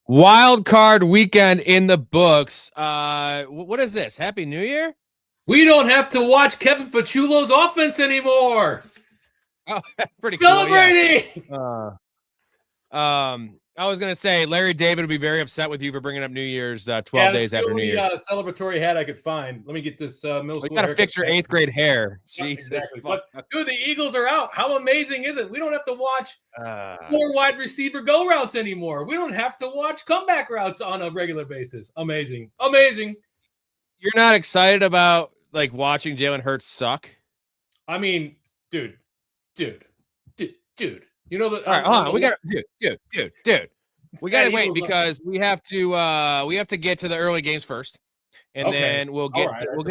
Wild card weekend in the books. What is this? Happy New Year? We don't have to watch Kevin Pachulo's offense anymore. Oh, pretty celebrating. Cool, yeah. I was gonna say Larry David would be very upset with you for bringing up New Year's 12 days after New Year. Celebratory hat I could find. Let me get this middle school. You gotta fix your 8th grade hair. Jesus, exactly. But dude, the Eagles are out. How amazing is it? We don't have to watch 4 wide receiver go routes anymore. We don't have to watch comeback routes on a regular basis. Amazing. You're not excited about like watching Jalen Hurts suck? I mean, dude. You know that. All right, hold on. We got dude. We got to wait because we have to get to the early games first, and then we'll get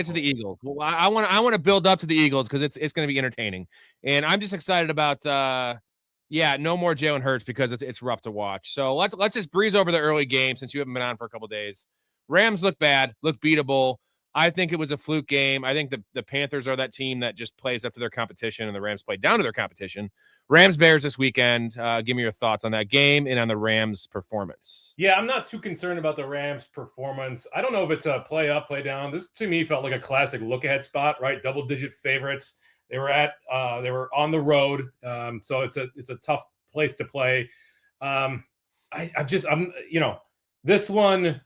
to the Eagles. Well, I want to build up to the Eagles because it's going to be entertaining, and I'm just excited about no more Jalen Hurts because it's rough to watch. So let's just breeze over the early game since you haven't been on for a couple of days. Rams look bad, look beatable. I think it was a fluke game. I think the Panthers are that team that just plays up to their competition, and the Rams play down to their competition. Rams-Bears this weekend. Give me your thoughts on that game and on the Rams' performance. Yeah, I'm not too concerned about the Rams' performance. I don't know if it's a play up, play down. This, to me, felt like a classic look-ahead spot, right? Double-digit favorites. They were on the road, so it's a tough place to play. This one,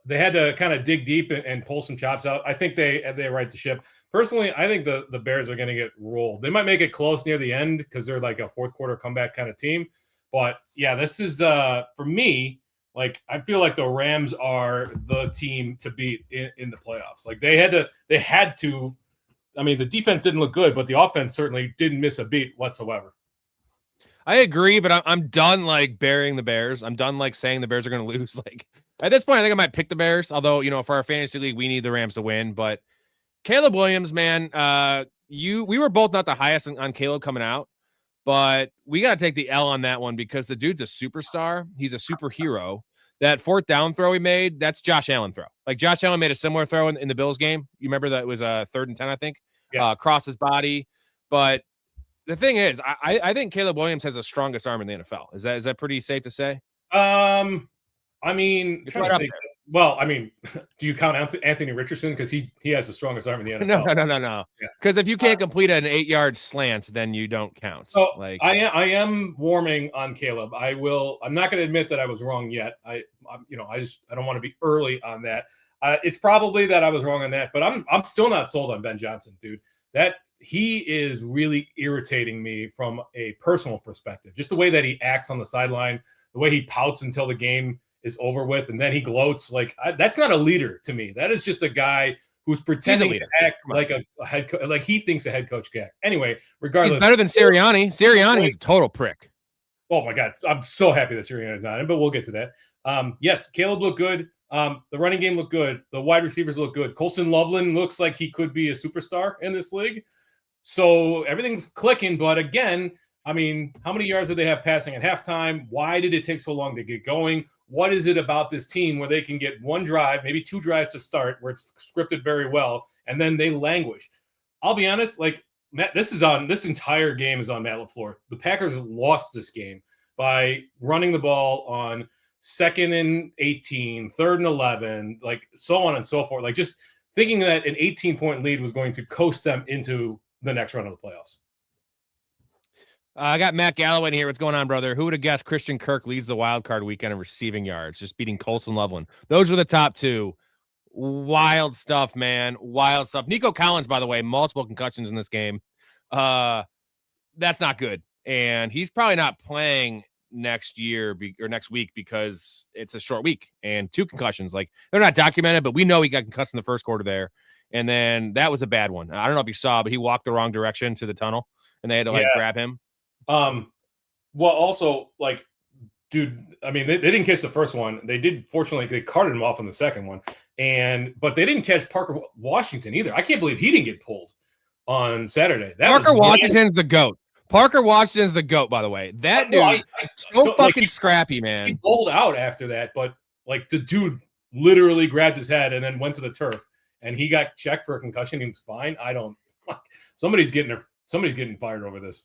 they had to kind of dig deep and pull some chops out. I think they right to ship. Personally, I think the Bears are going to get rolled. They might make it close near the end because they're like a fourth quarter comeback kind of team. But yeah, this is for me. Like I feel like the Rams are the team to beat in the playoffs. Like they had to. I mean, the defense didn't look good, but the offense certainly didn't miss a beat whatsoever. I agree, but I'm done like burying the Bears. I'm done like saying the Bears are going to lose. Like at this point, I think I might pick the Bears. Although for our fantasy league, we need the Rams to win. But Caleb Williams, man, we were both not the highest on Caleb coming out, but we got to take the L on that one because the dude's a superstar. He's a superhero. That 4th down throw he made, that's Josh Allen throw. Like Josh Allen made a similar throw in the Bills game. You remember that it was a 3rd and 10, I think, across his body. But the thing is, I think Caleb Williams has the strongest arm in the NFL. Is that pretty safe to say? I mean, do you count Anthony Richardson because he has the strongest arm in the NFL? No. Because if you can't complete an 8-yard slant, then you don't count. So I am warming on Caleb. I'm not going to admit that I was wrong yet. I don't want to be early on that. It's probably that I was wrong on that, but I'm still not sold on Ben Johnson, dude. That he is really irritating me from a personal perspective. Just the way that he acts on the sideline, the way he pouts until the game is over with, and then he gloats. Like that's not a leader to me. That is just a guy who's pretending to act like a head coach, like he thinks a head coach can. Anyway, regardless, he's better than Sirianni. Sirianni is a total prick. Oh my God, I'm so happy that Sirianni is not in, but we'll get to that. Yes, Caleb looked good. The running game looked good. The wide receivers look good. Colston Loveland looks like he could be a superstar in this league. So everything's clicking. But again, I mean, how many yards did they have passing at halftime? Why did it take so long to get going? What is it about this team where they can get one drive, maybe 2 drives to start, where it's scripted very well, and then they languish? I'll be honest, like this entire game is on Matt LaFleur. The Packers lost this game by running the ball on 2nd and 18, 3rd and 11, like so on and so forth. Like just thinking that an 18-point lead was going to coast them into the next round of the playoffs. I got Matt Galloway in here. What's going on, brother? Who would have guessed Christian Kirk leads the wild card weekend in receiving yards, just beating Colston Loveland? Those were the top 2. Wild stuff, man. Wild stuff. Nico Collins, by the way, multiple concussions in this game. That's not good. And he's probably not playing next year or next week because it's a short week and 2 concussions. Like they're not documented, but we know he got concussed in the first quarter there. And then that was a bad one. I don't know if you saw, but he walked the wrong direction to the tunnel and they had to grab him. Well, also, like, dude, I mean, they didn't catch the first one. They did, fortunately, they carted him off on the second one. But they didn't catch Parker Washington either. I can't believe he didn't get pulled on Saturday. Parker Washington's the GOAT. Parker Washington's the GOAT, by the way. That dude, so fucking scrappy, man. He pulled out after that, but, like, the dude literally grabbed his head and then went to the turf. And he got checked for a concussion. He was fine. Somebody's getting fired over this.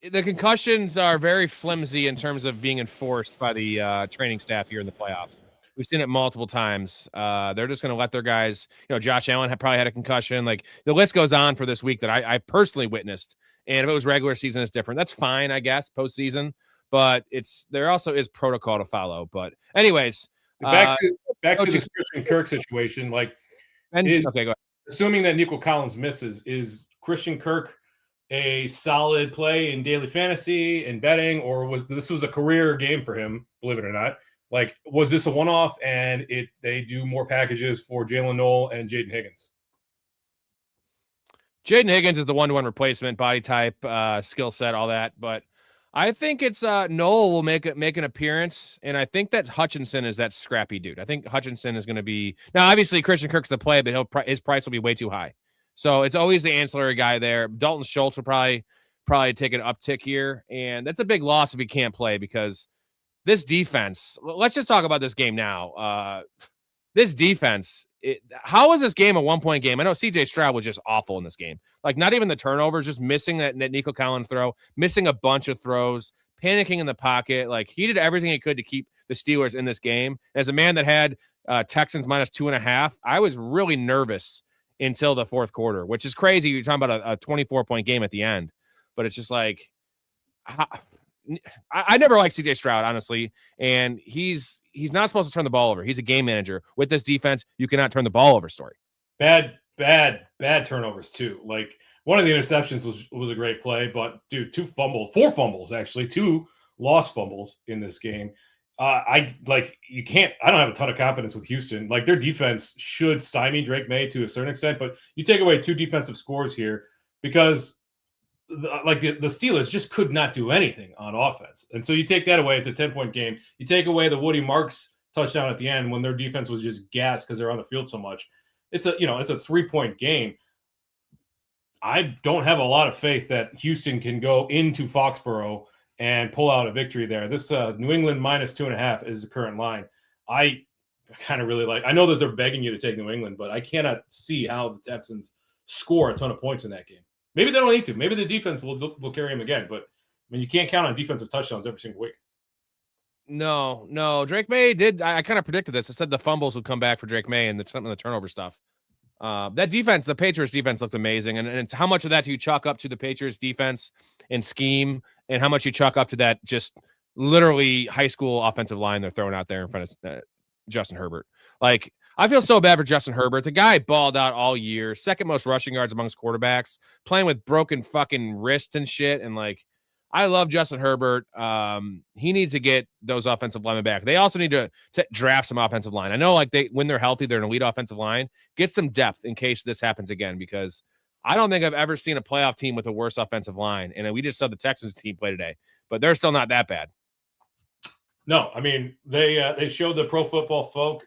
The concussions are very flimsy in terms of being enforced by the training staff here in the playoffs. We've seen it multiple times. They're just going to let their guys, Josh Allen probably had a concussion. Like the list goes on for this week that I personally witnessed. And if it was regular season, it's different. That's fine, I guess, postseason. But there also is protocol to follow. But anyways, back to this Christian Kirk situation. Like, okay, go ahead. Assuming that Nico Collins misses, is Christian Kirk a solid play in daily fantasy and betting, or was a career game for him? Believe it or not, like was this a one-off and they do more packages for Jalen Noel and Jaden Higgins? Jaden Higgins is the one-to-one replacement, body type, skill set, all that. But I think it's Noel will make an appearance, and I think that Hutchinson is that scrappy dude. I think Hutchinson is going to be now. Obviously, Christian Kirk's the play, but his price will be way too high. So it's always the ancillary guy there. Dalton Schultz will probably take an uptick here, and that's a big loss if he can't play because this defense. Let's just talk about this game now. This defense. How is this game a 1-point game? I know CJ Stroud was just awful in this game. Like not even the turnovers, just missing that Nico Collins throw, missing a bunch of throws, panicking in the pocket. Like he did everything he could to keep the Steelers in this game. As a man that had Texans minus 2.5, I was really nervous until the fourth quarter, which is crazy. You're talking about a 24-point game at the end, but it's just like I never liked CJ Stroud, honestly, and he's not supposed to turn the ball over. He's a game manager. With this defense, you cannot turn the ball over, Storey. Bad turnovers too. Like one of the interceptions was a great play, but dude, 4 fumbles actually, 2 lost fumbles in this game. I don't have a ton of confidence with Houston. Like their defense should stymie Drake May to a certain extent, but you take away 2 defensive scores here because the Steelers just could not do anything on offense. And so you take that away, it's a 10-point game. You take away the Woody Marks touchdown at the end when their defense was just gassed because they're on the field so much. It's a 3-point game. I don't have a lot of faith that Houston can go into Foxborough and pull out a victory there. This New England minus 2.5 is the current line. I kind of really like. I know that they're begging you to take New England, but I cannot see how the Texans score a ton of points in that game. Maybe they don't need to. Maybe the defense will carry him again. But I mean, you can't count on defensive touchdowns every single week. No. Drake May did. I kind of predicted this. I said the fumbles would come back for Drake May and some of the turnover stuff. That defense, the Patriots defense looked amazing. And it's how much of that do you chalk up to the Patriots defense and scheme, and how much you chalk up to that just literally high school offensive line they're throwing out there in front of Justin Herbert. Like, I feel so bad for Justin Herbert. The guy balled out all year, second most rushing yards amongst quarterbacks, playing with broken fucking wrists and shit. And like, I love Justin Herbert. He needs to get those offensive linemen back. They also need to draft some offensive line. I know, like when they're healthy, they're an elite offensive line. Get some depth in case this happens again, because I don't think I've ever seen a playoff team with a worse offensive line. And we just saw the Texans team play today, but they're still not that bad. No, I mean they showed the Pro Football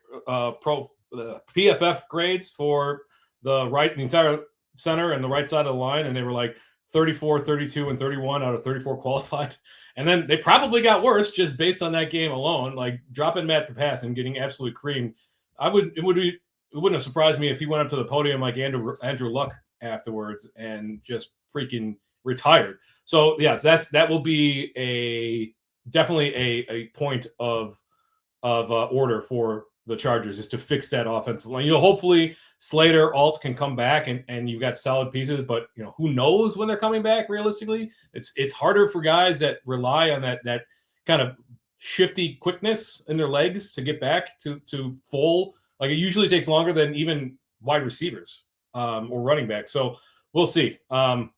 PFF grades for the entire center and the right side of the line, and they were like 34, 32, and 31 out of 34 qualified. And then they probably got worse just based on that game alone, like dropping Matt to pass and getting absolutely creamed. It wouldn't have surprised me if he went up to the podium like Andrew Luck afterwards and just freaking retired. So yeah, that will be definitely a point of order for the Chargers, is to fix that offensive line. Hopefully Slater, Alt can come back and you've got solid pieces, but who knows when they're coming back realistically. It's harder for guys that rely on that kind of shifty quickness in their legs to get back to full. Like, it usually takes longer than even wide receivers or running back. So we'll see. Not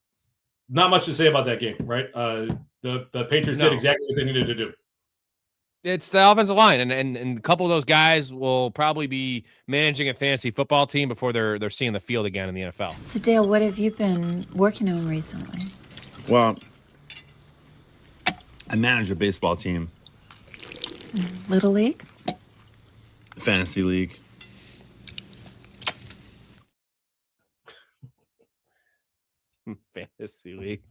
much to say about that game, right? The Patriots did exactly what they needed to do. It's the offensive line, and a couple of those guys will probably be managing a fantasy football team before they're seeing the field again in the NFL. So, Dale, what have you been working on recently? Well, I manage a baseball team. Little League? Fantasy League. Fantasy League.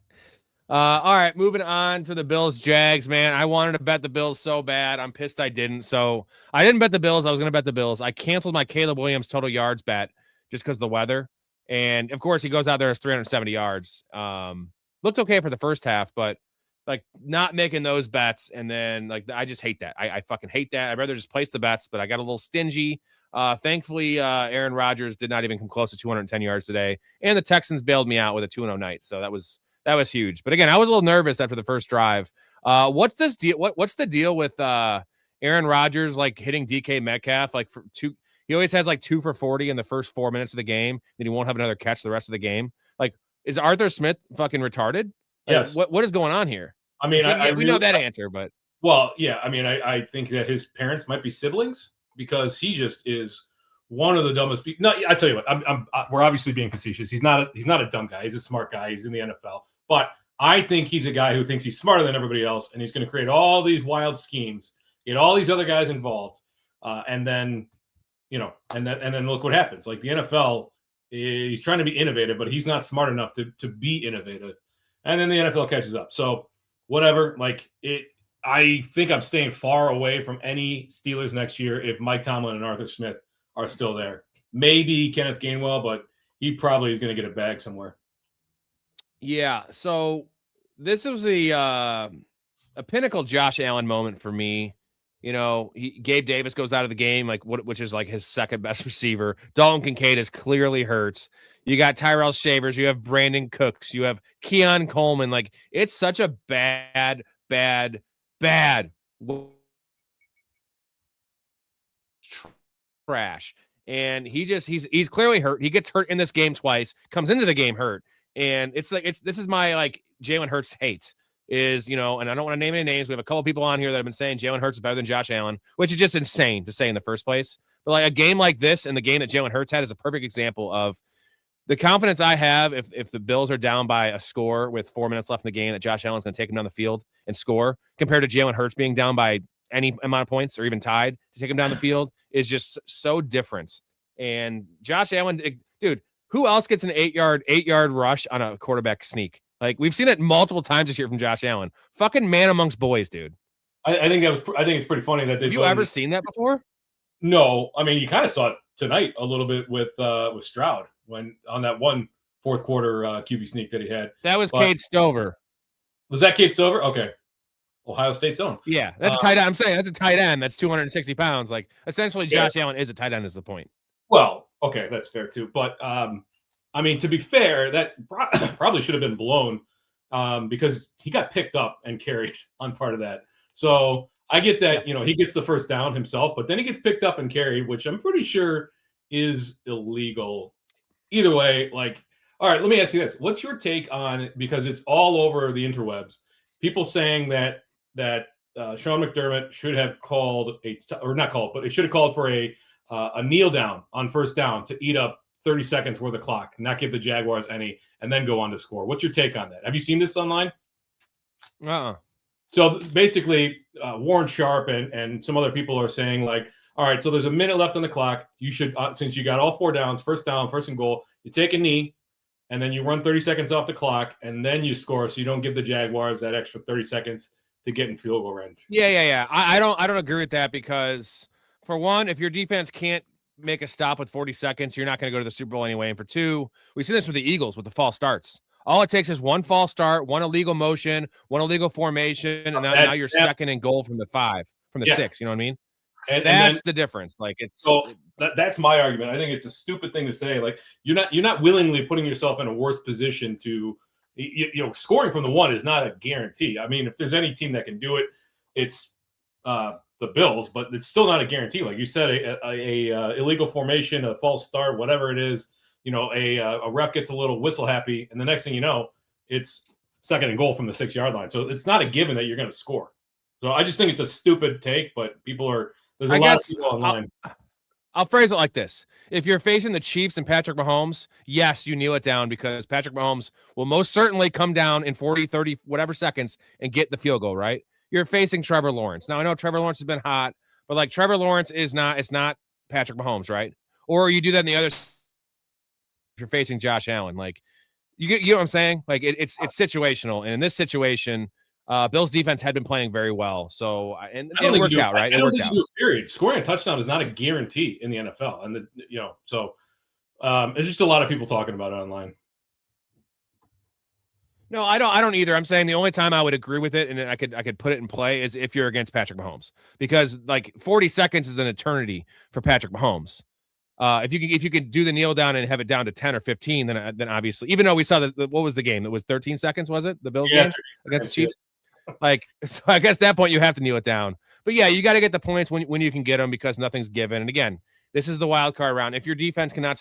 All right, moving on to the Bills Jags, man. I wanted to bet the Bills so bad. I'm pissed I didn't. So I didn't bet the Bills. I was going to bet the Bills. I canceled my Caleb Williams total yards bet just because of the weather. And of course, he goes out there as 370 yards. Looked okay for the first half, but Like not making those bets, and then like I just hate that. I fucking hate that. I'd rather just place the bets, but I got a little stingy. Thankfully, Aaron Rodgers did not even come close to 210 yards today, and the Texans bailed me out with a 2-0 night, so that was huge. But again, I was a little nervous after the first drive. What's this deal? What's the deal with Aaron Rodgers like hitting DK Metcalf like for two? He always has like 2 for 40 in the first 4 minutes of the game, then he won't have another catch the rest of the game. Like, is Arthur Smith fucking retarded? Like, Yes. What is going on here? I mean, we know that answer, but well, yeah. I mean, I think that his parents might be siblings because he just is one of the dumbest people. No, I tell you what, we're obviously being facetious. He's not a dumb guy. He's a smart guy. He's in the NFL, but I think he's a guy who thinks he's smarter than everybody else, and he's going to create all these wild schemes, get all these other guys involved, and then and then look what happens. Like the NFL, he's trying to be innovative, but he's not smart enough to be innovative, and then the NFL catches up. So whatever, like it. I think I'm staying far away from any Steelers next year if Mike Tomlin and Arthur Smith are still there. Maybe Kenneth Gainwell, but he probably is going to get a bag somewhere. Yeah, so this was a pinnacle Josh Allen moment for me. Gabe Davis goes out of the game, which is like his second best receiver. Dalton Kincaid is clearly hurts. You got Tyrell Shavers, you have Brandon Cooks, you have Keon Coleman. Like, it's such a bad trash. And he's clearly hurt. He gets hurt in this game twice, comes into the game hurt. And this is my like Jalen Hurts hate is, and I don't want to name any names. We have a couple people on here that have been saying Jalen Hurts is better than Josh Allen, which is just insane to say in the first place. But like a game like this and the game that Jalen Hurts had is a perfect example of the confidence I have if the Bills are down by a score with 4 minutes left in the game that Josh Allen's going to take him down the field and score compared to Jalen Hurts being down by any amount of points or even tied to take him down the field is just so different. And Josh Allen, dude, who else gets an 8-yard rush on a quarterback sneak? Like, we've seen it multiple times this year from Josh Allen. Fucking man amongst boys, dude. I think it's pretty funny that have you ever seen that before? No, I mean, you kind of saw it tonight a little bit with Stroud when on that one fourth quarter QB sneak that he had. That was Cade Stover. Was that Cade Stover? Okay. Ohio State's own. Yeah, that's a tight end. I'm saying that's a tight end. That's 260 pounds. Like, essentially, Josh Allen is a tight end is the point. Well, okay, that's fair too. But, I mean, to be fair, that probably should have been blown because he got picked up and carried on part of that. So I get that, he gets the first down himself, but then he gets picked up and carried, which I'm pretty sure is illegal. Either way, like, all right, let me ask you this. What's your take on, because it's all over the interwebs, people saying that Sean McDermott should have called but it should have called for a kneel down on first down to eat up 30 seconds worth of clock, not give the Jaguars any, and then go on to score. What's your take on that? Have you seen this online? So basically, Warren Sharp and some other people are saying, like, all right, so there's a minute left on the clock. You should, since you got all 4 downs, first down, first and goal, you take a knee, and then you run 30 seconds off the clock, and then you score, so you don't give the Jaguars that extra 30 seconds to get in field goal range. Yeah. I don't agree with that because, for one, if your defense can't make a stop with 40 seconds, you're not going to go to the Super Bowl anyway. And for two, we see this with the Eagles with the false starts. All it takes is one false start, one illegal motion, one illegal formation, and now you're second and goal from the 5, from the 6. You know what I mean? And that's the difference. Like, it's that's my argument. I think it's a stupid thing to say. Like, you're not willingly putting yourself in a worse position to, scoring from the 1 is not a guarantee. I mean, if there's any team that can do it, it's the Bills, but it's still not a guarantee. Like you said, a illegal formation, a false start, whatever it is, a ref gets a little whistle happy, and the next thing you know, it's second and goal from the 6-yard line. So it's not a given that you're going to score. So I just think it's a stupid take, but there's a lot of people online. I'll phrase it like this. If you're facing the Chiefs and Patrick Mahomes, yes, you kneel it down because Patrick Mahomes will most certainly come down in 40, 30, whatever seconds and get the field goal, right? You're facing Trevor Lawrence. Now, I know Trevor Lawrence has been hot, but like Trevor Lawrence it's not Patrick Mahomes, right? Or you do that in the other, if you're facing Josh Allen, like you know what I'm saying? Like it's situational. And in this situation, Bill's defense had been playing very well. So, and it worked out, right? It worked out. Period. Scoring a touchdown is not a guarantee in the NFL. And it's just a lot of people talking about it online. No, I don't either. I'm saying the only time I would agree with it and I could put it in play is if you're against Patrick Mahomes, because like 40 seconds is an eternity for Patrick Mahomes. If you could do the kneel down and have it down to 10 or 15, then obviously, even though we saw what was the game? It was 13 seconds, was it? The Bills game against the Chiefs? Like, so I guess at that point you have to kneel it down. But yeah, you got to get the points when you can get them, because nothing's given. And again, this is the wild card round. If your defense cannot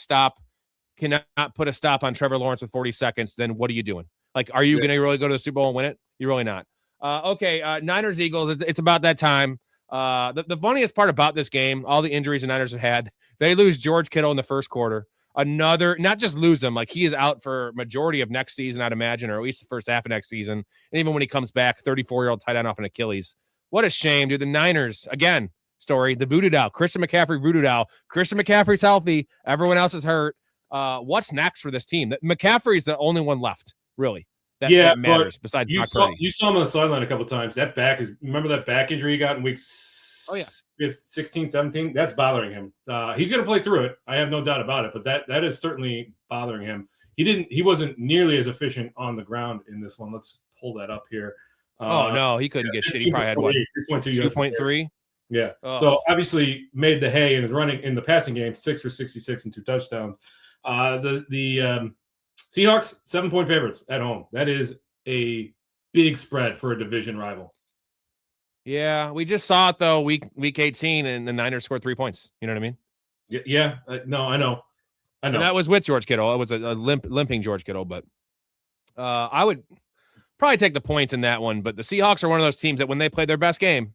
put a stop on Trevor Lawrence with 40 seconds, then what are you doing? Like, are you going to really go to the Super Bowl and win it? You're really not. Okay, Niners Eagles. It's about that time. The funniest part about this game, all the injuries the Niners have had, they lose George Kittle in the first quarter. Not just lose him, like he is out for majority of next season, I'd imagine, or at least the first half of next season. And even when he comes back, 34-year-old tight end off an Achilles. What a shame, dude. The Niners, again, Storey, the voodoo doll, Christian McCaffrey voodoo doll. Christian McCaffrey's healthy. Everyone else is hurt. What's next for this team? McCaffrey's the only one left, really. That matters. Besides, you saw him on the sideline a couple of times. That back remember that back injury he got in weeks 16, 17? That's bothering him. He's going to play through it. I have no doubt about it, but that is certainly bothering him. He wasn't nearly as efficient on the ground in this one. Let's pull that up here. No, he couldn't get shit. He probably had what? 2.3. Yeah. So obviously made the hay and is running in the passing game, 6 for 66 and 2 touchdowns. The Seahawks, 7-point favorites at home. That is a big spread for a division rival. Yeah, we just saw it though. Week 18, and the Niners scored 3 points. You know what I mean? Yeah. No, I know. And that was with George Kittle. It was a limping George Kittle, but I would probably take the points in that one. But the Seahawks are one of those teams that when they play their best game,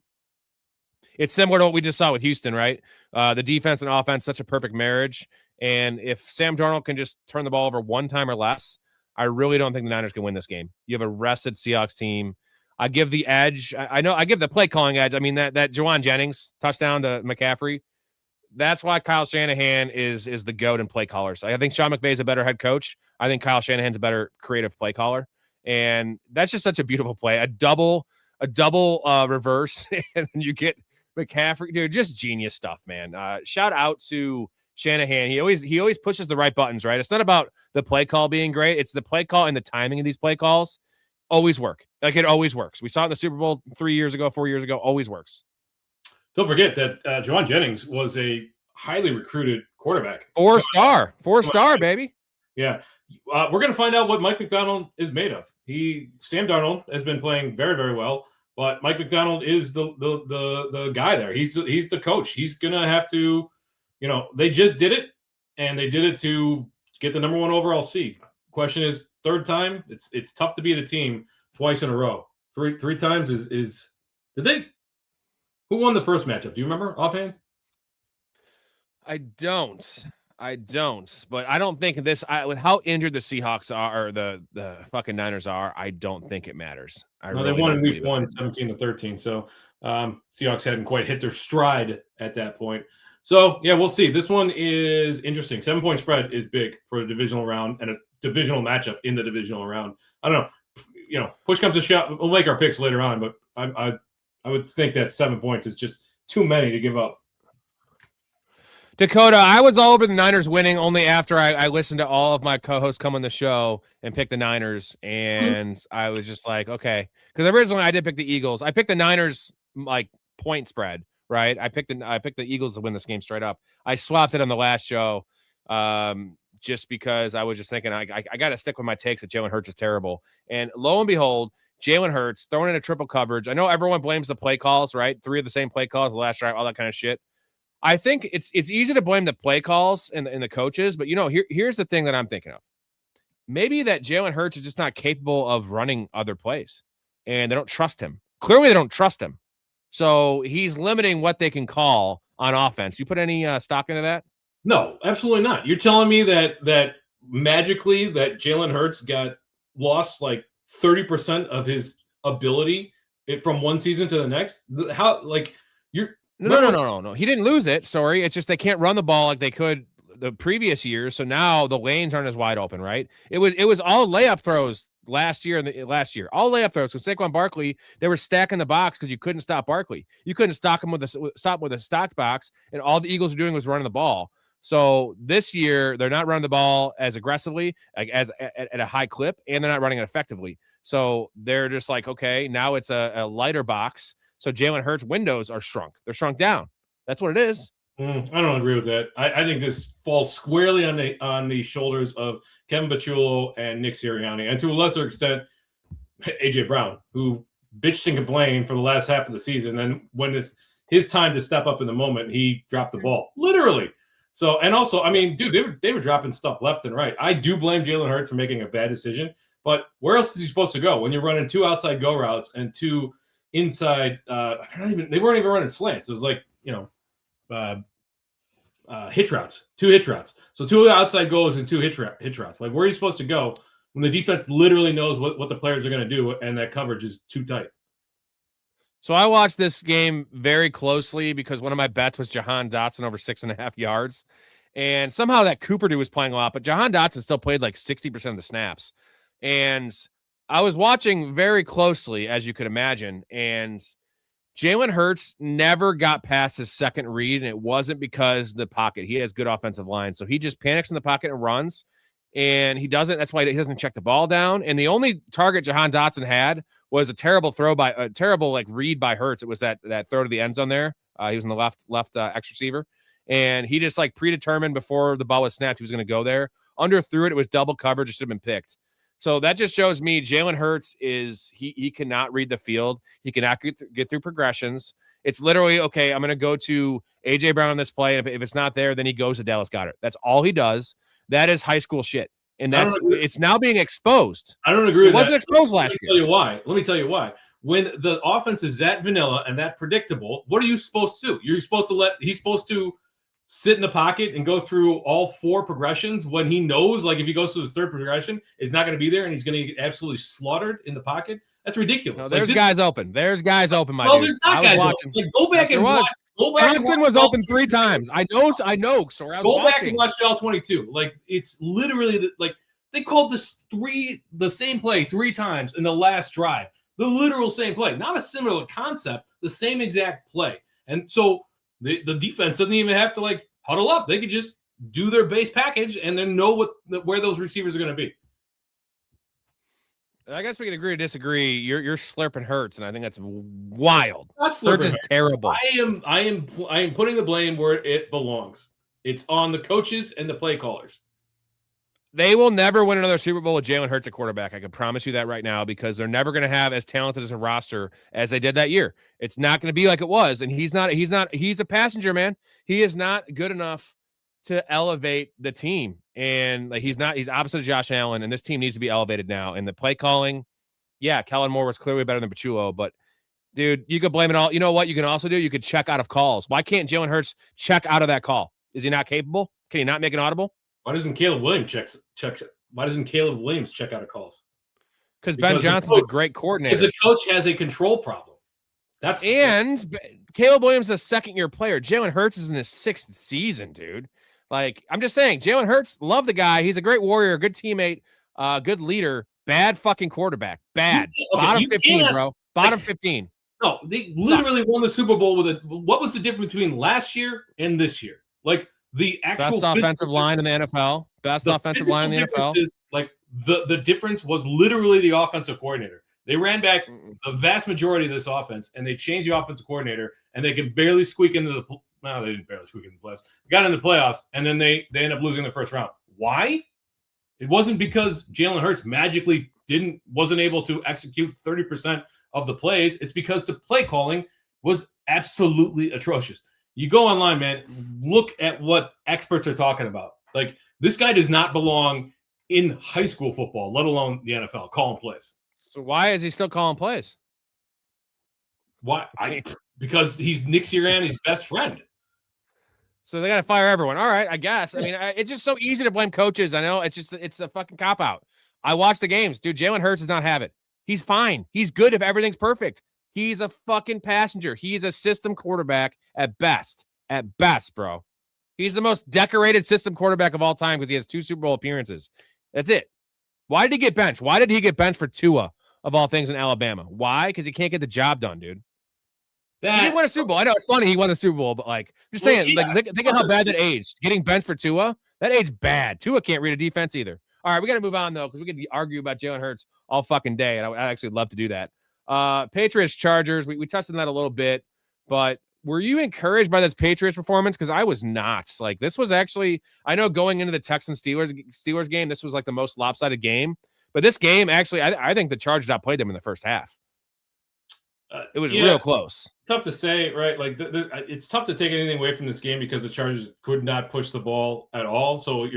it's similar to what we just saw with Houston, right? The defense and offense, such a perfect marriage. And if Sam Darnold can just turn the ball over one time or less, I really don't think the Niners can win this game. You have a rested Seahawks team. I give the edge. I know I give the play calling edge. I mean, that Juwan Jennings touchdown to McCaffrey, that's why Kyle Shanahan is the GOAT in play callers. I think Sean McVay is a better head coach. I think Kyle Shanahan's a better creative play caller. And that's just such a beautiful play. A double reverse, and you get McCaffrey. Dude, just genius stuff, man. Shout out to Shanahan. He always pushes the right buttons, right? It's not about the play call being great. It's the play call and the timing of these play calls always work. Like, it always works. We saw it in the Super Bowl 4 years ago, always works. Don't forget that Juwan Jennings was a highly recruited quarterback. Four star, baby. Yeah. We're going to find out what Mike McDonald is made of. Sam Darnold has been playing very, very well, but Mike McDonald is the guy there. He's the coach. He's going to have to, they just did it, and they did it to get the number 1 overall seed. Question is, third time, it's tough to beat a team twice in a row. Three times is who won the first matchup? Do you remember offhand? I don't, but I don't think with how injured the Seahawks are, or the fucking Niners are, I don't think it matters. They won in week 1, 17-13. So Seahawks hadn't quite hit their stride at that point. So yeah, we'll see. This one is interesting. 7-point spread is big for a divisional round and a divisional matchup in the divisional round. I don't know. Push comes to shove. We'll make our picks later on, but I would think that 7 points is just too many to give up. Dakota, I was all over the Niners winning only after I listened to all of my co-hosts come on the show and pick the Niners, and I was just like, okay, because originally I did pick the Eagles. I picked the Niners like point spread, right? I picked the Eagles to win this game straight up. I swapped it on the last show, just because I was just thinking I got to stick with my takes that Jalen Hurts is terrible, and lo and behold, Jalen Hurts throwing in a triple coverage. I know everyone blames the play calls, right? 3 of the same play calls, the last drive, all that kind of shit. I think it's easy to blame the play calls and the coaches, but here's the thing that I'm thinking of. Maybe that Jalen Hurts is just not capable of running other plays, and they don't trust him. Clearly, they don't trust him, so he's limiting what they can call on offense. You put any stock into that? No, absolutely not. You're telling me that magically that Jalen Hurts got lost like 30% of his ability from one season to the next? How, like, you're No. He didn't lose it. Sorry. It's just they can't run the ball like they could the previous year. So now the lanes aren't as wide open, right? It was all layup throws last year. All layup throws. Because Saquon Barkley, they were stacking the box because you couldn't stop Barkley. You couldn't stop him with a stocked box, and all the Eagles were doing was running the ball. So this year, they're not running the ball as aggressively, like at a high clip, and they're not running it effectively. So they're just like, okay, now it's a lighter box. So Jalen Hurts' windows are shrunk. They're shrunk down. That's what it is. I don't agree with that. I think this falls squarely on the shoulders of Kevin Pachulo and Nick Sirianni, and to a lesser extent, AJ Brown, who bitched and complained for the last half of the season. And when it's his time to step up in the moment, he dropped the ball, literally. So, and also, I mean, dude, they were dropping stuff left and right. I do blame Jalen Hurts for making a bad decision, but where else is he supposed to go when you're running 2 outside go routes and 2 inside? They weren't even running slants. It was like, hitch routes, 2 hitch routes. So 2 outside goes and 2 hitch routes. Like, where are you supposed to go when the defense literally knows what the players are going to do and that coverage is too tight? So I watched this game very closely because one of my bets was Jahan Dotson over 6.5 yards. And somehow that Cooper dude was playing a lot, but Jahan Dotson still played like 60% of the snaps. And I was watching very closely, as you could imagine, and Jalen Hurts never got past his second read, and it wasn't because the pocket. He has good offensive line, so he just panics in the pocket and runs, and he doesn't. That's why he doesn't check the ball down. And the only target Jahan Dotson had was a terrible read by Hurts. It was that throw to the end zone there. He was in the left X receiver, and he just like predetermined before the ball was snapped he was going to go there. Underthrew it. It was double coverage. It should have been picked. So that just shows me Jalen Hurts he cannot read the field. He cannot get through progressions. It's literally, okay, I'm going to go to A.J. Brown on this play. And if it's not there, then he goes to Dallas Goedert. That's all he does. That is high school shit. And it's now being exposed. I don't agree with that. It wasn't exposed last year. Let me tell you why. When the offense is that vanilla and that predictable, what are you supposed to do? He's supposed to sit in the pocket and go through all 4 progressions when he knows, like, if he goes to his 3rd progression, it's not going to be there and he's going to get absolutely slaugted in the pocket. That's ridiculous. No, there's guys open. There's guys open, my dude. There's not guys open. Like, go back and watch. Johnson was open 3 times. I know. So go back and watch all 22. Like, it's literally they called the same play 3 times in the last drive. The literal same play, not a similar concept, the same exact play. And so the defense doesn't even have to huddle up. They could just do their base package and then know where those receivers are going to be. I guess we can agree to disagree. You're slurping Hurts, and I think that's wild. Hurts is terrible. I am putting the blame where it belongs. It's on the coaches and the play callers. They will never win another Super Bowl with Jalen Hurts at quarterback. I can promise you that right now, because they're never going to have as talented as a roster as they did that year. It's not going to be like it was. And he's a passenger, man. He is not good enough to elevate the team. And he's opposite of Josh Allen, and this team needs to be elevated now. And the play calling, yeah, Kellen Moore was clearly better than Pachulo, but dude, you could blame it all. You know what you can also do? You could check out of calls. Why can't Jalen Hurts check out of that call? Is he not capable? Can he not make an audible? Why doesn't Caleb Williams check out of calls? Because Ben Johnson's a great coordinator. Because the coach has a control problem. Caleb Williams is a second-year player. Jalen Hurts is in his 6th season, dude. I'm just saying, Jalen Hurts, love the guy. He's a great warrior, good teammate, good leader, bad fucking quarterback. Bad. Bottom 15, bro. Bottom 15. No, they literally won the Super Bowl with what was the difference between last year and this year? The actual best offensive line in the NFL. Best offensive line in the NFL. Is, the difference was literally the offensive coordinator. They ran back the vast majority of this offense, and they changed the offensive coordinator, and they could barely squeak into the. No, they didn't barely squeak into the playoffs. They got in the playoffs, and then they ended up losing the first round. Why? It wasn't because Jalen Hurts magically wasn't able to execute 30% of the plays. It's because the play calling was absolutely atrocious. You go online, man, look at what experts are talking about. This guy does not belong in high school football, let alone the NFL, calling plays. So why is he still calling plays? Why? Because he's Nick Sirianni's best friend. So they got to fire everyone. All right, I guess. I mean, it's just so easy to blame coaches. I know it's a fucking cop out. I watch the games, dude. Jalen Hurts does not have it. He's fine. He's good if everything's perfect. He's a fucking passenger. He's a system quarterback at best. At best, bro. He's the most decorated system quarterback of all time because he has 2 Super Bowl appearances. That's it. Why did he get benched? Why did he get benched for Tua, of all things, in Alabama? Why? Because he can't get the job done, dude. He didn't win a Super Bowl. I know it's funny he won the Super Bowl, but like, just saying, yeah. like, think of how bad that aged. Getting benched for Tua, that aged bad. Tua can't read a defense either. All right, we got to move on though, because we could argue about Jalen Hurts all fucking day, and I actually love to do that. Patriots Chargers, we touched on that a little bit, but were you encouraged by this Patriots performance? Because I was not. Like, this was actually, I know going into the Texans Steelers game, this was like the most lopsided game, but this game actually, I think the Chargers outplayed them in the first half. It was real close. Tough to say, right? Like, it's tough to take anything away from this game because the Chargers could not push the ball at all. So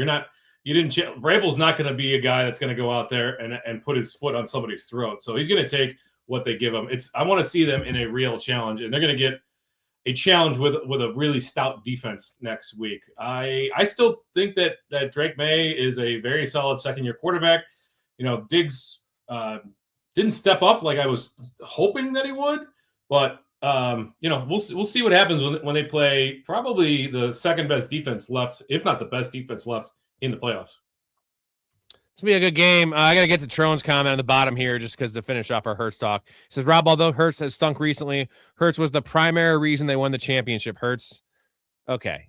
Vrabel's not going to be a guy that's going to go out there and put his foot on somebody's throat. So he's going to take what they give him. I want to see them in a real challenge, and they're going to get a challenge with a really stout defense next week. I still think that Drake May is a very solid second-year quarterback. Diggs didn't step up like I was hoping that he would, but we'll see what happens when they play probably the second best defense left, if not the best defense left in the playoffs. It's gonna be a good game. I gotta get to Trone's comment on the bottom here, just because to finish off our Hurts talk. He says, Rob, although Hurts has stunk recently, Hurts was the primary reason they won the championship. Hurts, okay.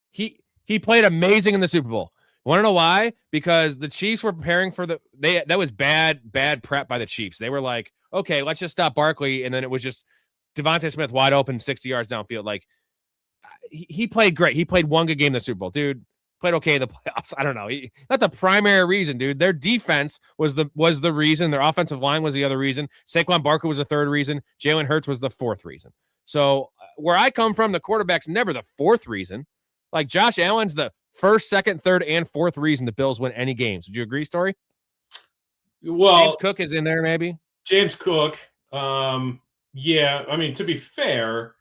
He played amazing in the Super Bowl. Want to know why? Because the Chiefs were preparing for that was bad prep by the Chiefs. They were like, okay, let's just stop Barkley, and then it was just Devontae Smith wide open 60 yards downfield. Like, he played great. He played one good game in the Super Bowl, dude. Played okay in the playoffs. I don't know. That's the primary reason, dude. Their defense was the reason. Their offensive line was the other reason. Saquon Barkley was the third reason. Jalen Hurts was the fourth reason. So where I come from, the quarterback's never the fourth reason. Like, Josh Allen's the first, second, third, and fourth reason the Bills win any games. Would you agree, Storey? Well, James Cook is in there, maybe. James Cook. Yeah. I mean, to be fair,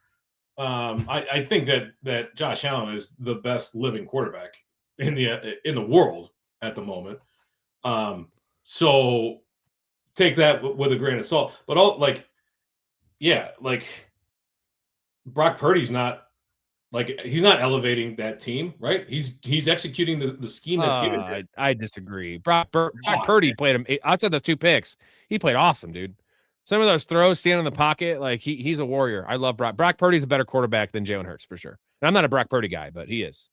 I think that Josh Allen is the best living quarterback in the world at the moment. So take that with a grain of salt. But Brock Purdy's not. Like, he's not elevating that team, right? He's executing the scheme that's given him. I disagree. Brock Purdy played him outside those two picks. He played awesome, dude. Some of those throws, standing in the pocket, like he's a warrior. I love Brock. Brock Purdy's a better quarterback than Jalen Hurts for sure. And I'm not a Brock Purdy guy, but he is.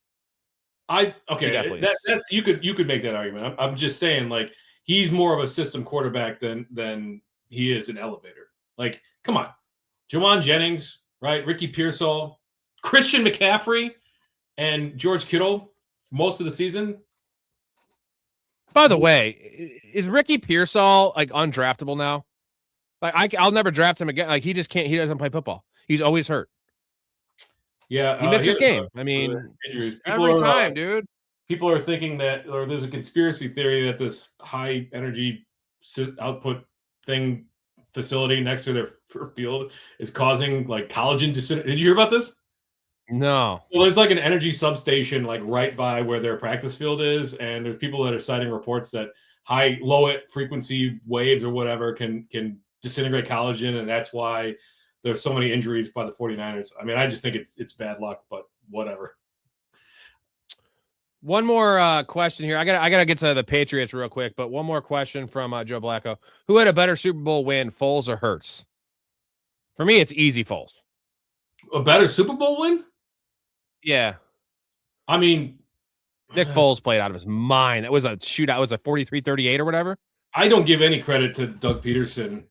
He you could make that argument. I'm just saying, like, he's more of a system quarterback than he is an elevator. Like, come on, Juwan Jennings, right? Ricky Pearsall, Christian McCaffrey, and George Kittle most of the season. By the way, is Ricky Pearsall like undraftable now? Like, I'll never draft him again. Like, he just can't. He doesn't play football. He's always hurt. Yeah, he missed his game. I mean, every time, dude. People are thinking that, or there's a conspiracy theory that this high energy output facility next to their field is causing like collagen disintegration. Did you hear about this? No. Well, there's like an energy substation like right by where their practice field is, and there's people that are citing reports that low frequency waves or whatever can disintegrate collagen, and that's why there's so many injuries by the 49ers. I mean, I just think it's bad luck, but whatever. One more question here. I gotta get to the Patriots real quick, but one more question from Joe Blacko. Who had a better Super Bowl win, Foles or Hurts? For me, it's easy, Foles. A better Super Bowl win? Yeah. I mean, Nick Foles played out of his mind. That was a shootout. It was a 43-38 or whatever. I don't give any credit to Doug Peterson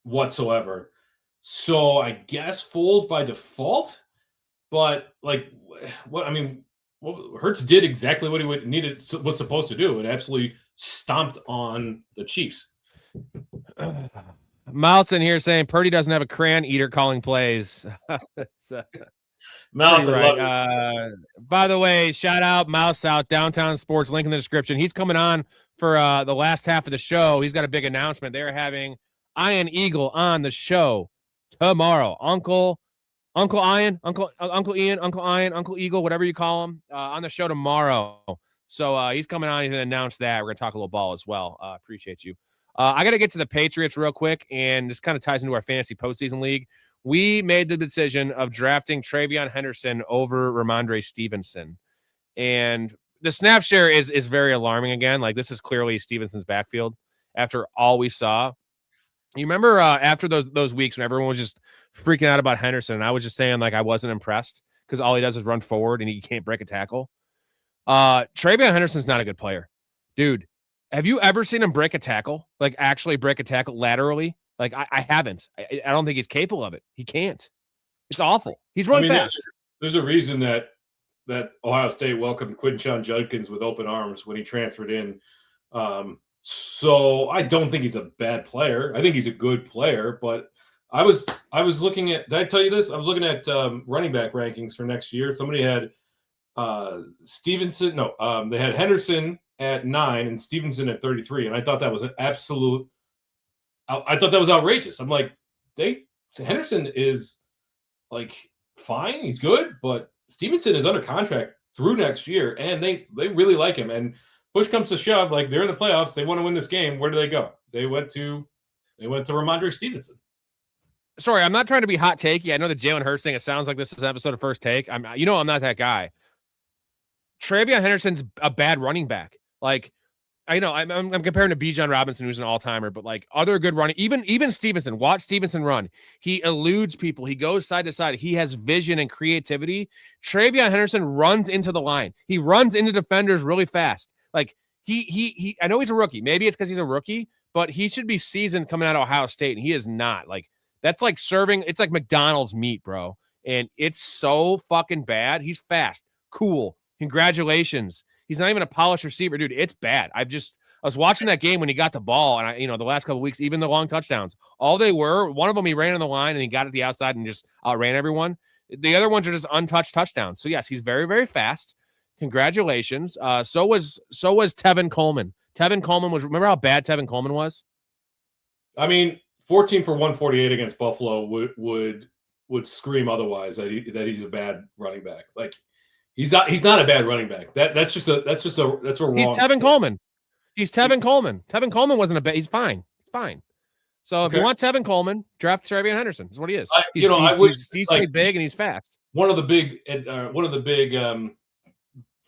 whatsoever. So I guess Foles by default, but like, what? I mean, Hurts did exactly what he was supposed to do. It absolutely stomped on the Chiefs. Miles in here saying Purdy doesn't have a crayon eater calling plays. Right. By the way, shout out Mouse out Downtown Sports, link in the description. He's coming on for the last half of the show. He's got a big announcement. They're having Ian Eagle on the show tomorrow. Uncle Ian, Uncle Ian, Uncle Ian, Uncle Eagle, whatever you call him, on the show tomorrow. So he's coming on. He's going to announce that. We're going to talk a little ball as well. Appreciate you. I got to get to the Patriots real quick, and this kind of ties into our fantasy postseason league. We made the decision of drafting Travion Henderson over Ramondre Stevenson. And the snap share is very alarming again. Like, this is clearly Stevenson's backfield after all we saw. You remember after those weeks when everyone was just freaking out about Henderson, and I was just saying like I wasn't impressed because all he does is run forward and he can't break a tackle. Travion Henderson's not a good player, dude. Have you ever seen him break a tackle? Like actually break a tackle laterally? Like I haven't. I don't think he's capable of it. He can't. It's awful. He's running fast. There's a reason that Ohio State welcomed Quinshon Judkins with open arms when he transferred in. So I don't think he's a bad player. I think he's a good player, but I was looking at, did I tell you this? I was looking at running back rankings for next year. Somebody had Stevenson. No, they had Henderson at 9 and Stevenson at 33. And I thought that was an absolute, I thought that was outrageous. I'm like, Henderson is like fine. He's good, but Stevenson is under contract through next year. And they really like him. And push comes to shove, like they're in the playoffs. They want to win this game. Where do they go? They went to Ramondre Stevenson. Sorry, I'm not trying to be hot takey. I know the Jalen Hurts thing. It sounds like this is an episode of First Take. I'm not that guy. Travion Henderson's a bad running back. Like, I know I'm comparing to Bijan Robinson, who's an all-timer, but like other good running, even Stevenson. Watch Stevenson run. He eludes people. He goes side to side. He has vision and creativity. Travion Henderson runs into the line. He runs into defenders really fast. Like he I know he's a rookie. Maybe it's because he's a rookie, but he should be seasoned coming out of Ohio State, and he is not. Like that's like serving. It's like McDonald's meat, bro, and it's so fucking bad. He's fast, cool. Congratulations. He's not even a polished receiver, dude. It's bad. I was watching that game when he got the ball, and the last couple of weeks, even the long touchdowns, all they were, one of them he ran on the line and he got at the outside and just outran everyone. The other ones are just untouched touchdowns. So yes, he's very, very fast. Congratulations. So was Tevin Coleman. Tevin Coleman remember how bad Tevin Coleman was? I mean, 14 for 148 against Buffalo would scream otherwise that he's a bad running back. Like he's not a bad running back. That's a wrong. He's Tevin Coleman. He's Tevin Coleman. Tevin Coleman wasn't a bad. He's fine. Fine. So if you want Tevin Coleman, draft Travion Henderson. That's what he is. He's decently big and he's fast. One of the big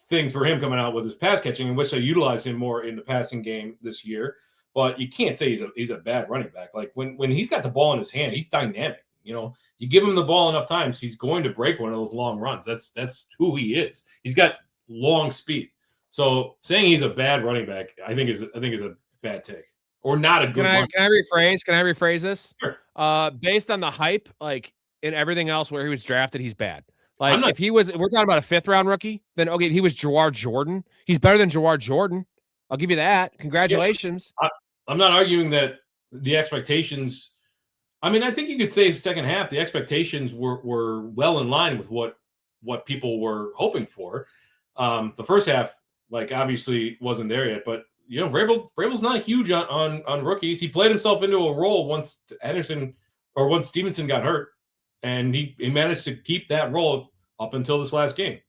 things for him coming out with his pass catching, and wish I utilized him more in the passing game this year. But you can't say he's a bad running back. Like when he's got the ball in his hand, he's dynamic. You give him the ball enough times, he's going to break one of those long runs. That's who he is. He's got long speed. So saying he's a bad running back, I think is a bad take or not a good. Can I rephrase? Can I rephrase this? Sure. Based on the hype, like in everything else where he was drafted, he's bad. Like if we're talking about a 5th round rookie, then okay, if he was Jawar Jordan, he's better than Jawar Jordan. I'll give you that. Congratulations. Yeah, I'm not arguing that the expectations. I mean, I think you could say second half the expectations were well in line with what people were hoping for. The first half, like obviously wasn't there yet, but Vrabel's not huge on rookies. He played himself into a role once Stevenson got hurt, and he managed to keep that role up until this last game.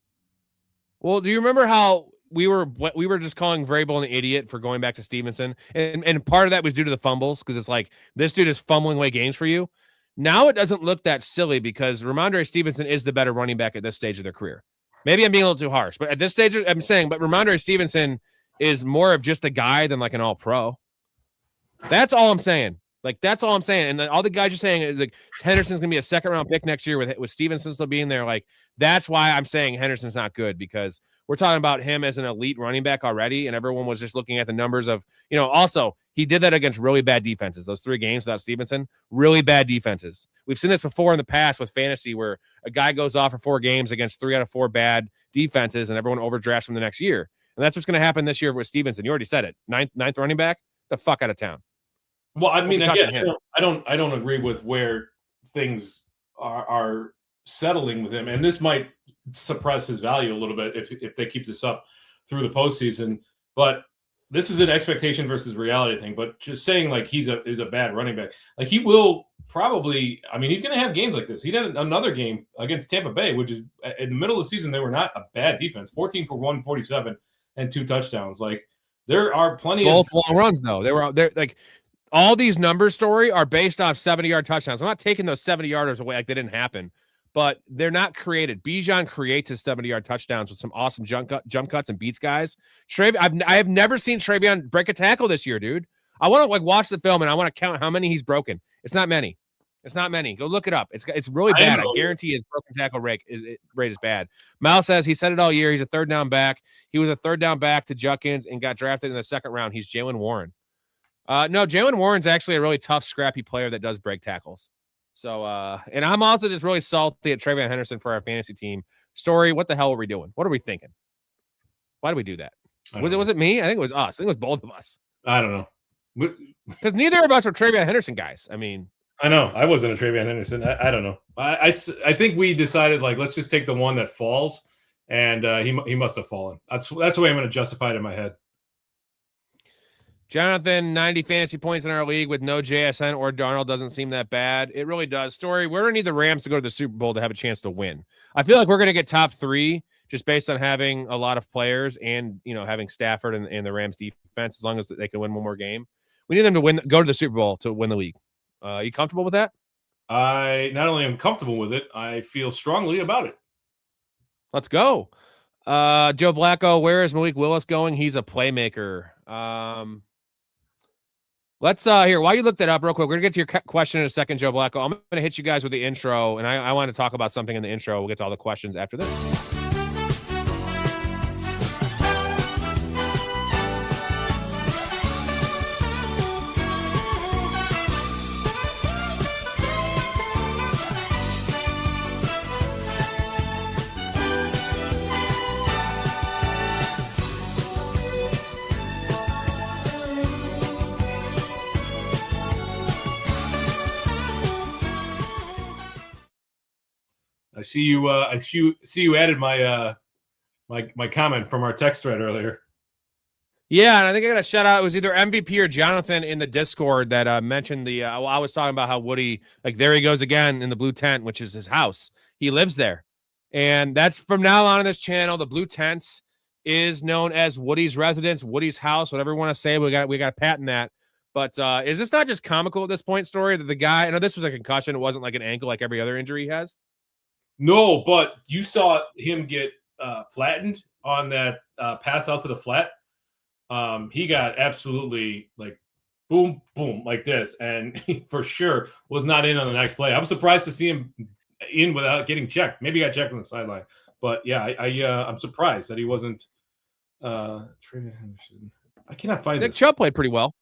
Well, do you remember how we were just calling Vrabel an idiot for going back to Stevenson, and part of that was due to the fumbles, because it's like this dude is fumbling away games for you. Now it doesn't look that silly because Ramondre Stevenson is the better running back at this stage of their career. Maybe I'm being a little too harsh, but at this stage I'm saying, but Ramondre Stevenson is more of just a guy than like an all-pro. That's all I'm saying. Like that's all I'm saying. And all the guys are saying is like Henderson's gonna be a 2nd round pick next year with Stevenson still being there. Like that's why I'm saying Henderson's not good, because we're talking about him as an elite running back already, and everyone was just looking at the numbers of, also he did that against really bad defenses. Those 3 games without Stevenson, really bad defenses. We've seen this before in the past with fantasy where a guy goes off for 4 games against 3 out of 4 bad defenses, and everyone overdrafts him the next year. And that's what's going to happen this year with Stevenson. You already said it. Ninth running back, the fuck out of town. Well, I mean, again, I don't agree with where things are settling with him, and this might suppress his value a little bit if they keep this up through the postseason. But this is an expectation versus reality thing. But just saying like he's a bad running back, like he will probably. I mean, he's going to have games like this. He had another game against Tampa Bay, which is in the middle of the season. They were not a bad defense. 14 for 147 and 2 touchdowns. Like there are plenty of long runs though. They're like. All these numbers, Story, are based off 70-yard touchdowns. I'm not taking those 70-yarders away like they didn't happen, but they're not created. Bijan creates his 70-yard touchdowns with some awesome jump cuts and beats guys. I have never seen Travion break a tackle this year, dude. I want to like watch the film and I want to count how many he's broken. It's not many. It's not many. Go look it up. It's really bad. I guarantee his broken tackle rate is bad. Mal says he said it all year. He's a third down back. He was a third down back to Juckins and got drafted in the second round. He's Jalen Warren. No, Jalen Warren's actually a really tough, scrappy player that does break tackles. So, and I'm also just really salty at Travion Henderson for our fantasy team. Storey, what the hell are we doing? What are we thinking? Why did we do that? Was it me? I think it was us. I think it was both of us. I don't know. Because neither of us are Travion Henderson guys. I mean, I know. I wasn't a Travion Henderson. I don't know. I think we decided, like, let's just take the one that falls, and he must have fallen. That's the way I'm going to justify it in my head. Jonathan, 90 fantasy points in our league with no JSN or Darnold doesn't seem that bad. It really does. Storey, we're going to need the Rams to go to the Super Bowl to have a chance to win. I feel like we're going to get top 3 just based on having a lot of players and, having Stafford and the Rams defense, as long as they can win one more game. We need them to go to the Super Bowl to win the league. Are you comfortable with that? I not only am comfortable with it, I feel strongly about it. Let's go. Joe Blacko, where is Malik Willis going? He's a playmaker. Let's here, while you look that up real quick, we're gonna get to your question in a second, Joe Blacko. I'm gonna hit you guys with the intro, and I want to talk about something in the intro. We'll get to all the questions after this. I see you added my my comment from our text thread earlier. Yeah, and I think I got a shout out. It was either MVP or Jonathan in the Discord that mentioned the. I was talking about how Woody, like, there he goes again in the blue tent, which is his house. He lives there, and that's from now on in this channel. The blue tents is known as Woody's residence, Woody's house, whatever you want to say. We got to patent that. But is this not just comical at this point, Storey, that the guy? I know this was a concussion. It wasn't like an ankle like every other injury he has. No, but you saw him get flattened on that pass out to the flat. He got absolutely, like, boom, boom, like this, and he for sure was not in on the next play. I was surprised to see him in without getting checked. Maybe he got checked on the sideline, but yeah, I'm surprised that he wasn't. Travion Henderson. I cannot find. Nick Chubb played pretty well.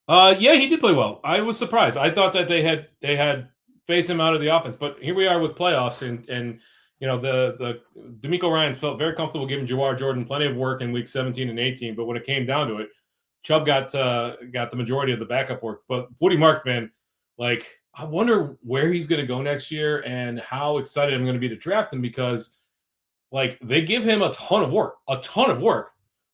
Yeah, he did play well. I was surprised. I thought that they had phased him out of the offense, but here we are with playoffs, and the D'Amico Ryans felt very comfortable giving Jawar Jordan plenty of work in week 17 and 18, but when it came down to it, Chubb got the majority of the backup work. But Woody Marks, man, like, I wonder where he's going to go next year and how excited I'm going to be to draft him, because, like, they give him a ton of work.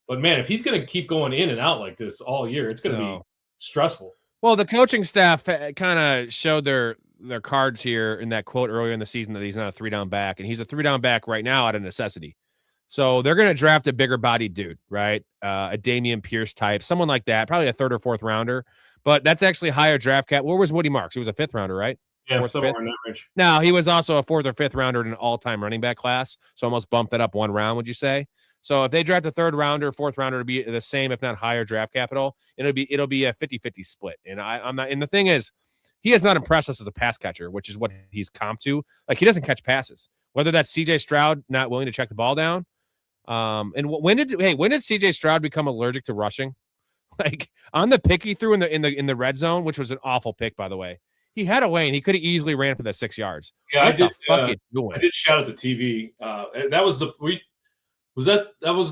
But man, if he's going to keep going in and out like this all year, it's going to be stressful. Well, the coaching staff kind of showed their cards here in that quote earlier in the season that he's not a 3-down back, and he's a 3-down back right now out of necessity. So they're going to draft a bigger bodied dude, right? A Damian Pierce type, someone like that, probably a 3rd or 4th rounder, but that's actually higher draft cap. Where was Woody Marks? He was a 5th rounder, right? Yeah, somewhere in that range. Now, he was also a 4th or 5th rounder in an all-time running back class, so almost bumped that up 1 round, would you say? So if they draft a 3rd rounder, 4th rounder to be the same, if not higher draft capital, it'll be a 50-50 split. And I'm not, and the thing is, he has not impressed us as a pass catcher, which is what he's comped to. Like, he doesn't catch passes, whether that's CJ Stroud not willing to check the ball down. And when did CJ Stroud become allergic to rushing? Like, on the pick he threw in the red zone, which was an awful pick, by the way. He had a lane. He could have easily ran for that 6 yards. Yeah, what the fuck you doing? I did shout at the TV. That was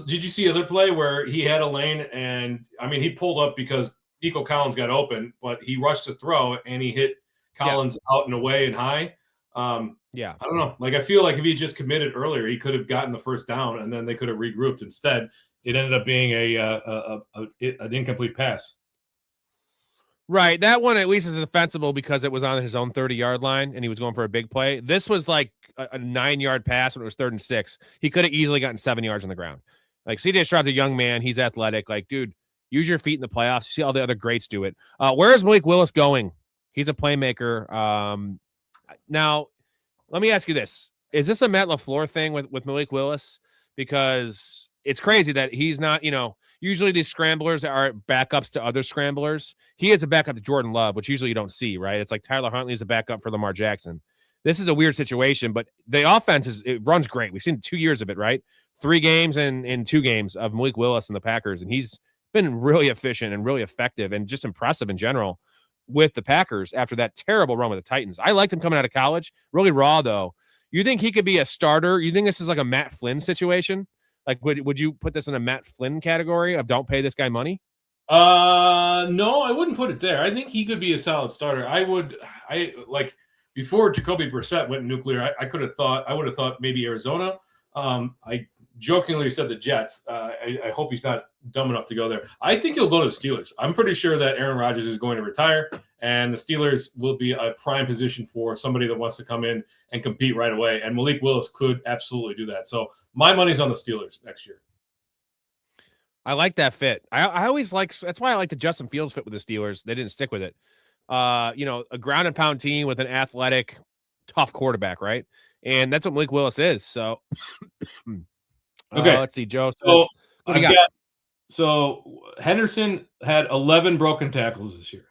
did you see other play where he had a lane, and I mean, he pulled up because Nico Collins got open, but he rushed to throw and he hit Collins out and away and high. Yeah, I don't know. Like, I feel like if he just committed earlier, he could have gotten the first down, and then they could have regrouped. Instead, it ended up being an incomplete pass. Right. That one at least is defensible because it was on his own 30-yard line and he was going for a big play. This was like a 9-yard pass when it was 3rd and 6. He could have easily gotten 7 yards on the ground. Like, CJ Stroud's a young man. He's athletic. Like, dude, use your feet in the playoffs. You see all the other greats do it. Where is Malik Willis going? He's a playmaker. Now, let me ask you this. Is this a Matt LaFleur thing with Malik Willis? Because it's crazy that he's not, usually these scramblers are backups to other scramblers. He is a backup to Jordan Love, which usually you don't see, right? It's like Tyler Huntley is a backup for Lamar Jackson. This is a weird situation, but the offense it runs great. We've seen 2 years of it, right? 3 games and 2 games of Malik Willis and the Packers, and he's been really efficient and really effective and just impressive in general with the Packers after that terrible run with the Titans. I liked him coming out of college. Really raw, though. You think he could be a starter? You think this is like a Matt Flynn situation? Like, would you put this in a Matt Flynn category of don't pay this guy money? No, I wouldn't put it there. I think he could be a solid starter. I like before Jacoby Brissett went nuclear. I would have thought maybe Arizona. I jokingly said the Jets. I hope he's not dumb enough to go there. I think he'll go to the Steelers. I'm pretty sure that Aaron Rodgers is going to retire, and the Steelers will be a prime position for somebody that wants to come in and compete right away. And Malik Willis could absolutely do that. So my money's on the Steelers next year. I like that fit. I always like, that's why I like the Justin Fields fit with the Steelers. They didn't stick with it. A ground and pound team with an athletic, tough quarterback, right? And that's what Malik Willis is. So, okay, let's see, Joe. So Henderson had 11 broken tackles this year.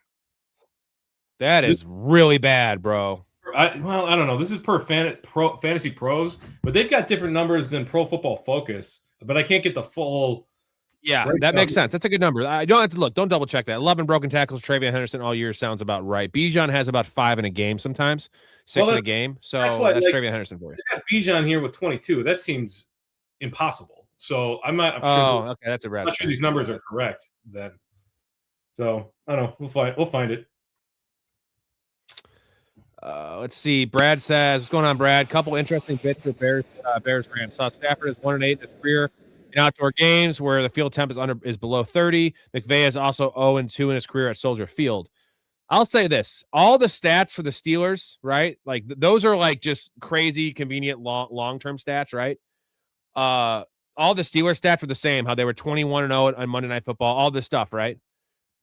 That is really bad, bro. I don't know. This is per Fantasy Pros, but they've got different numbers than Pro Football Focus. But I can't get the full. Yeah, that makes sense. That's a good number. I don't have to look. Don't double check that. 11 broken tackles, Travion Henderson all year sounds about right. Bijan has about 5 in a game sometimes, 6 in a game. So that's Travion Henderson for you. They got Bijan here with 22. That seems impossible. So I'm not. Okay, that's a rat. I'm not sure these numbers are correct then. So I don't know. We'll find it. Let's see. Brad says, what's going on, Brad? Couple interesting bits for Bears Rams. Saw Stafford is 1-8 in his career in outdoor games where the field temp is below 30. McVay is also 0-2 in his career at Soldier Field. I'll say this: all the stats for the Steelers, right? Like those are like just crazy, convenient long-term stats, right? All the Steelers stats were the same. How they were 21-0 on Monday Night Football, all this stuff, right?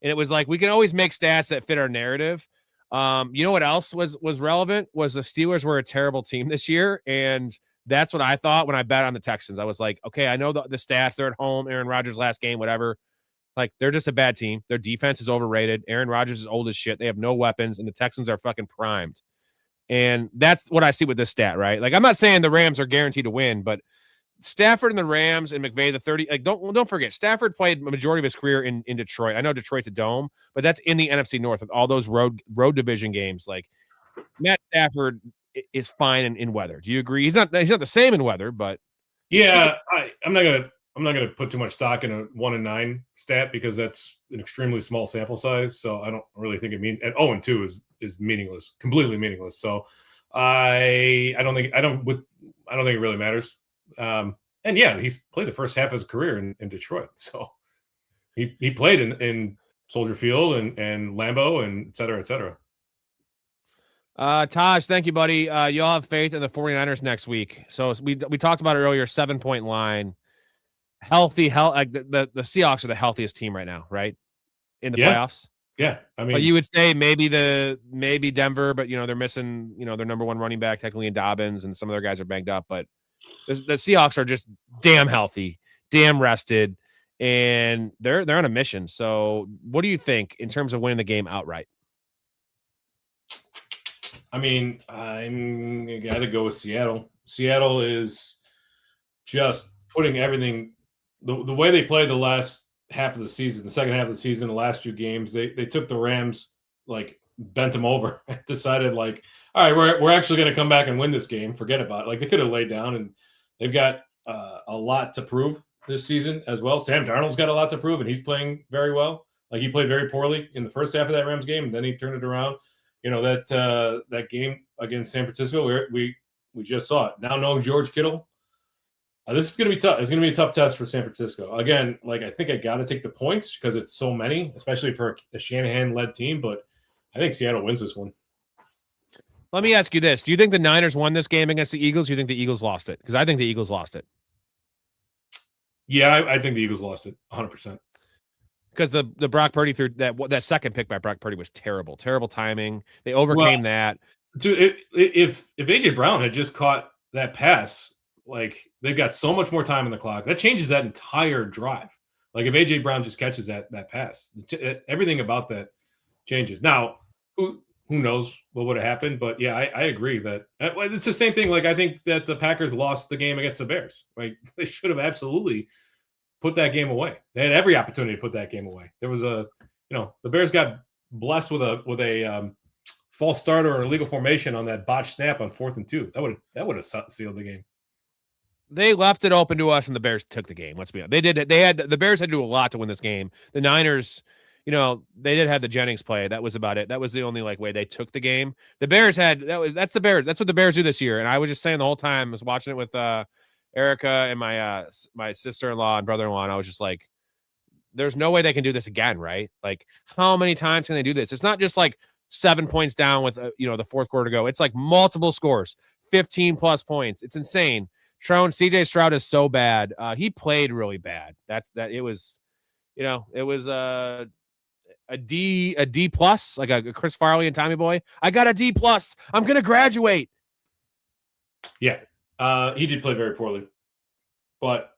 And it was like we can always make stats that fit our narrative. You know what else was relevant? Was the Steelers were a terrible team this year, and that's what I thought when I bet on the Texans. I was like, okay, I know the stats. They're at home. Aaron Rodgers' last game, whatever. Like, they're just a bad team. Their defense is overrated. Aaron Rodgers is old as shit. They have no weapons, and the Texans are fucking primed. And that's what I see with this stat, right? Like, I'm not saying the Rams are guaranteed to win, but Stafford and the Rams and McVay, the 30, like, don't forget, Stafford played a majority of his career in Detroit. I know Detroit's a dome, but that's in the NFC North with all those road division games. Like, Matt Stafford is fine in weather. Do you agree? He's not the same in weather, but yeah, I'm not gonna put too much stock in a 1-9 stat because that's an extremely small sample size. So I don't really think it means. And 0-2 is meaningless, completely meaningless. So I don't think it really matters. And yeah, he's played the first half of his career in Detroit. So he played in Soldier Field and Lambeau and et cetera, et cetera. Taj, thank you, buddy. You all have faith in the 49ers next week. So we talked about it earlier, 7-point line. Healthy, like the Seahawks are the healthiest team right now, right? In the playoffs. Yeah. I mean, but you would say maybe Denver, but they're missing, their number one running back technically in Dobbins, and some of their guys are banged up, but the Seahawks are just damn healthy, damn rested, and they're on a mission. So what do you think in terms of winning the game outright? I mean, I'm got to go with Seattle. Seattle is just putting everything the way they played the last half of the season, the second half of the season, the last 2 games. They took the Rams, like, bent them over, and decided, like, all right, we're actually going to come back and win this game. Forget about it. Like, they could have laid down, and they've got a lot to prove this season as well. Sam Darnold's got a lot to prove, and he's playing very well. Like, he played very poorly in the first half of that Rams game, and then he turned it around. That game against San Francisco, we just saw it. Now knowing George Kittle, this is going to be tough. It's going to be a tough test for San Francisco. Again, like, I think I got to take the points because it's so many, especially for a Shanahan-led team. But I think Seattle wins this one. Let me ask you this. Do you think the Niners won this game against the Eagles? Or do you think the Eagles lost it? Because I think the Eagles lost it. Yeah, I think the Eagles lost it 100%. Because the Brock Purdy threw that second pick by Brock Purdy was terrible timing. They overcame that. Dude, if AJ Brown had just caught that pass, like, they've got so much more time on the clock. That changes that entire drive. Like if AJ Brown just catches that pass, everything about that changes. Now, who knows what would have happened? But yeah, I agree that it's the same thing. Like I think that the Packers lost the game against the Bears. Like they should have absolutely put that game away. They had every opportunity to put that game away. There was the Bears got blessed with a false start or an illegal formation on that botched snap on 4th and 2. That would have sealed the game. They left it open to us, and the Bears took the game. Let's be honest. They did. The Bears had to do a lot to win this game. The Niners, they did have the Jennings play. That was about it. That was the only way they took the game. The Bears that's the Bears. That's what the Bears do this year. And I was just saying the whole time, I was watching it with Erica and my sister-in-law and brother-in-law, and I was just like, there's no way they can do this again, right? Like, how many times can they do this? It's not just like 7 points down with the fourth quarter to go. It's like multiple scores, 15 plus points. It's insane. CJ Stroud is so bad. He played really bad. It was a D plus, like a Chris Farley and Tommy Boy. I got a D plus. I'm gonna graduate. Yeah, he did play very poorly, but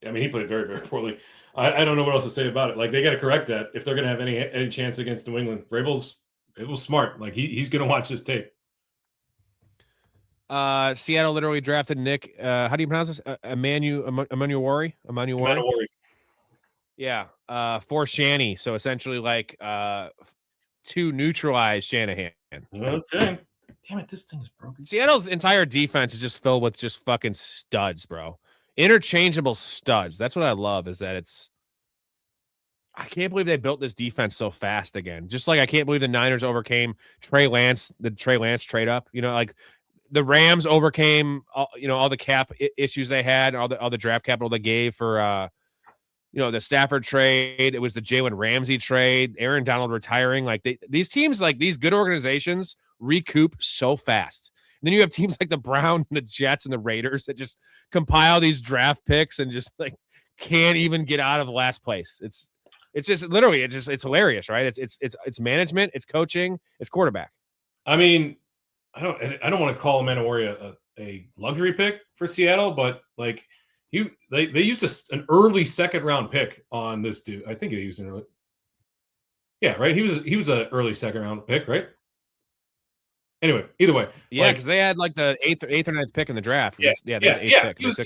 I mean he played very, very poorly. I don't know what else to say about it. Like they got to correct that if they're gonna have any chance against New England. Vrabel's smart. Like he's gonna watch this tape. Seattle literally drafted Nick. How do you pronounce this? Emmanuel. Yeah. For Shanny. So essentially to neutralize Shanahan. Okay. Damn it, this thing is broken. Seattle's entire defense is just filled with just fucking studs, bro. Interchangeable studs. That's what I love, is that I can't believe they built this defense so fast again. Just like I can't believe the Niners overcame the Trey Lance trade up. The Rams overcame all the cap issues they had, all the draft capital they gave for the Stafford trade. It was the Jalen Ramsey trade, Aaron Donald retiring. Like these teams, like these good organizations, recoup so fast. And then you have teams like the Browns and the Jets and the Raiders that just compile these draft picks and just can't even get out of last place. It's just literally it's hilarious, right? It's management, it's coaching, it's quarterback. I mean, I don't want to call Emmanuel a luxury pick for Seattle, but they used an early second round pick on this dude. I think they used an early. Yeah, right. He was an early second round pick, right? Anyway, either way. Yeah, because they had the eighth or ninth pick in the draft. Yeah, the eighth pick. He was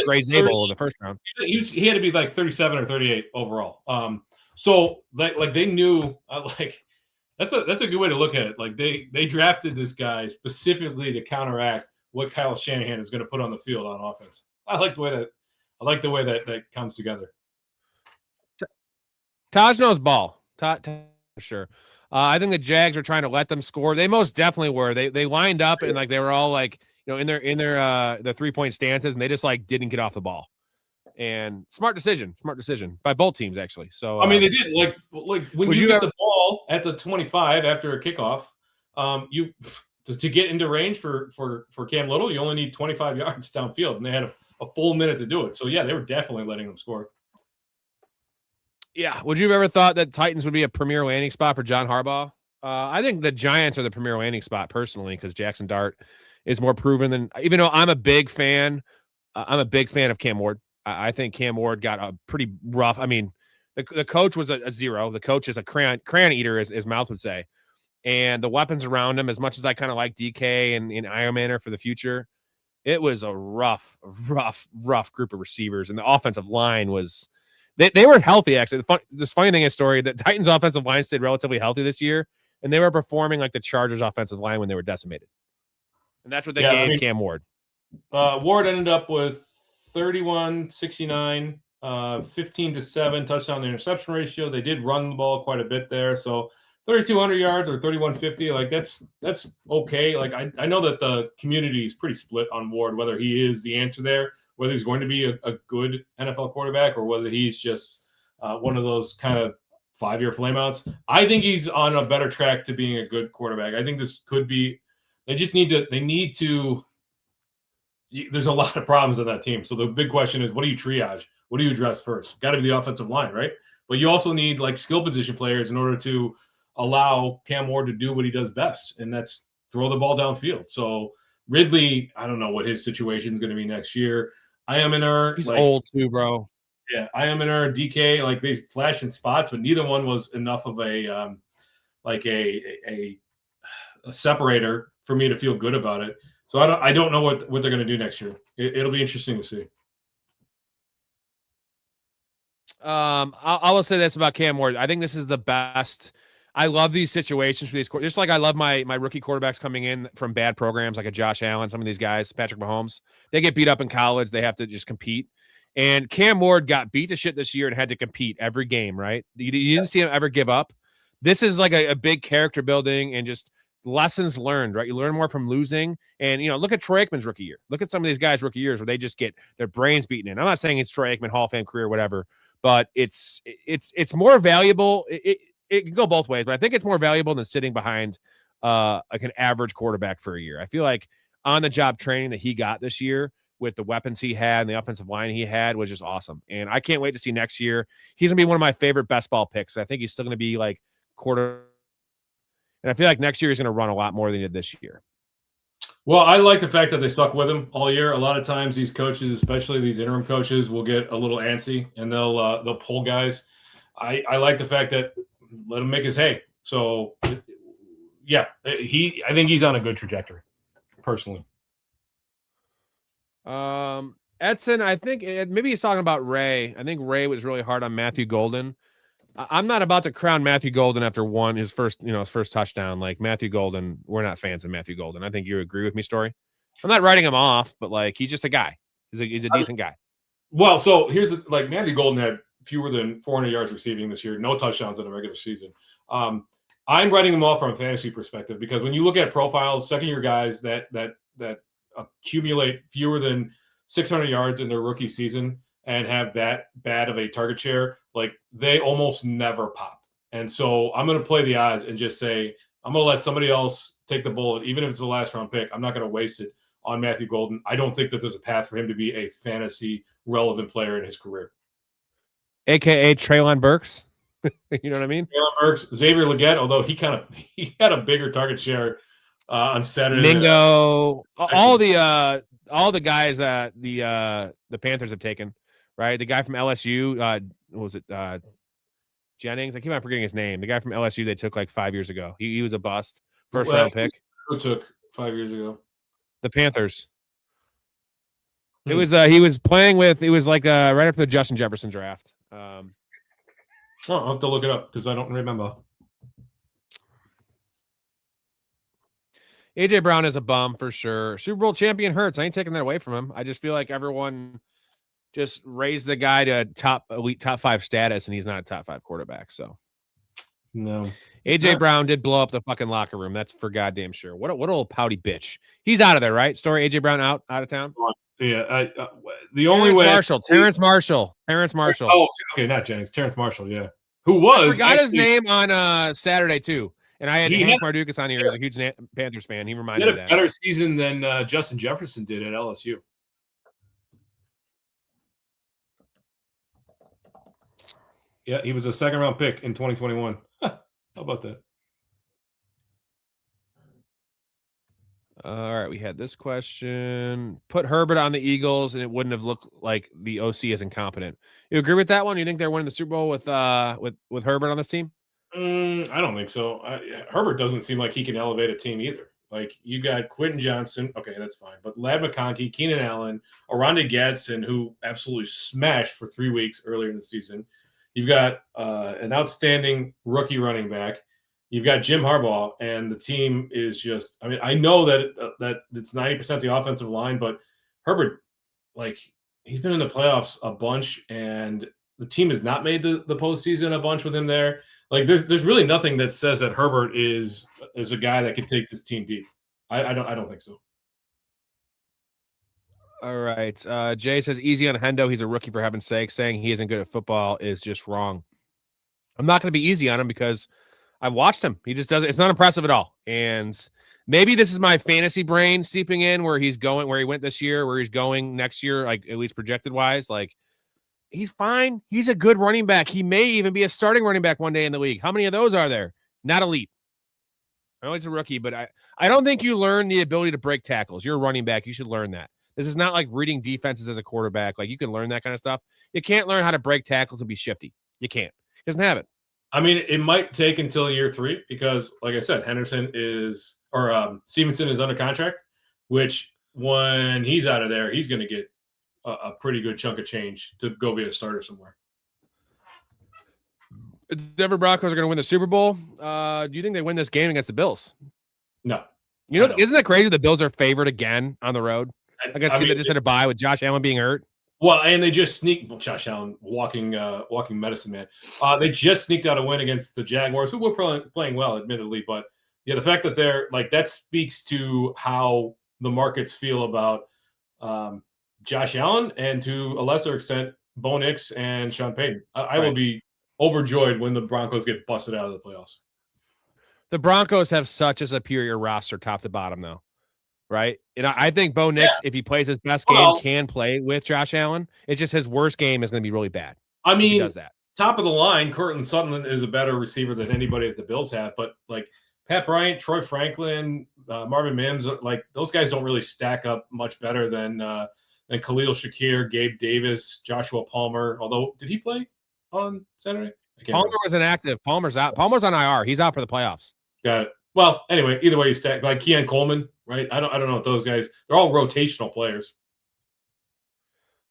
Gray Zabel in the first round. He had to be 37 or 38 overall. So they knew that's a good way to look at it. They drafted this guy specifically to counteract what Kyle Shanahan is going to put on the field on offense. I like the way that comes together. Taj knows ball. For sure. I think the Jags are trying to let them score. They most definitely were. They lined up and they were all in their 3-point stances, and they just didn't get off the ball. And smart decision by both teams, actually. So I mean, they did when you get the ball at the 25 after a kickoff, to get into range for Cam Little, you only need 25 yards downfield, and they had a full minute to do it. So yeah, they were definitely letting them score. Yeah. Would you have ever thought that Titans would be a premier landing spot for John Harbaugh? I think the Giants are the premier landing spot personally, because Jackson Dart is more proven than. Even though I'm a big fan of Cam Ward. I think Cam Ward got a pretty rough. I mean, the coach was a zero. The coach is a crayon eater, as his mouth would say. And the weapons around him, as much as I kind of like DK and Iron Manor for the future, it was a rough group of receivers. And the offensive line was. They were healthy, actually. This funny thing is, Storey, that Titans' offensive line stayed relatively healthy this year, and they were performing like the Chargers' offensive line when they were decimated. And that's what they gave Cam Ward. Ward ended up with 31, 69, 15-7 touchdown to interception ratio. They did run the ball quite a bit there. So 3,200 yards or 3,150, that's okay. I know that the community is pretty split on Ward, whether he is the answer there, whether he's going to be a good NFL quarterback, or whether he's just one of those kind of 5-year flameouts. I think he's on a better track to being a good quarterback. I think this could be – they need to – there's a lot of problems on that team. So the big question is, what do you triage? What do you address first? Got to be the offensive line, right? But you also need skill position players in order to allow Cam Ward to do what he does best, and that's throw the ball downfield. So Ridley, I don't know what his situation is going to be next year. He's old too, bro. Yeah, I am in our DK. Like they flash in spots, but neither one was enough of a separator for me to feel good about it. So I don't know what they're going to do next year. It'll be interesting to see. I will say this about Cam Ward. I think this is the best. I love these situations for these, just like I love my rookie quarterbacks coming in from bad programs, like a Josh Allen, some of these guys, Patrick Mahomes. They get beat up in college. They have to just compete. And Cam Ward got beat to shit this year and had to compete every game, right? You didn't see him ever give up. This is like a big character building and just lessons learned, right? You learn more from losing. And, look at Troy Aikman's rookie year. Look at some of these guys' rookie years where they just get their brains beaten in. I'm not saying it's Troy Aikman, Hall of Fame career, whatever, but it's more valuable. It can go both ways, but I think it's more valuable than sitting behind like an average quarterback for a year. I feel like on-the-job training that he got this year with the weapons he had and the offensive line he had was just awesome. And I can't wait to see next year. He's going to be one of my favorite best ball picks. I think he's still going to be like quarter. And I feel like next year he's going to run a lot more than he did this year. Well, I like the fact that they stuck with him all year. A lot of times these coaches, especially these interim coaches, will get a little antsy and they'll pull guys. I like the fact that let him make his hay. So, yeah, I think he's on a good trajectory, personally. Edson, I think maybe he's talking about Ray. I think Ray was really hard on Matthew Golden. I'm not about to crown Matthew Golden after his first touchdown. Like Matthew Golden, we're not fans of Matthew Golden. I think you agree with me, Storey. I'm not writing him off, but like he's just a guy. He's a decent guy. Well, so here's like Matthew Golden had fewer than 400 yards receiving this year, no touchdowns in a regular season. I'm writing him off from a fantasy perspective because when you look at profiles, second-year guys that accumulate fewer than 600 yards in their rookie season and have that bad of a target share, like they almost never pop. And so I'm going to play the odds and just say I'm going to let somebody else take the bullet, even if it's the last round pick. I'm not going to waste it on Matthew Golden. I don't think that there's a path for him to be a fantasy relevant player in his career. AKA Treylon Burks. You know what I mean? Treylon Burks, Xavier Legette, although he had a bigger target share on Saturday. Mingo, all the guys that the Panthers have taken, right? The guy from LSU, what was it? Jennings. I keep on forgetting his name. The guy from LSU they took like 5 years ago. He was a bust. First round pick. Who took 5 years ago? The Panthers. It was he was playing with. It was like right after the Justin Jefferson draft. I'll have to look it up because I don't remember. AJ Brown is a bum for sure. Super Bowl champion Hurts. I ain't taking that away from him. I just feel like everyone just raised the guy to elite top 5 status, and he's not a top 5 quarterback. So no. AJ Brown did blow up the fucking locker room. That's for goddamn sure. What old pouty bitch. He's out of there, right? Storey, AJ Brown out of town. Yeah, the only way. Terrence Marshall. Oh, okay, not Jennings. Terrence Marshall, yeah. Who was? I forgot his name on Saturday too, and I had Hank Mardukas on here as a huge Panthers fan. He reminded me of that. Better season than Justin Jefferson did at LSU. Yeah, he was a second-round pick in 2021. How about that? All right, we had this question. Put Herbert on the Eagles, and it wouldn't have looked like the OC is incompetent. You agree with that one? You think they're winning the Super Bowl with Herbert on this team? I don't think so. Herbert doesn't seem like he can elevate a team either. Like you got Quentin Johnson, okay, that's fine, but Ladd McConkey, Keenan Allen, Oronde Gadsden, who absolutely smashed for 3 weeks earlier in the season. You've got an outstanding rookie running back. You've got Jim Harbaugh, and the team is just – I mean, I know that it's 90% the offensive line, but Herbert, like, he's been in the playoffs a bunch, and the team has not made the postseason a bunch with him there. Like, there's really nothing that says that Herbert is a guy that can take this team deep. I don't think so. All right. Jay says, easy on Hendo. He's a rookie, for heaven's sake. Saying he isn't good at football is just wrong. I'm not going to be easy on him because – I've watched him. He just doesn't. It's not impressive at all. And maybe this is my fantasy brain seeping in where he's going, where he went this year, where he's going next year, like at least projected wise. Like he's fine. He's a good running back. He may even be a starting running back one day in the league. How many of those are there? Not elite. I know he's a rookie, but I don't think you learn the ability to break tackles. You're a running back. You should learn that. This is not like reading defenses as a quarterback. Like, you can learn that kind of stuff. You can't learn how to break tackles and be shifty. You can't. He doesn't have it. I mean, it might take until year 3 because, like I said, Stevenson is under contract, which when he's out of there, he's going to get a pretty good chunk of change to go be a starter somewhere. Denver Broncos are going to win the Super Bowl. Do you think they win this game against the Bills? No. You know, isn't that crazy? The Bills are favored again on the road. I guess they just had a bye with Josh Allen being hurt. Well, and they just Josh Allen, walking medicine man. They just sneaked out a win against the Jaguars, who were playing well, admittedly. But yeah, the fact that they're like, that speaks to how the markets feel about Josh Allen and to a lesser extent, Bo Nix and Sean Payton. I will be overjoyed when the Broncos get busted out of the playoffs. The Broncos have such a superior roster top to bottom, though. Right? And I think Bo Nix, if he plays his best game, can play with Josh Allen. It's just his worst game is going to be really bad. I mean, he does that. Top of the line, Cortland Sutton is a better receiver than anybody that the Bills have. But like Pat Bryant, Troy Franklin, Marvin Mims, like those guys don't really stack up much better than Khalil Shakir, Gabe Davis, Joshua Palmer. Although, did he play on Saturday? Palmer was inactive. Palmer's out. Palmer's on IR. He's out for the playoffs. Got it. Well, anyway, either way you stack, like Keon Coleman, right? I don't know if those guys, they're all rotational players.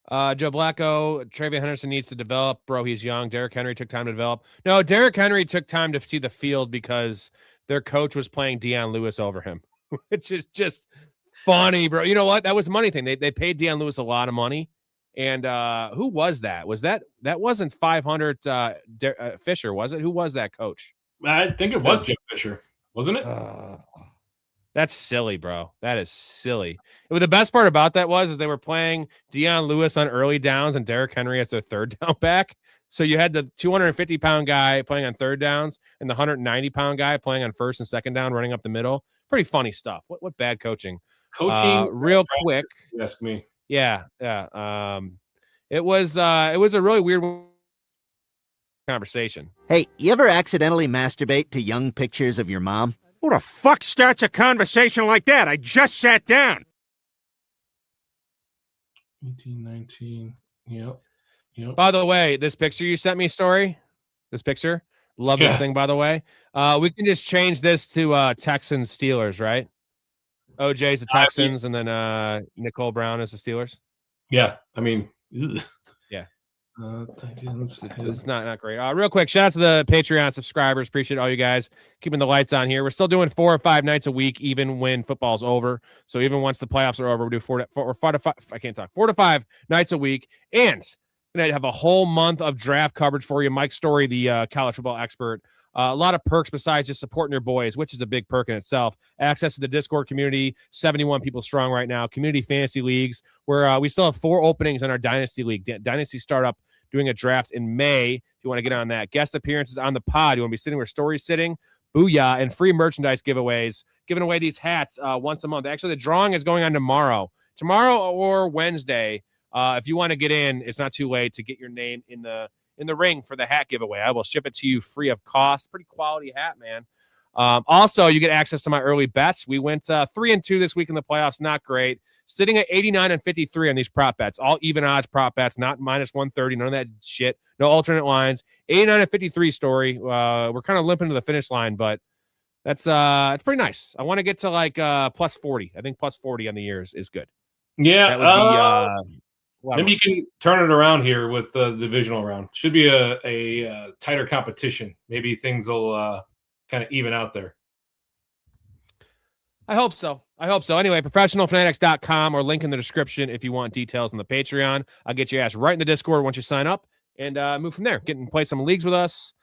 Joe Blacko, Travion Henderson needs to develop. Bro, he's young. Derrick Henry took time to develop. No, Derrick Henry took time to see the field because their coach was playing Deion Lewis over him, which is just funny, bro. You know what? That was a money thing. They paid Deion Lewis a lot of money. And who was that? That wasn't 500 Fisher, was it? Who was that coach? I think it was Jeff Fisher. Wasn't it? That's silly, bro. That is silly. The best part about that was they were playing Deion Lewis on early downs and Derrick Henry as their third down back. So you had the 250-pound guy playing on third downs and the 190-pound guy playing on first and second down, running up the middle. Pretty funny stuff. What bad coaching? Real quick. Ask me. Yeah. It was a really weird conversation. Hey, you ever accidentally masturbate to young pictures of your mom? Who the fuck starts a conversation like that? I just sat down. 1819. Yep. By the way, this picture you sent me, Storey. This picture. Love this thing, by the way. We can just change this to Texans Steelers, right? OJ's the Texans, and then Nicole Brown is the Steelers. Yeah, I mean, ugh. Yeah. It's not great. Real quick, shout out to the Patreon subscribers. Appreciate all you guys keeping the lights on here. We're still doing 4 or 5 nights a week, even when football's over. So even once the playoffs are over, we do 4 to 5 nights a week. And we're gonna have a whole month of draft coverage for you. Mike Storey, the college football expert. A lot of perks besides just supporting your boys, which is a big perk in itself. Access to the Discord community, 71 people strong right now. Community fantasy leagues, where we still have 4 openings in our Dynasty League. Dynasty Startup doing a draft in May. If you want to get on that. Guest appearances on the pod. You want to be sitting where Storey's sitting. Booyah. And free merchandise giveaways. Giving away these hats once a month. Actually, the drawing is going on tomorrow. Tomorrow or Wednesday. If you want to get in, it's not too late to get your name in the ring for the hat giveaway. I will ship it to you free of cost. Pretty quality hat, man. Also, you get access to my early bets. We went 3-2 this week in the playoffs. Not great. Sitting at 89 and 53 on these prop bets. All even odds prop bets, not minus 130. None of that shit. No alternate lines. 89 and 53 Story. We're kind of limping to the finish line, but that's it's pretty nice. I want to get to like plus 40. I think plus 40 on the years is good. Yeah. That would be maybe you can turn it around here with the divisional round. Should be a tighter competition. Maybe things will kind of even out there. I hope so. Anyway, professionalfanatics.com or link in the description if you want details on the Patreon. I'll get your ass right in the Discord once you sign up and move from there. Get and play some leagues with us.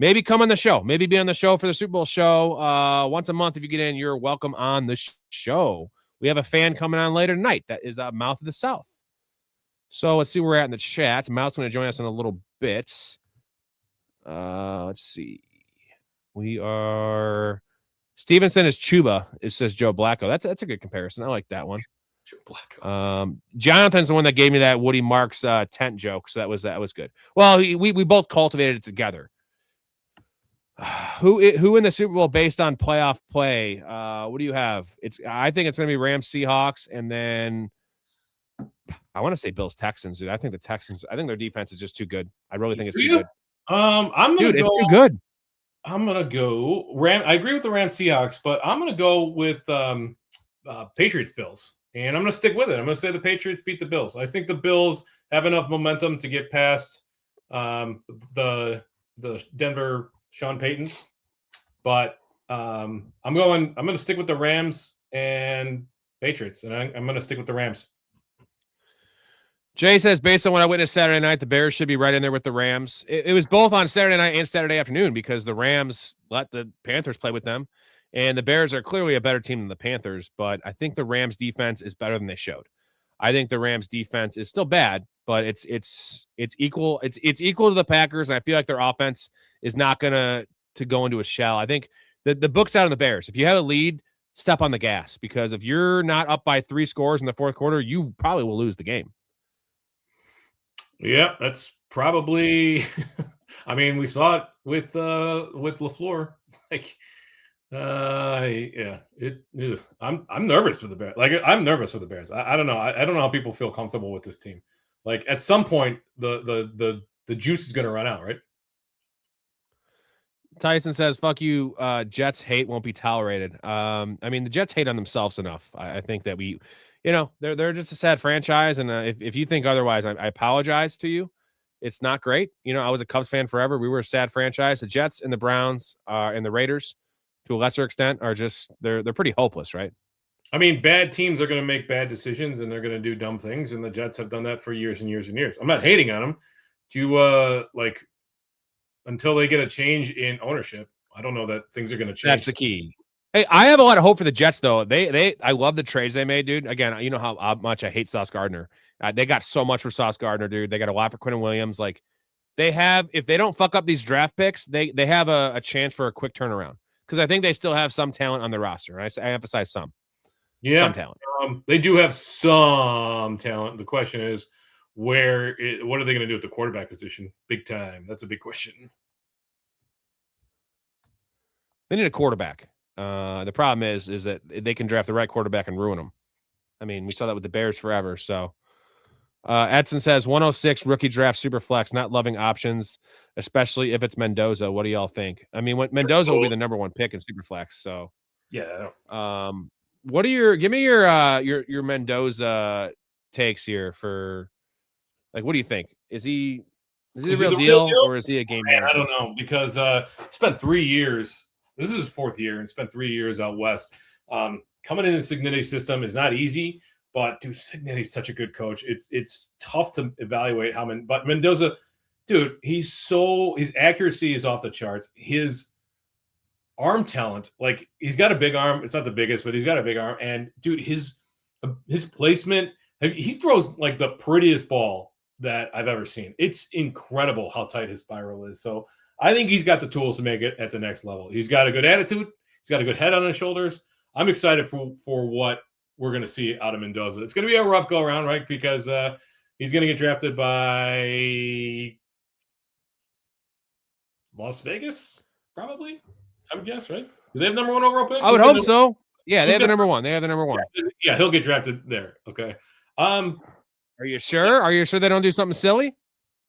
Maybe come on the show. Maybe be on the show for the Super Bowl show. Once a month, if you get in, you're welcome on the show. We have a fan coming on later tonight. That is Mouth of the South. So let's see where we're at in the chat. Mouth's going to join us in a little bit. Let's see. We are Stevenson is Chuba. It says Joe Blacko. That's a good comparison. I like that one. Joe Blacko. Jonathan's the one that gave me that Woody Marks tent joke. So that was good. Well, we both cultivated it together. Who in the Super Bowl based on playoff play? What do you have? I think it's going to be Rams Seahawks, and then I want to say Bills Texans, dude. I think their defense is just too good. I really think it's Do too you? good. I'm gonna Dude, go. it's too good. I'm gonna go I agree with the Rams Seahawks, but I'm gonna go with Patriots Bills, and I'm gonna stick with it. I'm gonna say the Patriots beat the Bills. I think the Bills have enough momentum to get past the Denver Sean Paytons, but I'm gonna stick with the Rams and Patriots, and I'm gonna stick with the Rams. Jay says, based on what I witnessed Saturday night, the Bears should be right in there with the Rams. It was both on Saturday night and Saturday afternoon because the Rams let the Panthers play with them, and the Bears are clearly a better team than the Panthers, but I think the Rams defense is better than they showed. I think the Rams defense is still bad, but it's equal. It's equal to the Packers, and I feel like their offense is not gonna go into a shell. I think the book's out on the Bears. If you have a lead, step on the gas, because if you're not up by 3 scores in the fourth quarter, you probably will lose the game. Yeah, that's probably. I mean, we saw it with LaFleur. Like, yeah, I'm nervous for the Bears. Like, I'm nervous for the Bears. I don't know. I don't know how people feel comfortable with this team. Like, at some point, the juice is going to run out, right? Tyson says, "Fuck you, Jets hate won't be tolerated." I mean, the Jets hate on themselves enough. I think that we. They're just a sad franchise, and if you think otherwise, I apologize to you. It's not great. I was a Cubs fan forever. We were a sad franchise. The Jets and the Browns and the Raiders, to a lesser extent, are just they're pretty hopeless, right? I mean, bad teams are going to make bad decisions, and they're going to do dumb things, and the Jets have done that for years and years and years. I'm not hating on them. Do you until they get a change in ownership? I don't know that things are going to change. That's the key. Hey, I have a lot of hope for the Jets, though. I love the trades they made, dude. Again, you know how much I hate Sauce Gardner. They got so much for Sauce Gardner, dude. They got a lot for Quinnen Williams. Like, if they don't fuck up these draft picks, they have a chance for a quick turnaround, because I think they still have some talent on the roster. I emphasize some. Yeah, some talent. They do have some talent. The question is, what are they going to do at the quarterback position? Big time. That's a big question. They need a quarterback. The problem is that they can draft the right quarterback and ruin them. I mean, we saw that with the Bears forever. So Edson says 106 rookie draft super flex, not loving options, especially if it's Mendoza. What do y'all think? I mean, Mendoza will be the number 1 pick in super flex. So yeah. Give me your Mendoza takes here for, like, what do you think? Is he the real deal, or is he a game manager? I don't know, because spent 3 years. This is his 4th year, and spent 3 years out west. Coming in the Cignetti's system is not easy, but dude, Cignetti's such a good coach. It's tough to evaluate how many. But Mendoza, dude, his accuracy is off the charts. His arm talent, like, he's got a big arm. It's not the biggest, but he's got a big arm. And dude, his placement, he throws like the prettiest ball that I've ever seen. It's incredible how tight his spiral is. So I think he's got the tools to make it at the next level. He's got a good attitude. He's got a good head on his shoulders. I'm excited for what we're going to see out of Mendoza. It's going to be a rough go around, right? Because he's going to get drafted by Las Vegas, probably. I would guess, right? Do they have number 1 overall pick? I would hope so. Yeah, they have the number 1. They have the number 1. Yeah, he'll get drafted there. Okay. Are you sure? Are you sure they don't do something silly?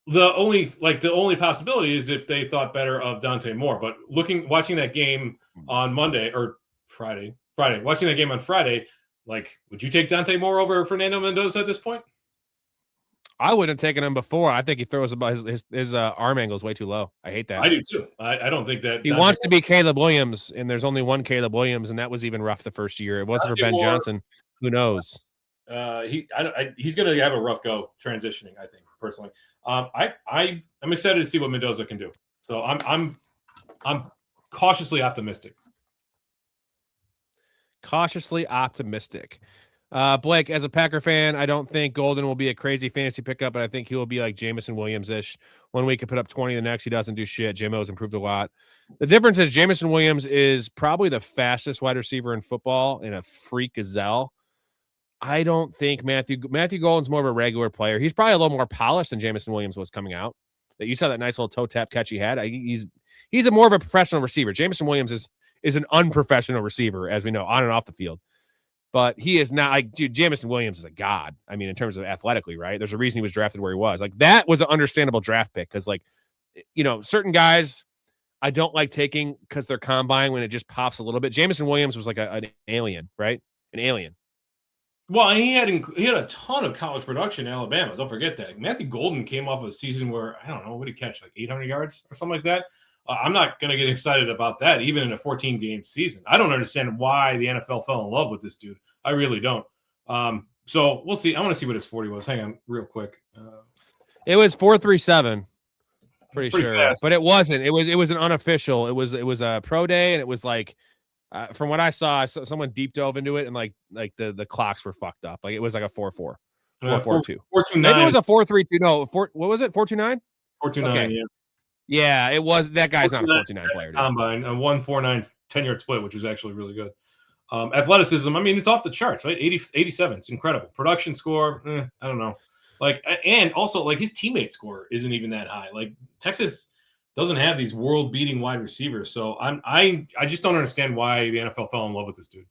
The only possibility is if they thought better of Dante Moore. But watching that game on Monday or Friday, watching that game on Friday, like, would you take Dante Moore over Fernando Mendoza at this point? I wouldn't have taken him before. I think he throws about his arm angle is way too low. I hate that. I do too. I don't think that he wants to be Caleb Williams, and there's only one Caleb Williams, and that was even rough the first year. It wasn't for Ben Johnson. Who knows? He's going to have a rough go transitioning, I think, personally. I'm excited to see what Mendoza can do. So I'm cautiously optimistic. Cautiously optimistic. Blake, as a Packer fan, I don't think Golden will be a crazy fantasy pickup, but I think he will be like Jameson Williams-ish. 1 week he put up 20, the next he doesn't do shit. JMO's improved a lot. The difference is Jameson Williams is probably the fastest wide receiver in football and a freak gazelle. I don't think Matthew Golden's more of a regular player. He's probably a little more polished than Jameson Williams was coming out. That you saw that nice little toe tap catch he had. He's a more of a professional receiver. Jameson Williams is an unprofessional receiver, as we know, on and off the field. but he is not like, dude, Jamison Williams is a god. I mean, in terms of athletically, right? There's a reason he was drafted where he was. Like, that was an understandable draft pick because, like, certain guys I don't like taking because they're combine when it just pops a little bit. Jamison Williams was like an alien, right? An alien. Well, and he had a ton of college production in Alabama. Don't forget that. Matthew Golden came off a season where, I don't know, what did he catch, like 800 yards or something like that? I'm not going to get excited about that, even in a 14-game season. I don't understand why the NFL fell in love with this dude. I really don't. So we'll see. I want to see what his 40 was. Hang on real quick. It was 4.37. Pretty sure. Fast. But it wasn't. It was an unofficial. It was a pro day, and it was like, from what I saw, someone deep dove into it, and like the clocks were fucked up. Like, it was like a 4.4. 4.42. 4.29. Maybe it was a 4.32. No, what was it? 4.29? 4.29, okay. yeah. Yeah, it was. That guy's not a 4.29 player. Combine, a 1.49 10-yard split, which was actually really good. Athleticism, I mean, it's off the charts, right? 87. It's incredible. Production score, I don't know. Like, and also, like, his teammate score isn't even that high. Like, Texas doesn't have these world-beating wide receivers, so I just don't understand why the NFL fell in love with this dude.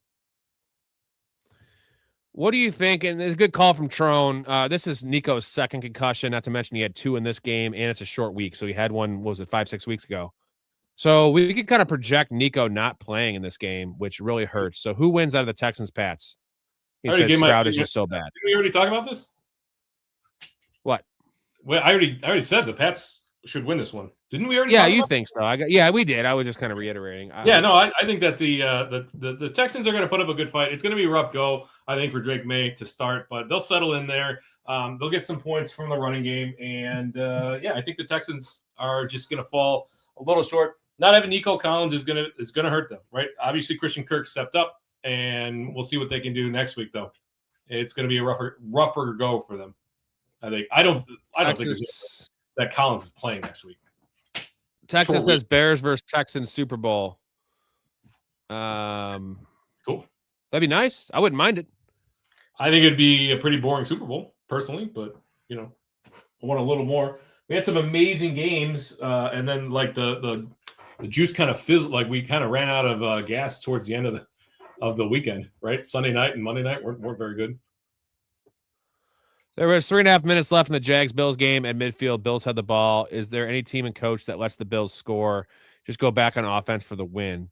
What do you think? And there's a good call from Trone. This is Nico's second concussion, not to mention he had 2 in this game, and it's a short week. So he had one, what was it, 5-6 weeks ago. So we could kind of project Nico not playing in this game, which really hurts. So who wins out of the Texans, Pats? He says Stroud is just so bad. Did we already talk about this? What? Well, I already said the Pats should win this one. Didn't we already? Yeah, you think so? Yeah, we did. I was just kind of reiterating. I think that the Texans are going to put up a good fight. It's going to be a rough go, I think, for Drake May to start, but they'll settle in there. They'll get some points from the running game, and I think the Texans are just going to fall a little short. Not having Nico Collins is going to hurt them, right? Obviously, Christian Kirk stepped up, and we'll see what they can do next week. Though it's going to be a rougher go for them. I think. I don't think that Collins is playing next week. Texas says Bears versus Texans Super Bowl. Cool. That'd be nice. I wouldn't mind it. I think it'd be a pretty boring Super Bowl, personally, but I want a little more. We had some amazing games, and then like the juice kind of fizzled. Like, we kind of ran out of gas towards the end of the weekend, right? Sunday night and Monday night weren't very good. There was 3.5 minutes left in the Jags-Bills game at midfield. Bills had the ball. Is there any team and coach that lets the Bills score? Just go back on offense for the win.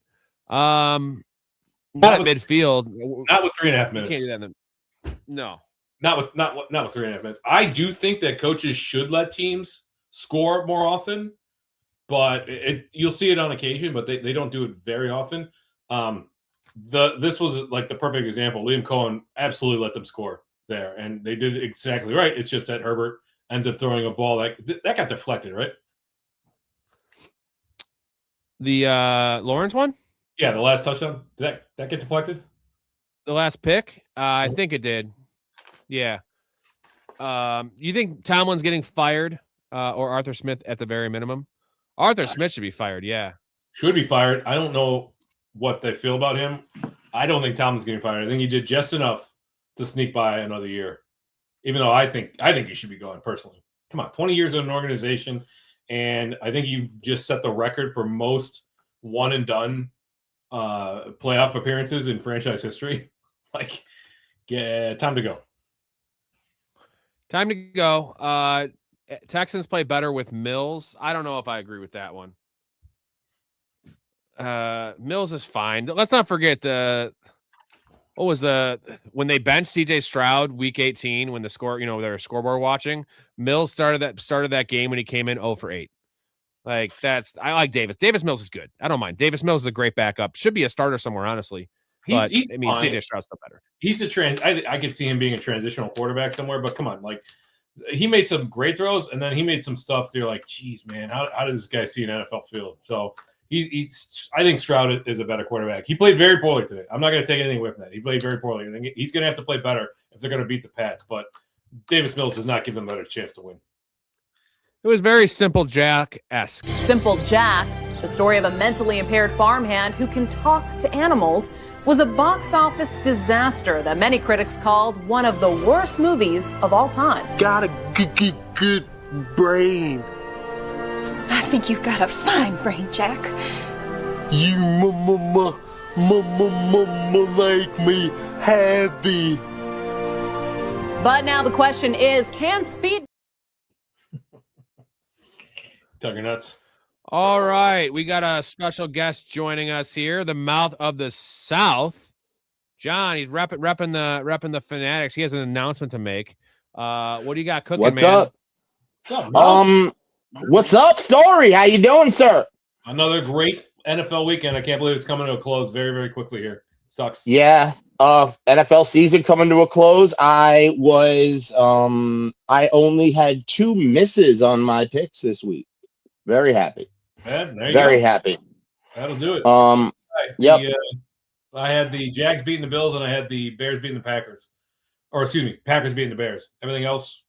Not at midfield. Not with 3.5 minutes. You can't do that. No. Not with 3.5 minutes. I do think that coaches should let teams score more often, but you'll see it on occasion, but they don't do it very often. This was like the perfect example. Liam Cohen absolutely let them score there, and they did exactly right. It's just that Herbert ends up throwing a ball that got deflected, right? The Lawrence one? Yeah, the last touchdown. Did that get deflected? The last pick? I think it did. Yeah. You think Tomlin's getting fired or Arthur Smith at the very minimum? Arthur Smith should be fired, yeah. Should be fired. I don't know what they feel about him. I don't think Tomlin's getting fired. I think he did just enough to sneak by another year, even though I think he should be going personally. Come on, 20 years in an organization, and I think you just set the record for most one and done playoff appearances in franchise history. Like, yeah, time to go. Time to go. Texans play better with Mills. I don't know if I agree with that one. Mills is fine. Let's not forget when they benched CJ Stroud week 18 when they're scoreboard watching. Mills started that game when he came in 0 for 8. Like, I like Davis. Davis Mills is good. I don't mind. Davis Mills is a great backup. Should be a starter somewhere, honestly. But CJ Stroud's still better. He's I could see him being a transitional quarterback somewhere, but come on, like, he made some great throws, and then he made some stuff that you're like, geez, man, how does this guy see an NFL field? So I think Stroud is a better quarterback. He played very poorly today. I'm not going to take anything away from that. He played very poorly. I think he's going to have to play better if they're going to beat the Pats. But Davis Mills does not give them a better chance to win. It was very Simple Jack-esque. Simple Jack, the story of a mentally impaired farmhand who can talk to animals, was a box office disaster that many critics called one of the worst movies of all time. Got a good brain. I think you've got a fine brain, Jack. You make me heavy. But now the question is, can speed... Tugger nuts. All right, we got a special guest joining us here, the mouth of the South. John, he's repping the Fanatics. He has an announcement to make. What do you got cooking, What's man? up? What's up, What's up, Storey? How you doing, sir? Another great NFL weekend. I can't believe it's coming to a close very, very quickly here. Sucks. Yeah. NFL season coming to a close. I only had 2 misses on my picks this week. Very happy. Man, there you Very go. happy. That'll do it. Yep. I had the Jags beating the Bills, and I had the Bears beating the Packers. Or excuse me, Packers beating the Bears. Everything else.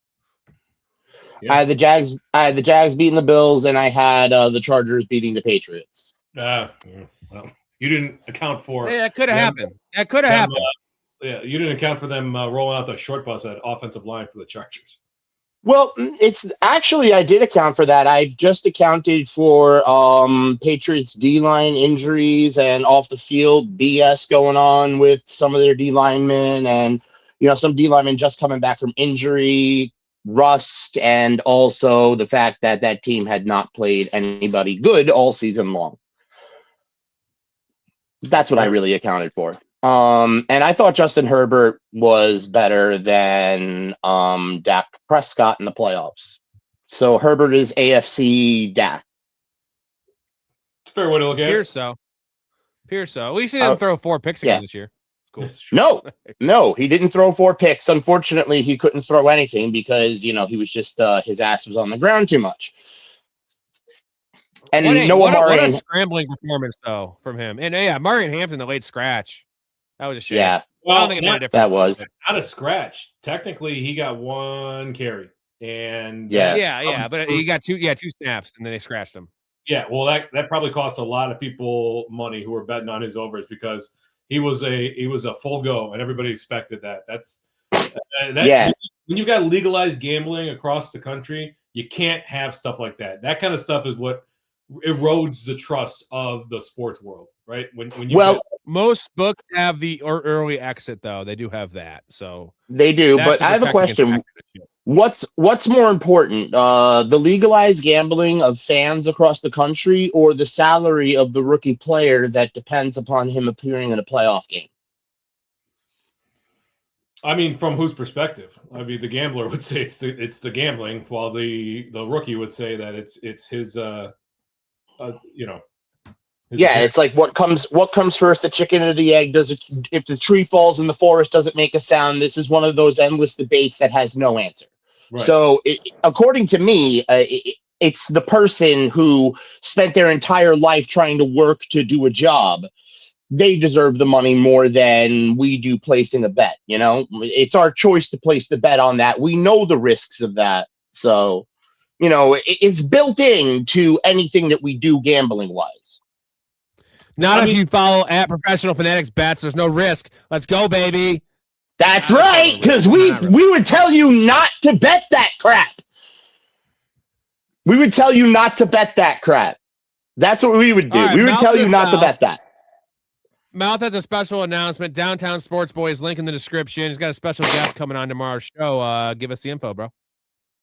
Yeah. I had the Jags beating the Bills, and I had the Chargers beating the Patriots. Well, you didn't account for. Yeah, that could have happened. That could have happened. Yeah, you didn't account for them rolling out the short bus at offensive line for the Chargers. Well, it's actually I did account for that. I just accounted for Patriots D-line injuries and off the field BS going on with some of their D linemen, and some D linemen just coming back from injury, rust, and also the fact that that team had not played anybody good all season long. That's what I really accounted for. And I thought Justin Herbert was better than Dak Prescott in the playoffs. So Herbert is AFC Dak. It's a fair way to look at Appears so. At least he didn't throw 4 picks again this year. It's cool. No, he didn't throw 4 picks. Unfortunately, he couldn't throw anything because, he was just his ass was on the ground too much. And what a scrambling performance, though, from him. And, Marion Hampton, the late scratch. That was a shame. Yeah. Well, I don't think it made a difference. That was. Not a scratch. Technically, he got 1 carry. And but he got 2 snaps, and then they scratched him. Yeah, well, that probably cost a lot of people money who were betting on his overs because he was a full go, and everybody expected that. When you've got legalized gambling across the country, you can't have stuff like that. That kind of stuff is what erodes the trust of the sports world, right? Most books have the early exit, though. They do have that, so they do. But I have a question. What's more important, the legalized gambling of fans across the country, or the salary of the rookie player that depends upon him appearing in a playoff game? I mean, from whose perspective? I mean, the gambler would say it's the gambling, while the rookie would say that it's his it's like what comes first, the chicken or the egg? If the tree falls in the forest, does it make a sound? This is one of those endless debates that has no answer. Right. So according to me, it's the person who spent their entire life trying to work to do a job. They deserve the money more than we do placing a bet. It's our choice to place the bet on that. We know the risks of that. So, it's built into anything that we do gambling wise. If you follow at Professional Fanatics Bets, there's no risk. Let's go, baby. That's right, because we would tell you not to bet that crap. We would tell you not to bet that crap. That's what we would do. We would tell you not to bet that. Mouth has a special announcement. Downtown Sports Boys, link in the description. He's got a special guest coming on tomorrow's show. Give us the info, bro.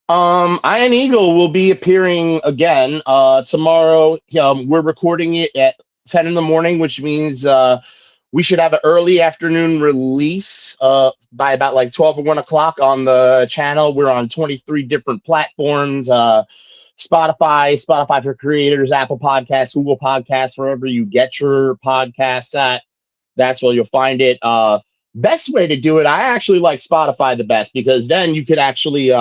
Iron Eagle will be appearing again tomorrow. We're recording it at 10 in the morning, which means we should have an early afternoon release by about like 12 or 1 o'clock on the channel. We're on 23 different platforms, Spotify for creators, Apple Podcasts, Google Podcasts, wherever you get your podcasts at. That's where you'll find it. Best way to do it, I actually like Spotify the best, because then you could actually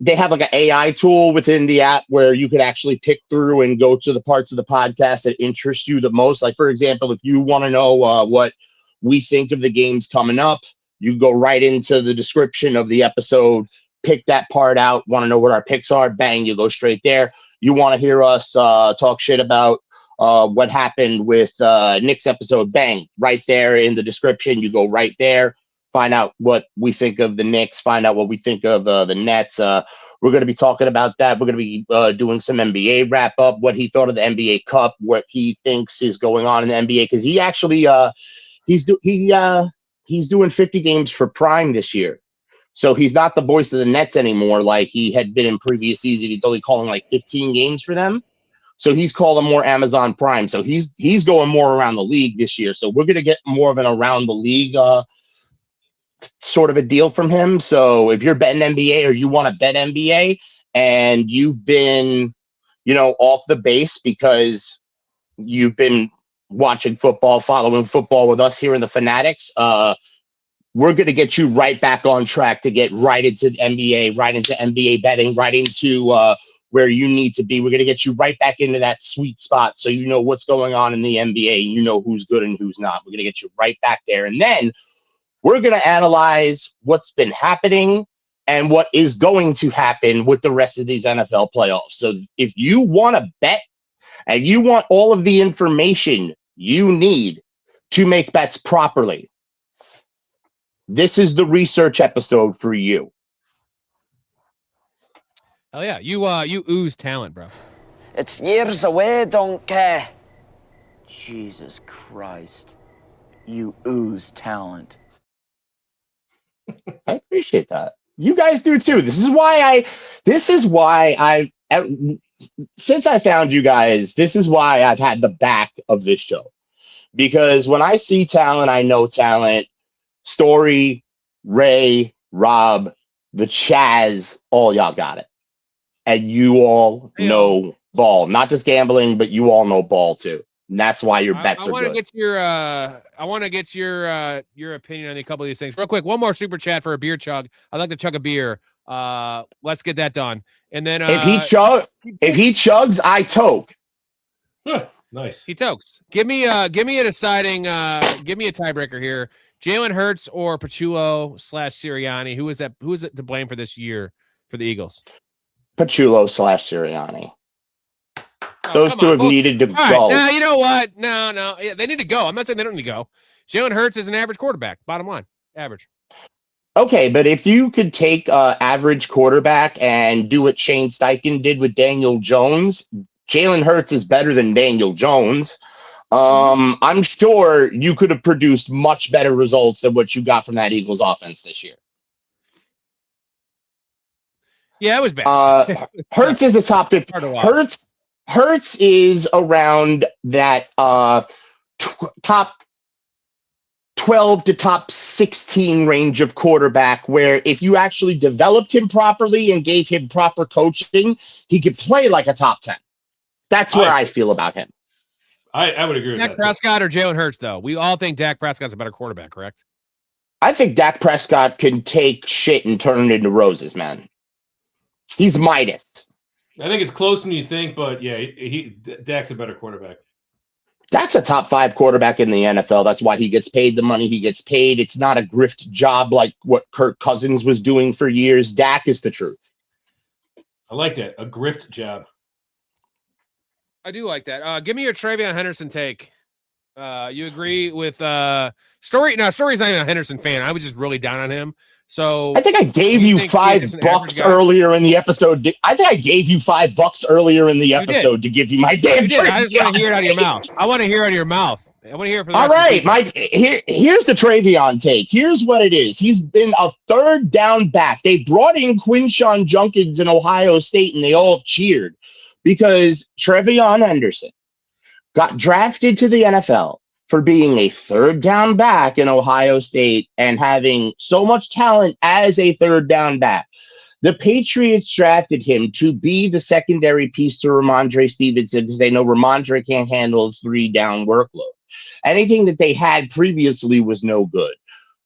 they have like an AI tool within the app where you could actually pick through and go to the parts of the podcast that interest you the most. Like, for example, if you want to know what we think of the games coming up, you go right into the description of the episode, pick that part out, want to know what our picks are, bang, you go straight there. You want to hear us talk shit about what happened with Nick's episode, bang, right there in the description. You go right there. Find out what we think of the Knicks, find out what we think of the Nets. We're going to be talking about that. We're going to be doing some NBA wrap up, what he thought of the NBA Cup, what he thinks is going on in the NBA, because he actually he's he's doing 50 games for Prime this year. So he's not the voice of the Nets anymore like he had been in previous season. He's only calling like 15 games for them. So he's calling more Amazon Prime. So he's going more around the league this year. So we're going to get more of an around the league sort of a deal from him. So if you're betting NBA or you want to bet NBA and you've been, off the base because you've been watching football, following football with us here in the Fanatics, we're going to get you right back on track to get right into the NBA, right into NBA betting, right into where you need to be. We're going to get you right back into that sweet spot so you know what's going on in the NBA. You know who's good and who's not. We're going to get you right back there. And then we're going to analyze what's been happening and what is going to happen with the rest of these NFL playoffs. So if you want to bet and you want all of the information you need to make bets properly, this is the research episode for you. Hell yeah. You ooze talent, bro. It's years away, don't care. Jesus Christ. You ooze talent. I appreciate that. You guys do too. This is why since I found you guys, this is why I've had the back of this show. Because when I see talent, I know talent. Storey, Ray, Rob, the Chaz, all y'all got it. And you all know ball. Not just gambling, but you all know ball too. And that's why your bets are good. I want to get your opinion on a couple of these things. Real quick, one more super chat for a beer chug. I'd like to chug a beer. Let's get that done. And then if he chugs, I toke. Nice. He tokes. Give me a tiebreaker here. Jalen Hurts or Pachulo/Sirianni? Who is it to blame for this year for the Eagles? Pachulo/Sirianni. Those two have needed to go. Right. Now, you know what? No. Yeah, they need to go. I'm not saying they don't need to go. Jalen Hurts is an average quarterback. Bottom line. Average. Okay, but if you could take average quarterback and do what Shane Steichen did with Daniel Jones, Jalen Hurts is better than Daniel Jones. I'm sure you could have produced much better results than what you got from that Eagles offense this year. Yeah, it was bad. Hurts is a top 50. Hurts is around that top 12 to top 16 range of quarterback, where if you actually developed him properly and gave him proper coaching, he could play like a top 10. That's where I feel about him. I would agree with that. Dak Prescott or Jalen Hurts, though? We all think Dak Prescott's a better quarterback, correct? I think Dak Prescott can take shit and turn it into roses, man. He's Midas. I think it's closer than you think, but yeah, Dak's a better quarterback. Dak's a top 5 quarterback in the NFL. That's why he gets paid the money he gets paid. It's not a grift job like what Kirk Cousins was doing for years. Dak is the truth. I like that. A grift job. I do like that. Give me your Travion Henderson take. You agree with Storey? No, Storey's not even a Henderson fan. I was just really down on him. So I think I gave you $5 earlier in the episode. I think I gave you $5 earlier in the episode to give you my damn trade. I just want to hear it out of your mouth. I want to hear it out of your mouth. I want to hear it from the All right, Mike. Here's the Travion take. Here's what it is. He's been a third down back. They brought in Quinshawn Judkins in Ohio State, and they all cheered because Travion Henderson got drafted to the NFL for being a third down back in Ohio State and having so much talent as a third down back. The Patriots drafted him to be the secondary piece to Ramondre Stevenson because they know Ramondre can't handle his 3-down workload. Anything that they had previously was no good.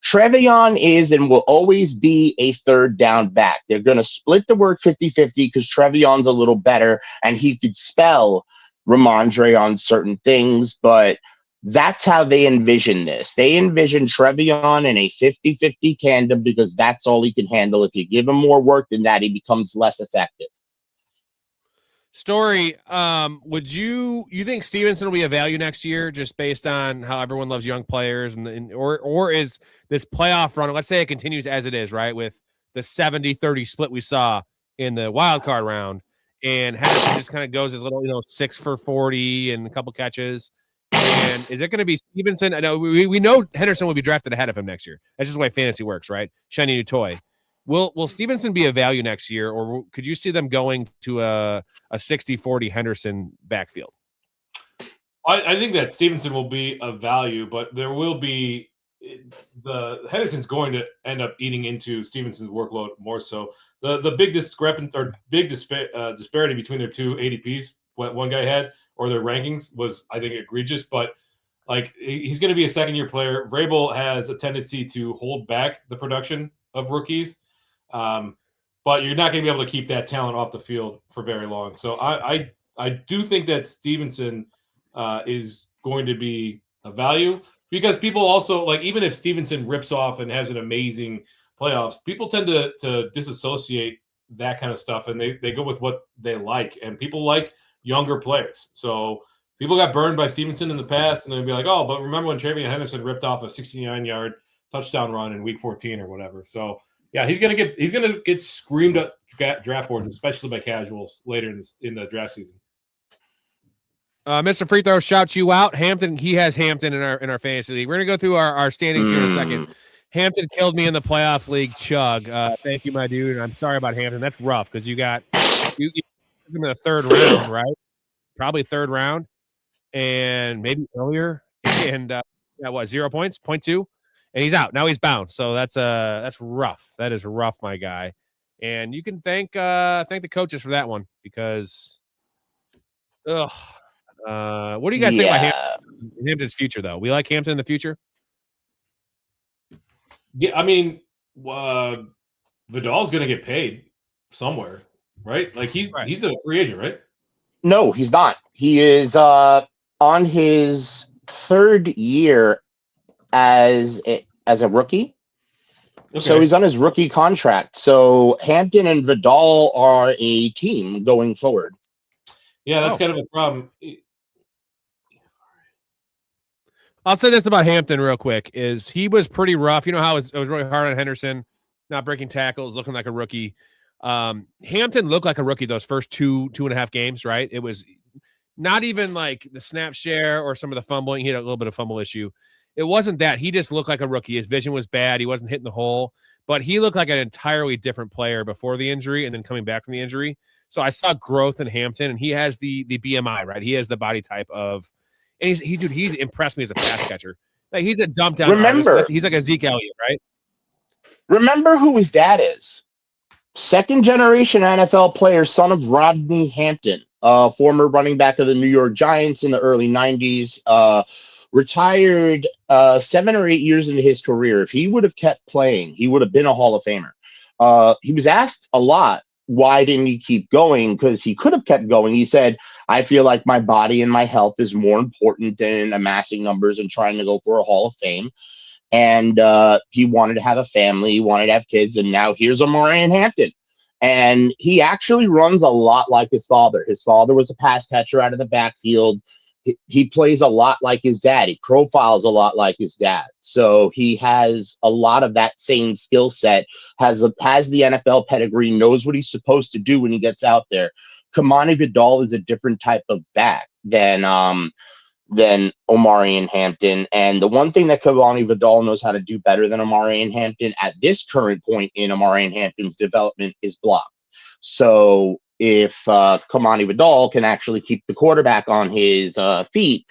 Travion is and will always be a third down back. They're going to split the work 50-50 because Trevion's a little better and he could spell Ramondre on certain things, but that's how they envision this. They envision Travion in a 50-50 tandem because that's all he can handle. If you give him more work than that, he becomes less effective. Storey, would you think Stevenson will be a value next year just based on how everyone loves young players or is this playoff run, let's say it continues as it is, right, with the 70-30 split we saw in the wild card round, and Henderson just kind of goes his little 6 for 40 and a couple catches. And is it going to be Stevenson? I know we know Henderson will be drafted ahead of him next year. That's just the way fantasy works, right? Shiny new toy. Will Stevenson be a value next year, or could you see them going to a 60-40 Henderson backfield? I think that Stevenson will be a value, but there will be the Henderson's going to end up eating into Stevenson's workload more so. The big disparity between their two ADPs, what one guy had, or their rankings was, I think, egregious. But like, he's going to be a second-year player. Vrabel has a tendency to hold back the production of rookies, but you're not going to be able to keep that talent off the field for very long. So I do think that Stevenson is going to be a value, because people also, like, even if Stevenson rips off and has an amazing playoffs, people tend to disassociate that kind of stuff, and they go with what they like, and people like younger players. So people got burned by Stevenson in the past, and they'd be like, oh, but remember when Travion Henderson ripped off a 69-yard touchdown run in week 14 or whatever. So yeah, he's gonna get screamed at draft boards, especially by casuals later in the draft season. Mr. Free Throw shouts you out. Hampton, he has Hampton in our fantasy league. We're gonna go through our standings here in a second. Hampton killed me in the playoff league. Chug, thank you, my dude. I'm sorry about Hampton. That's rough because you in the third round, right? Probably third round, and maybe earlier. And 0 points, 0.2, and he's out. Now he's bounced. So that's rough. That is rough, my guy. And you can thank the coaches for that one, because what do you guys think about Hampton's future, though? We like Hampton in the future? Yeah, I mean, Vidal's going to get paid somewhere, right? Like he's a free agent, right? No, he's not. He is on his third year as a rookie. Okay. So he's on his rookie contract. So Hampton and Vidal are a team going forward. Yeah, that's kind of a problem. I'll say this about Hampton real quick, is he was pretty rough. You know how it was really hard on Henderson, not breaking tackles, looking like a rookie. Hampton looked like a rookie those first two and a half games, right? It was not even like the snap share or some of the fumbling. He had a little bit of fumble issue. It wasn't that. He just looked like a rookie. His vision was bad. He wasn't hitting the hole, but he looked like an entirely different player before the injury and then coming back from the injury. So I saw growth in Hampton, and he has the BMI, right? He has the body type of, and he's impressed me as a pass catcher. Like, he's a dump down. Remember, he's like a Zeke Elliott, right? Remember who his dad is. Second generation NFL player, son of Rodney Hampton, former running back of the New York Giants in the early 90s, retired 7 or 8 years into his career. If he would have kept playing, he would have been a Hall of Famer. He was asked a lot, why didn't he keep going? Because he could have kept going. He said, I feel like my body and my health is more important than amassing numbers and trying to go for a Hall of Fame. And he wanted to have a family, he wanted to have kids, and now here's Omarion Hampton. And he actually runs a lot like his father. His father was a pass catcher out of the backfield. He plays a lot like his dad. He profiles a lot like his dad. So he has a lot of that same skill set, has the NFL pedigree, knows what he's supposed to do when he gets out there. Kamani Vidal is a different type of back than Omarion Hampton. And the one thing that Kamani Vidal knows how to do better than Omarion Hampton at this current point in Omarion Hampton's development is block. So if Kamani Vidal can actually keep the quarterback on his feet,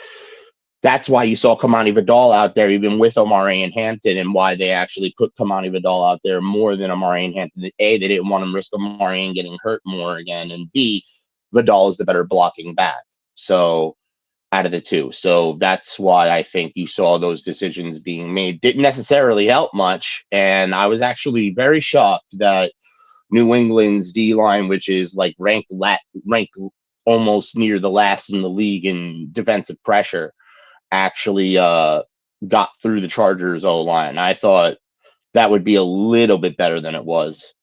that's why you saw Kamani Vidal out there even with Omarion Hampton, and why they actually put Kamani Vidal out there more than Omarion Hampton. A, they didn't want him risk Omarion getting hurt more again, and B, Vidal is the better blocking back. So out of the two. So that's why I think you saw those decisions being made. Didn't necessarily help much, and I was actually very shocked that New England's D-line, which is like ranked almost near the last in the league in defensive pressure, actually got through the Chargers O-line. I thought that would be a little bit better than it was.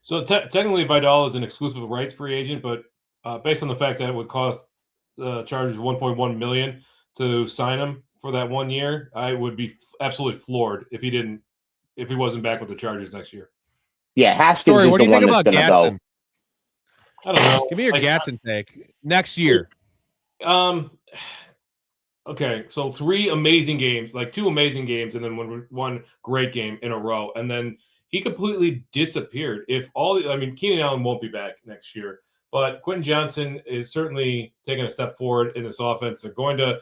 So technically Vidal is an exclusive rights free agent, but based on the fact that it would cost the Chargers $1.1 million to sign him for that 1 year, I would be absolutely floored if he wasn't back with the Chargers next year. Yeah, Haskins is the one that's going to go. I don't know. Give me your Gatson take next year. Okay, so 3 amazing games, like 2 amazing games, and then one great game in a row, and then he completely disappeared. Keenan Allen won't be back next year, but Quentin Johnson is certainly taking a step forward in this offense. They're going to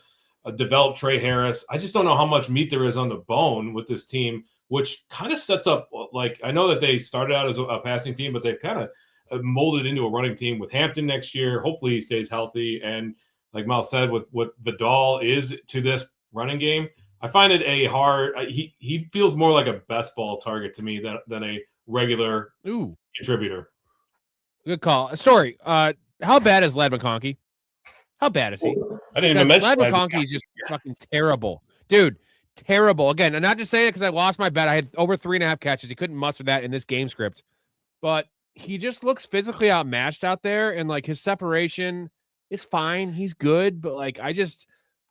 develop Trey Harris. I just don't know how much meat there is on the bone with this team, which kind of sets up, like, I know that they started out as a passing team, but they've kind of molded into a running team with Hampton next year. Hopefully he stays healthy, and like Mal said, with what Vidal is to this running game, I find it he feels more like a best ball target to me than a regular contributor. Good call. Storey, how bad is Ladd McConkey? How bad is he? I didn't even mention Ladd McConkey is just fucking terrible. Dude, terrible. Again, I'm not just saying it because I lost my bet. I had over 3.5 catches. He couldn't muster that in this game script. But he just looks physically outmatched out there, and like his separation is fine. He's good, but like I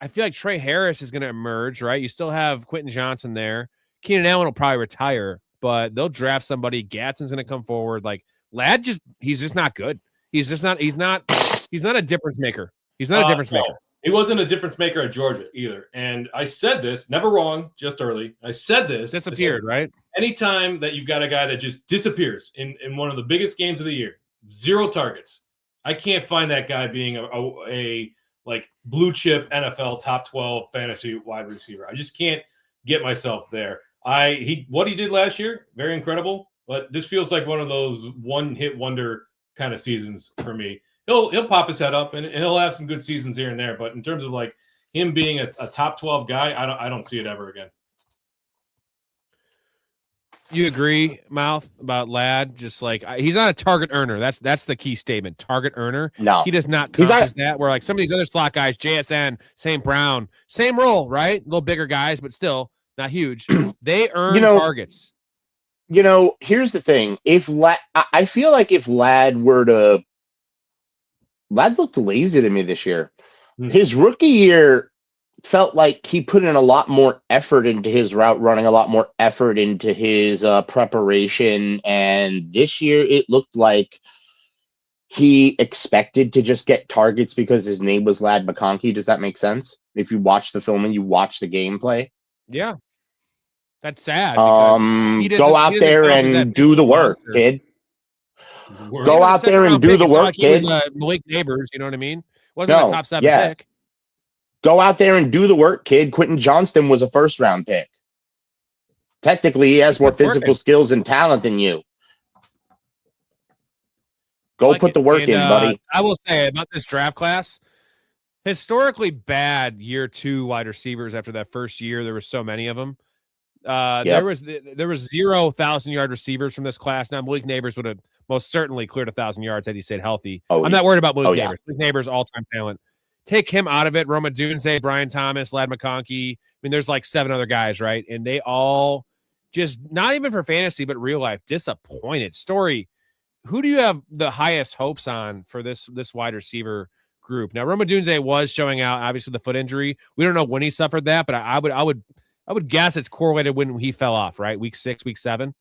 feel like Trey Harris is going to emerge, right? You still have Quentin Johnson there. Keenan Allen will probably retire, but they'll draft somebody. Gadsden's going to come forward. Like Ladd, he's just not good. He's not a difference maker. He's not a difference maker. He wasn't a difference maker at Georgia either. And I said this, never wrong, just early. I said this. Disappeared, right? Anytime that you've got a guy that just disappears in one of the biggest games of the year, 0 targets, I can't find that guy being a like blue chip NFL top 12 fantasy wide receiver. I just can't get myself there. What he did last year, very incredible, but this feels like one of those one hit wonder kind of seasons for me. He'll pop his head up and he'll have some good seasons here and there, but in terms of like him being a top 12 guy, I don't see it ever again. You agree, Mouth, about Ladd? Just like he's not a target earner. That's the key statement. Target earner. No, he does not accomplish that. Where like some of these other slot guys, JSN, St. Brown, same role, right? A little bigger guys, but still not huge. They earn targets. Here's the thing. I feel like if Ladd looked lazy to me this year. His rookie year felt like he put in a lot more effort into his route running, a lot more effort into his preparation. And this year it looked like he expected to just get targets because his name was Ladd McConkey. Does that make sense? If you watch the film and you watch the gameplay. Yeah. That's sad. Go out there and do the work, kid. Go out there and do the work, kid. Malik Neighbors, you know what I mean? Wasn't a top 7 pick. Go out there and do the work, kid. Quentin Johnston was a 1st-round pick. Technically, he has more physical skills and talent than you. Go put the work in, buddy. I will say about this draft class, historically bad year 2 wide receivers after that first year. There were so many of them. There was 0 1,000-yard receivers from this class. Now, Malik Neighbors would have most certainly cleared 1,000 yards had he stayed healthy. I'm not worried about Malik Neighbors. Malik Neighbors, all-time talent. Take him out of it. Roma Dunze, Brian Thomas, Ladd McConkey. I mean, there's like 7 other guys, right? And they all just, not even for fantasy, but real life, disappointed. Storey, who do you have the highest hopes on for this wide receiver group? Now, Roma Dunze was showing out, obviously, the foot injury. We don't know when he suffered that, but I would guess it's correlated when he fell off, right? Week 6, week 7.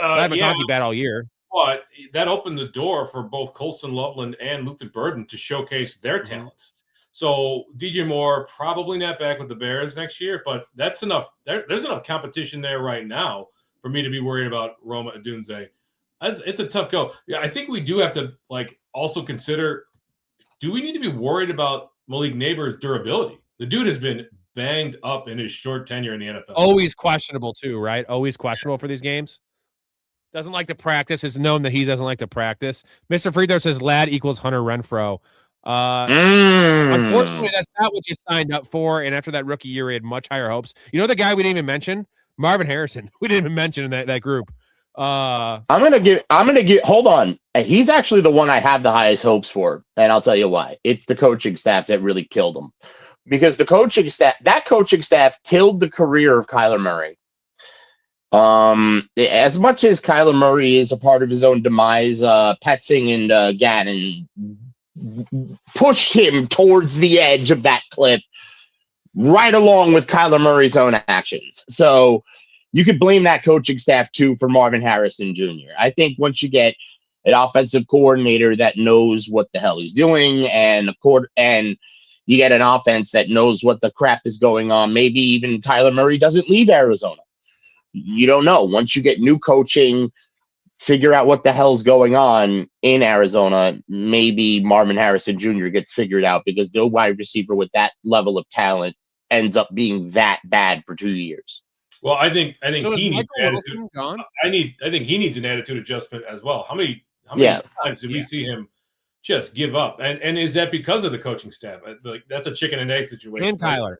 Ladd McConkey bad all year. But that opened the door for both Colston Loveland and Luther Burden to showcase their talents. So DJ Moore probably not back with the Bears next year, but that's enough. There's enough competition there right now for me to be worried about Roma Dunze. It's a tough go. Yeah, I think we do have to also consider, do we need to be worried about Malik Neighbors' durability? The dude has been banged up in his short tenure in the NFL. Always questionable too, right? Always questionable for these games. Doesn't like to practice. It's known that he doesn't like to practice. Mr. Friedler says Ladd equals Hunter Renfrow. Unfortunately, that's not what you signed up for. And after that rookie year, we had much higher hopes. You know the guy we didn't even mention? Marvin Harrison. We didn't even mention in that group. I'm gonna give hold on. He's actually the one I have the highest hopes for, and I'll tell you why. It's the coaching staff that really killed him. Because that coaching staff killed the career of Kyler Murray. As much as Kyler Murray is a part of his own demise, Petzing and Gannon pushed him towards the edge of that cliff right along with Kyler Murray's own actions. So you could blame that coaching staff too for Marvin Harrison Jr. I think once you get an offensive coordinator that knows what the hell he's doing and you get an offense that knows what the crap is going on. Maybe even Kyler Murray doesn't leave Arizona. You don't know. Once you get new coaching, figure out what the hell's going on in Arizona, maybe Marvin Harrison Jr. gets figured out, because no wide receiver with that level of talent ends up being that bad for 2 years. Well, I think So he is needs Michael an Wilson attitude. gone? I think he needs an attitude adjustment as well. How many times did we see him just give up? And is that because of the coaching staff? Like, that's a chicken and egg situation. And Kyler.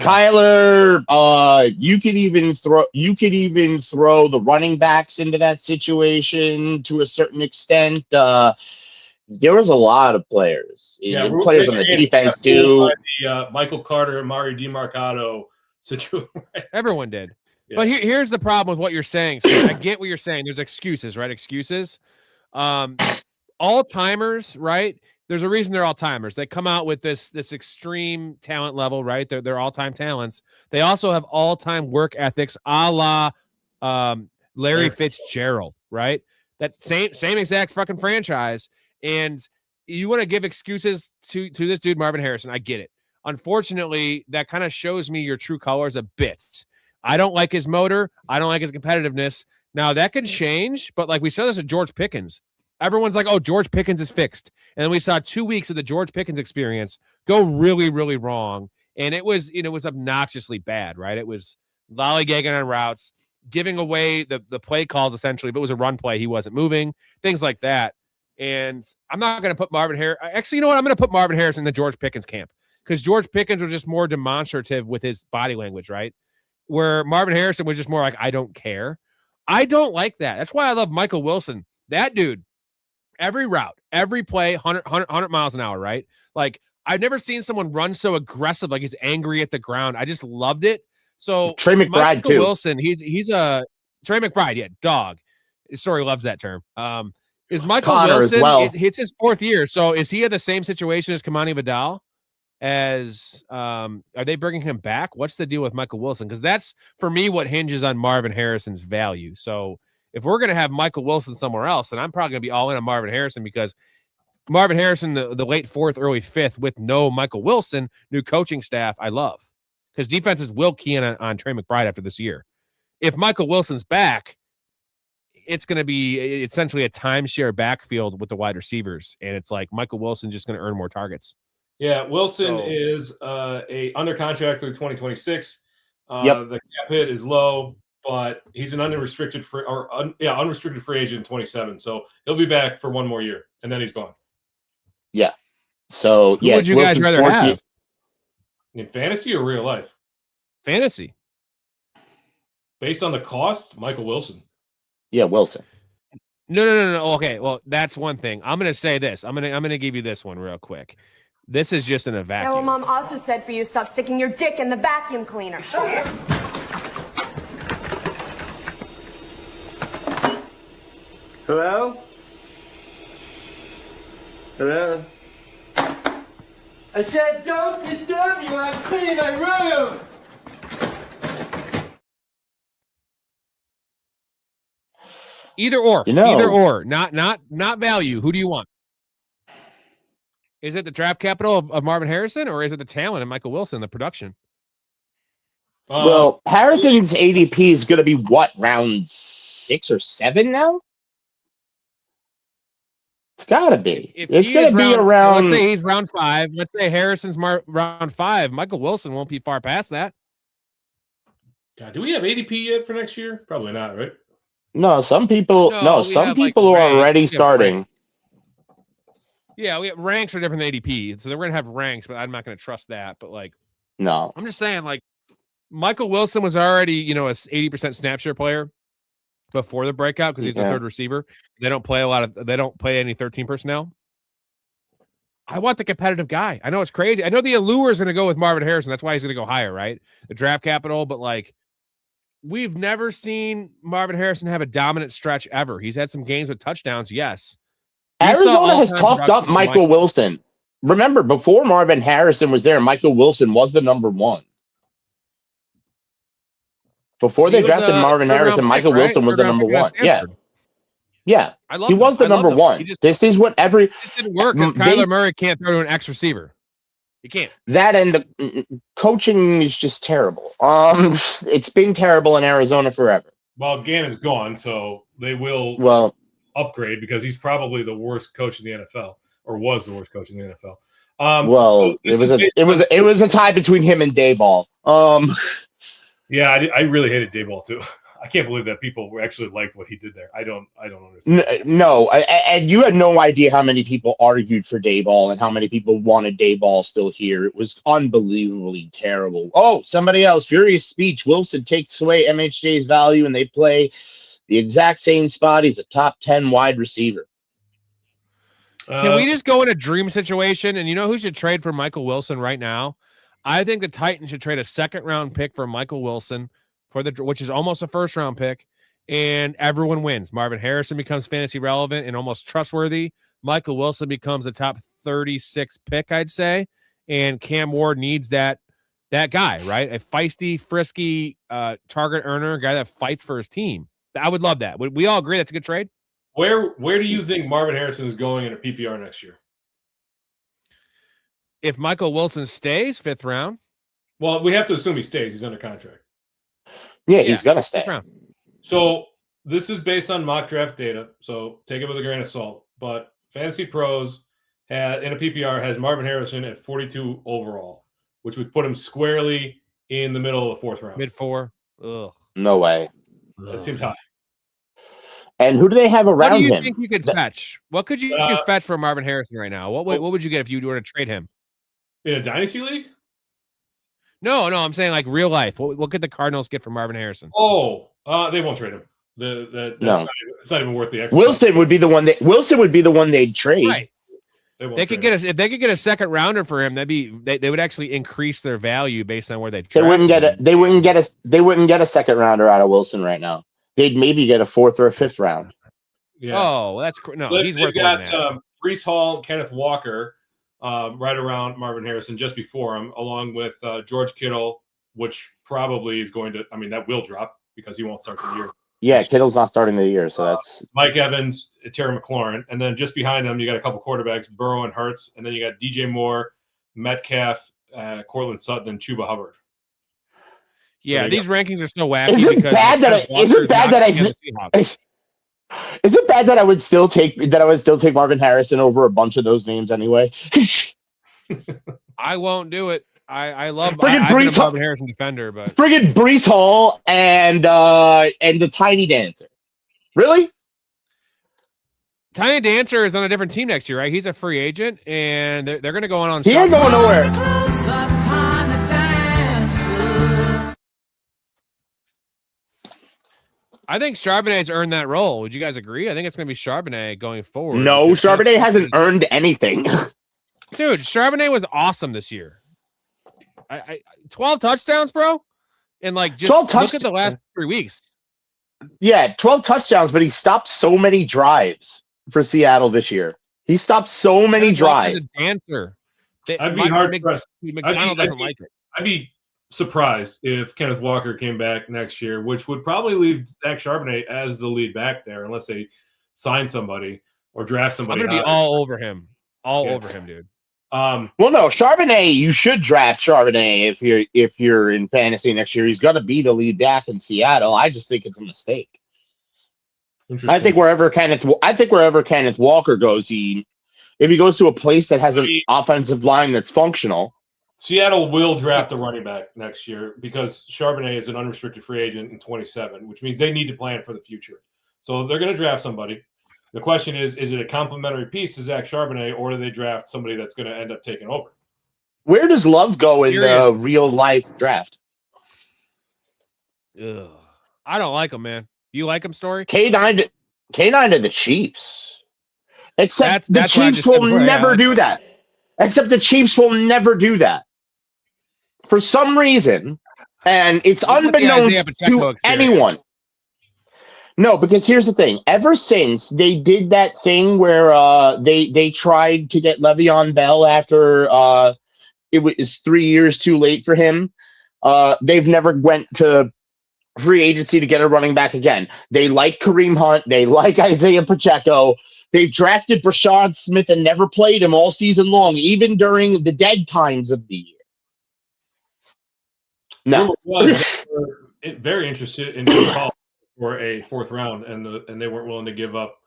Kyler, you could even throw the running backs into that situation to a certain extent. There was a lot of players. Players on the defense too. The Michael Carter and Mario DiMarcado situation. Everyone did. Yeah. But here's the problem with what you're saying. So I get what you're saying. There's excuses, right? Excuses. All-timers, right? There's a reason they're all-timers. They come out with this extreme talent level, right? They're all-time talents. They also have all-time work ethics, a la Larry Fitzgerald, right? That same exact fucking franchise. And you want to give excuses to this dude, Marvin Harrison. I get it. Unfortunately, that kind of shows me your true colors a bit. I don't like his motor. I don't like his competitiveness. Now, that can change, but like we saw this with George Pickens. Everyone's like, oh, George Pickens is fixed. And then we saw 2 weeks of the George Pickens experience go really, really wrong. And it was obnoxiously bad, right? It was lollygagging on routes, giving away the play calls, essentially. If it was a run play, he wasn't moving, things like that. And I'm not going to put Marvin Harrison. Actually, you know what? I'm going to put Marvin Harrison in the George Pickens camp, because George Pickens was just more demonstrative with his body language, right? Where Marvin Harrison was just more like, I don't care. I don't like that. That's why I love Michael Wilson. That dude, every route, every play, 100 miles an hour, right? Like, I've never seen someone run so aggressive, like he's angry at the ground. I just loved it. So Trey McBride, Michael too. Wilson, he's a Trey McBride, yeah, dog. Story loves that term. Is Michael Connor Wilson, as well. It's his 4th year. So is he in the same situation as Kamani Vidal? Are they bringing him back? What's the deal with Michael Wilson? Because that's, for me, what hinges on Marvin Harrison's value. So if we're going to have Michael Wilson somewhere else, then I'm probably going to be all in on Marvin Harrison, because Marvin Harrison, the late 4th, early 5th, with no Michael Wilson, new coaching staff, I love, because defenses will key in on Trey McBride after this year. If Michael Wilson's back, it's going to be essentially a timeshare backfield with the wide receivers. And it's like Michael Wilson just going to earn more targets. Yeah, Wilson is under contract through 2026. Yep. The cap hit is low, but he's an unrestricted free agent in 27. So he'll be back for 1 more year, and then he's gone. Yeah. So Who would you guys rather have? In fantasy or real life? Fantasy. Based on the cost, Michael Wilson. Yeah, Wilson. No. Okay, well, that's one thing. I'm going to say this. I'm going to give you this one real quick. This is just in a vacuum. Well, Mom also said for you to stop sticking your dick in the vacuum cleaner. Hello? Hello? I said don't disturb me when I'm cleaning my room! Either or. Not value. Who do you want? Is it the draft capital of Marvin Harrison, or is it the talent of Michael Wilson, the production? Well, Harrison's ADP is going to be what, round 6 or 7 now? It's got to be. It's going to be around. Let's say he's round 5. Let's say Harrison's round 5. Michael Wilson won't be far past that. God, do we have ADP yet for next year? Probably not, right? No, some people. Some people are already starting. Yeah, we have ranks are different than ADP, so they're going to have ranks, but I'm not going to trust that. But like, no, I'm just saying, like, Michael Wilson was already, a 80% snap share player before the breakout because he's a third receiver. They don't play any 13 personnel. I want the competitive guy. I know it's crazy. I know the allure is going to go with Marvin Harrison. That's why he's going to go higher, right? The draft capital, but like, we've never seen Marvin Harrison have a dominant stretch ever. He's had some games with touchdowns, yes. Arizona has talked up Michael Wilson. Remember, before Marvin Harrison was there, Michael Wilson was the number 1. Before they drafted Marvin Harrison, Michael Wilson was the number 1. Yeah. He was the number 1. This is what It didn't work because Kyler Murray can't throw to an X receiver. You can't. That and the coaching is just terrible. It's been terrible in Arizona forever. Well, Gannon's gone, so they will upgrade because he's probably the worst coach in the NFL, or was the worst coach in the NFL. It was a tie between him and Dayball. Yeah, I really hated Dayball too. I can't believe that people actually liked what he did there. I don't understand. No, and you had no idea how many people argued for Dayball and how many people wanted Dayball still here. It was unbelievably terrible. Oh, somebody else. Furious speech. Wilson takes away MHJ's value and they play the exact same spot. He's a top 10 wide receiver. Can we just go in a dream situation? And you know who should trade for Michael Wilson right now? I think the Titans should trade a second-round pick for Michael Wilson, which is almost a first-round pick, and everyone wins. Marvin Harrison becomes fantasy relevant and almost trustworthy. Michael Wilson becomes a top 36 pick, I'd say, and Cam Ward needs that guy, right? A feisty, frisky target earner, a guy that fights for his team. I would love that. Would we all agree that's a good trade? Where do you think Marvin Harrison is going in a PPR next year? If Michael Wilson stays, 5th round. Well, we have to assume he stays. He's under contract. Yeah, he's going to stay. So this is based on mock draft data, so take it with a grain of salt. But Fantasy Pros in a PPR has Marvin Harrison at 42 overall, which would put him squarely in the middle of the 4th round. Mid-4. Ugh. No way. That seems high. And who do they have around him? What do you think you could fetch? What could you fetch for Marvin Harrison right now? What would you get if you were to trade him? In a dynasty league? No, I'm saying like real life. What could the Cardinals get for Marvin Harrison? Oh, they won't trade him. It's not even worth the extra. Wilson would be the one they'd trade. Right. They could get if they could get a second rounder for him, they would actually increase their value based on where they wouldn't get a second rounder out of Wilson right now. They'd maybe get a 4th or a 5th round. Yeah. Oh, that's no. He's worth got Breece Hall, Kenneth Walker, right around Marvin Harrison, just before him, along with George Kittle, which probably is going to. I mean, that will drop because he won't start the year. Yeah, Kittle's not starting the year, so that's Mike Evans, Terry McLaurin, and then just behind them you got a couple quarterbacks, Burrow and Hurts, and then you got DJ Moore, Metcalf, Cortland Sutton, and Chuba Hubbard. Yeah, these rankings are so wacky. Is it bad that I would still take Marvin Harrison over a bunch of those names anyway? I won't do it. I love Breece Marvin Harrison defender, but friggin' Breece Hall and the Tiny Dancer. Really? Tiny Dancer is on a different team next year, right? He's a free agent, and they're going to go on. He ain't going nowhere. I think Charbonnet's earned that role. Would you guys agree? I think it's going to be Charbonnet going forward. No, Charbonnet hasn't earned anything. Dude, Charbonnet was awesome this year. 12 touchdowns, bro? And like just look at the last 3 weeks. Yeah, 12 touchdowns, but he stopped so many drives for Seattle this year. He stopped so many drives. A dancer. I'd be hard pressed. McDonald doesn't like it. I'd be surprised if Kenneth Walker came back next year, which would probably leave Zach Charbonnet as the lead back there, unless they sign somebody or draft somebody. I'm gonna be all over him. Over him, dude. Well, no, Charbonnet. You should draft Charbonnet if you're in fantasy next year. He's gonna be the lead back in Seattle. I just think it's a mistake. I think wherever Kenneth Walker goes, if he goes to a place that has an offensive line that's functional. Seattle will draft a running back next year because Charbonnet is an unrestricted free agent in 27, which means they need to plan for the future. So they're going to draft somebody. The question is it a complementary piece to Zach Charbonnet, or do they draft somebody that's going to end up taking over? Where does Love go in the real life draft? Ugh. I don't like him, man. You like him, Storey? K9 to the Chiefs. Except the Chiefs will never do that. Except the Chiefs will never do that. For some reason, and it's unbeknownst to anyone. No, because here's the thing. Ever since they did that thing where they tried to get Le'Veon Bell after it was 3 years too late for him, they've never went to free agency to get a running back again. They like Kareem Hunt. They like Isaiah Pacheco. They've drafted Brashad Smith and never played him all season long, even during the dead times of the year. No. Very interested in Brees Hall for a 4th round, and they weren't willing to give up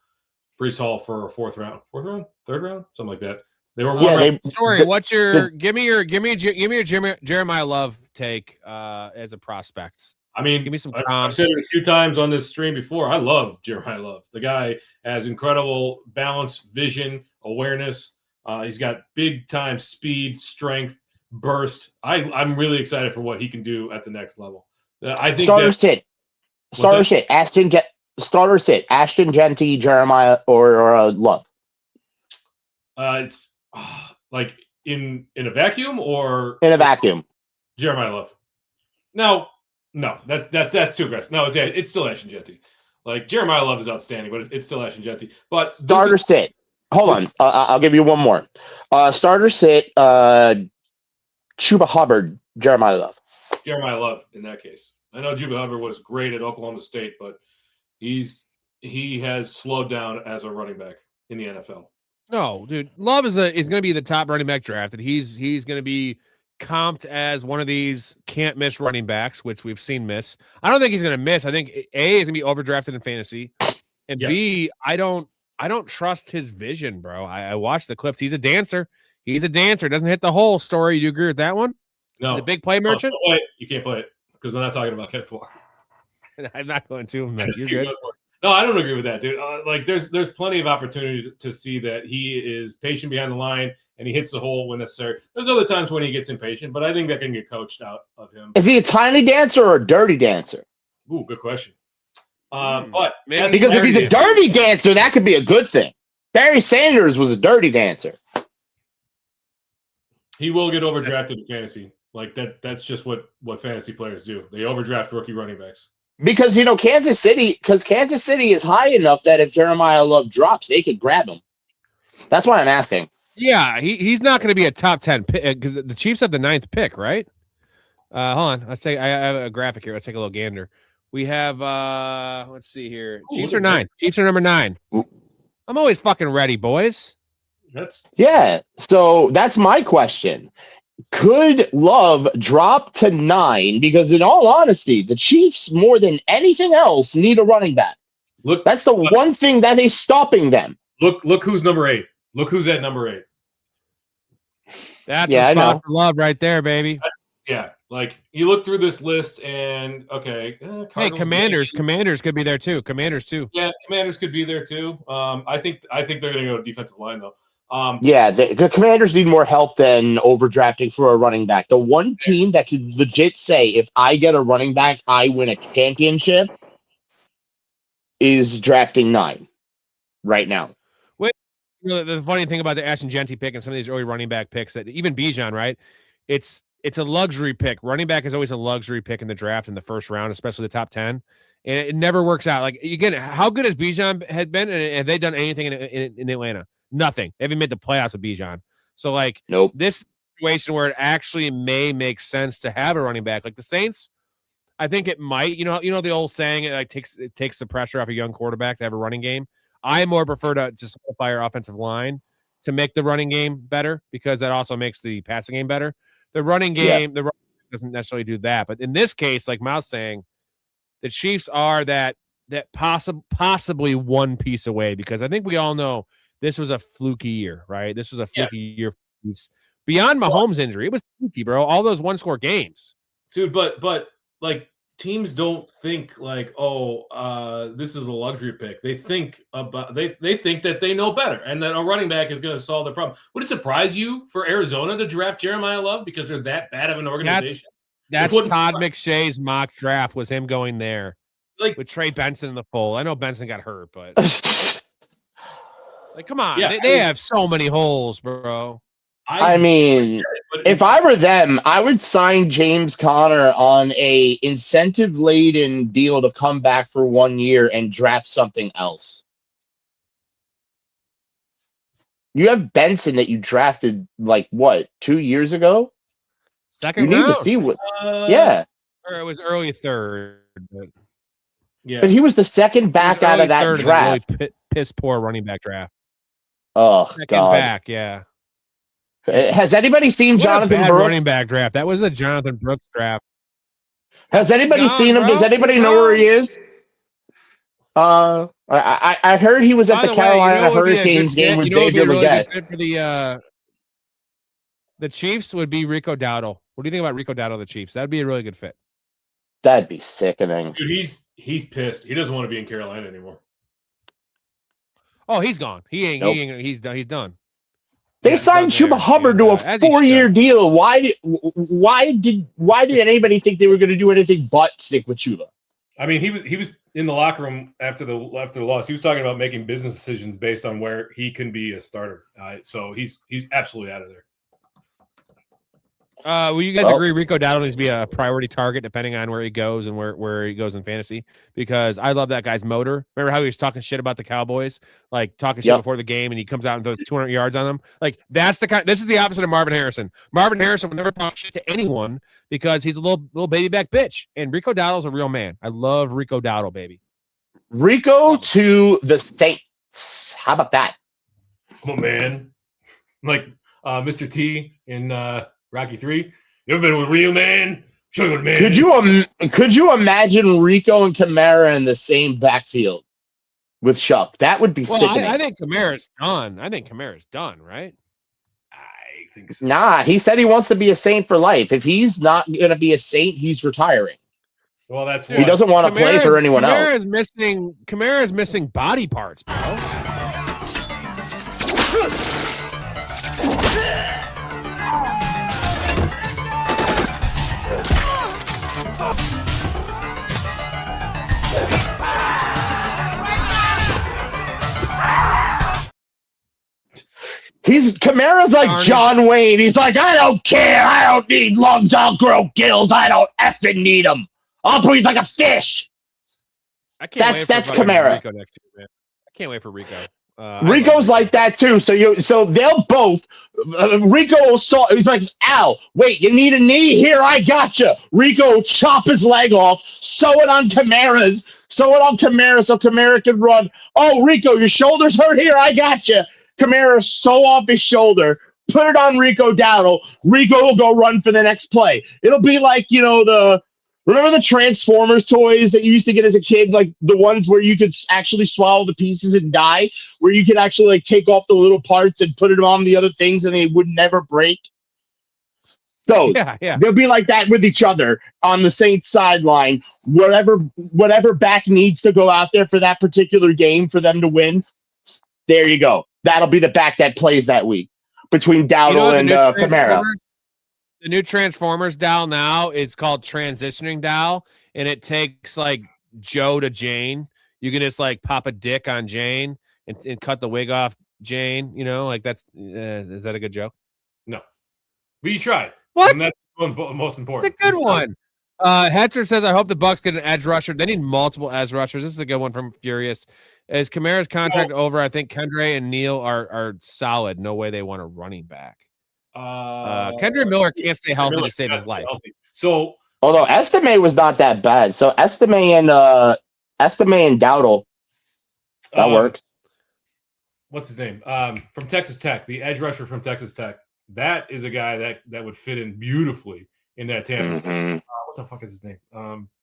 Brees Hall for a 4th round, 3rd round, something like that. They were Story. What's your give me your Jeremiah Love take as a prospect? I mean, give me some comps. comps. I've said it a few times on this stream before. I love Jeremiah Love. The guy has incredible balance, vision, awareness. He's got big time speed, strength, burst. I'm really excited for what he can do at the next level. I think starter sit. Ashton Genty, Jeremiah, or Love. It's like in a vacuum or in a vacuum. Jeremiah Love. No, that's too aggressive. No, it's still Ashton Genty. Like Jeremiah Love is outstanding, but it's still Ashton Genty. But starter sit. Hold on, I'll give you one more. Starter sit. Chuba Hubbard, Jeremiah Love. Jeremiah Love in that case. I know Chuba Hubbard was great at Oklahoma State, but he has slowed down as a running back in the NFL. No, dude, Love is going to be the top running back drafted. He's going to be comped as one of these can't miss running backs, which we've seen miss. I don't think he's going to miss. I think A is going to be overdrafted in fantasy, and yes. B, I don't trust his vision, bro. I watched the clips. He's a dancer. Doesn't hit the hole. Story. Do you agree with that one? No. He's a big play merchant. You can't play it because we're not talking about Kenneth Walker. I'm not going to. Man. You're good. No, I don't agree with that, dude. Like, there's plenty of opportunity to see that he is patient behind the line and he hits the hole when necessary. There's other times when he gets impatient, but I think that can get coached out of him. Is he a tiny dancer or a dirty dancer? Ooh, good question. But because if he's a dirty dancer, that could be a good thing. Barry Sanders was a dirty dancer. He will get overdrafted in fantasy. Like that's just what fantasy players do. They overdraft rookie running backs. Because Kansas City is high enough that if Jeremiah Love drops, they could grab him. That's why I'm asking. Yeah, he's not going to be a top 10 pick because the Chiefs have the 9th pick, right? Hold on, I have a graphic here. Let's take a little gander. We have let's see here. Chiefs are 9. Chiefs are number 9. I'm always fucking ready, boys. So that's my question. Could Love drop to 9? Because in all honesty, the Chiefs, more than anything else, need a running back. That's the one thing that is stopping them. Look who's number 8. Look who's at number 8. That's a spot for Love right there, baby. Like you look through this list and okay. Hey, Commanders could be there too. Commanders too. Yeah, Commanders could be there too. I think they're going to go defensive line though. The Commanders need more help than overdrafting for a running back. The one team that could legit say, if I get a running back, I win a championship, is drafting 9 right now. Wait, the funny thing about the Ashton Genty pick and some of these early running back picks, that even Bijan, right? It's a luxury pick. Running back is always a luxury pick in the draft in the first round, especially the top 10. And it never works out. Like, again, how good has Bijan had been? And have they done anything in Atlanta? Nothing. They haven't made the playoffs with Bijan. So, like, nope. This situation where it actually may make sense to have a running back, like the Saints, I think it might. You know the old saying, it takes the pressure off a young quarterback to have a running game. I more prefer to simplify our offensive line to make the running game better because that also makes the passing game better. The running game, the running doesn't necessarily do that. But in this case, like Miles saying, the Chiefs are that possibly one piece away because I think we all know this was a fluky year, right? This was a fluky year. Beyond Mahomes' injury, it was fluky, bro. All those one-score games. Dude, but like teams don't think like, this is a luxury pick. They think about they think that they know better and that a running back is going to solve their problem. Would it surprise you for Arizona to draft Jeremiah Love because they're that bad of an organization? That's Todd McShay's mock draft was him going there, like with Trey Benson in the fold. I know Benson got hurt, but like, come on, they have so many holes, bro. I mean, if I were them, I would sign James Conner on a incentive-laden deal to come back for 1 year and draft something else. You have Benson that you drafted, 2 years ago? Second round? You need to see what... Or it was early third. But he was the second back out of that draft. piss poor running back draft. Oh, Second God. back, yeah. Has anybody seen What Jonathan a bad Brooks? running back draft. That was a Jonathan Brooks draft. Has anybody seen him? Does anybody know where he is? I heard he was at the Carolina Hurricanes game with Xavier Legette. Fit for the Chiefs would be Rico Dowdle. What do you think about Rico Dowdle, the Chiefs? That'd be a really good fit. That'd be sickening. Dude, he's pissed. He doesn't want to be in Carolina anymore. Oh, he's gone. He ain't. Nope. He ain't. He's done. He's done. They signed Chuba Hubbard to a 4-year deal. Why did anybody think they were going to do anything but stick with Chuba? I mean, he was in the locker room after the loss. He was talking about making business decisions based on where he can be a starter. So he's absolutely out of there. Will you guys agree Rico Dowdle needs to be a priority target depending on where he goes and where he goes in fantasy? Because I love that guy's motor. Remember how he was talking shit about the Cowboys, like talking shit before the game, and he comes out and throws 200 yards on them. Like that's the kind. This is the opposite of Marvin Harrison. Marvin Harrison would never talk shit to anyone because he's a little baby back bitch. And Rico Dowdle's a real man. I love Rico Dowdle, baby. Rico to the Saints. How about that? Come on, man. Like Mr. T in Rocky 3. You ever been with real man? Show you what man. Could you imagine Rico and Kamara in the same backfield with Chuck? That would be sickening. I think Kamara's done. Right? I think so. Nah, he said he wants to be a Saint for life. If he's not going to be a Saint, he's retiring. Well, that's he doesn't want to play for anyone else. Kamara's missing body parts, bro. Kamara's like John Wayne. He's like, I don't care. I don't need lungs. I'll grow gills. I don't effing need them. I'll breathe like a fish. That's Kamara. Rico next year, man. I can't wait for Rico. Rico's like that too. So they'll both. Rico saw. He's like, "Ow, wait, you need a knee? Here, I got you." Rico chop his leg off, sew it on Kamara so Kamara can run. Oh, Rico, your shoulder's hurt. Here, I got you. Kamara sew off his shoulder, put it on Rico Dowdle. Rico will go run for the next play. It'll be like remember the Transformers toys that you used to get as a kid, like the ones where you could actually swallow the pieces and die, where you could actually like take off the little parts and put it on the other things and they would never break? Those. Yeah. They'll be like that with each other on the Saints sideline. Whatever back needs to go out there for that particular game for them to win, there you go. That'll be the back that plays that week between Dowdle and Kamara. The new Transformers Doll now is called Transitioning Doll, and it takes like Joe to Jane. You can just like pop a dick on Jane and cut the wig off Jane. Like that's is that a good joke? No, but you tried. What? And that's most important. It's a good one. Hetzer says, "I hope the Bucs get an edge rusher. They need multiple edge rushers." This is a good one from Furious. Is Kamara's contract over? I think Kendre and Neal are solid. No way they want a running back. Kendre Miller can't stay healthy to save his life. So, although Estime was not that bad, so Estime and Dowdle, that worked. What's his name? From Texas Tech, the edge rusher from Texas Tech. That is a guy that would fit in beautifully in that Tampa. Mm-hmm. What the fuck is his name?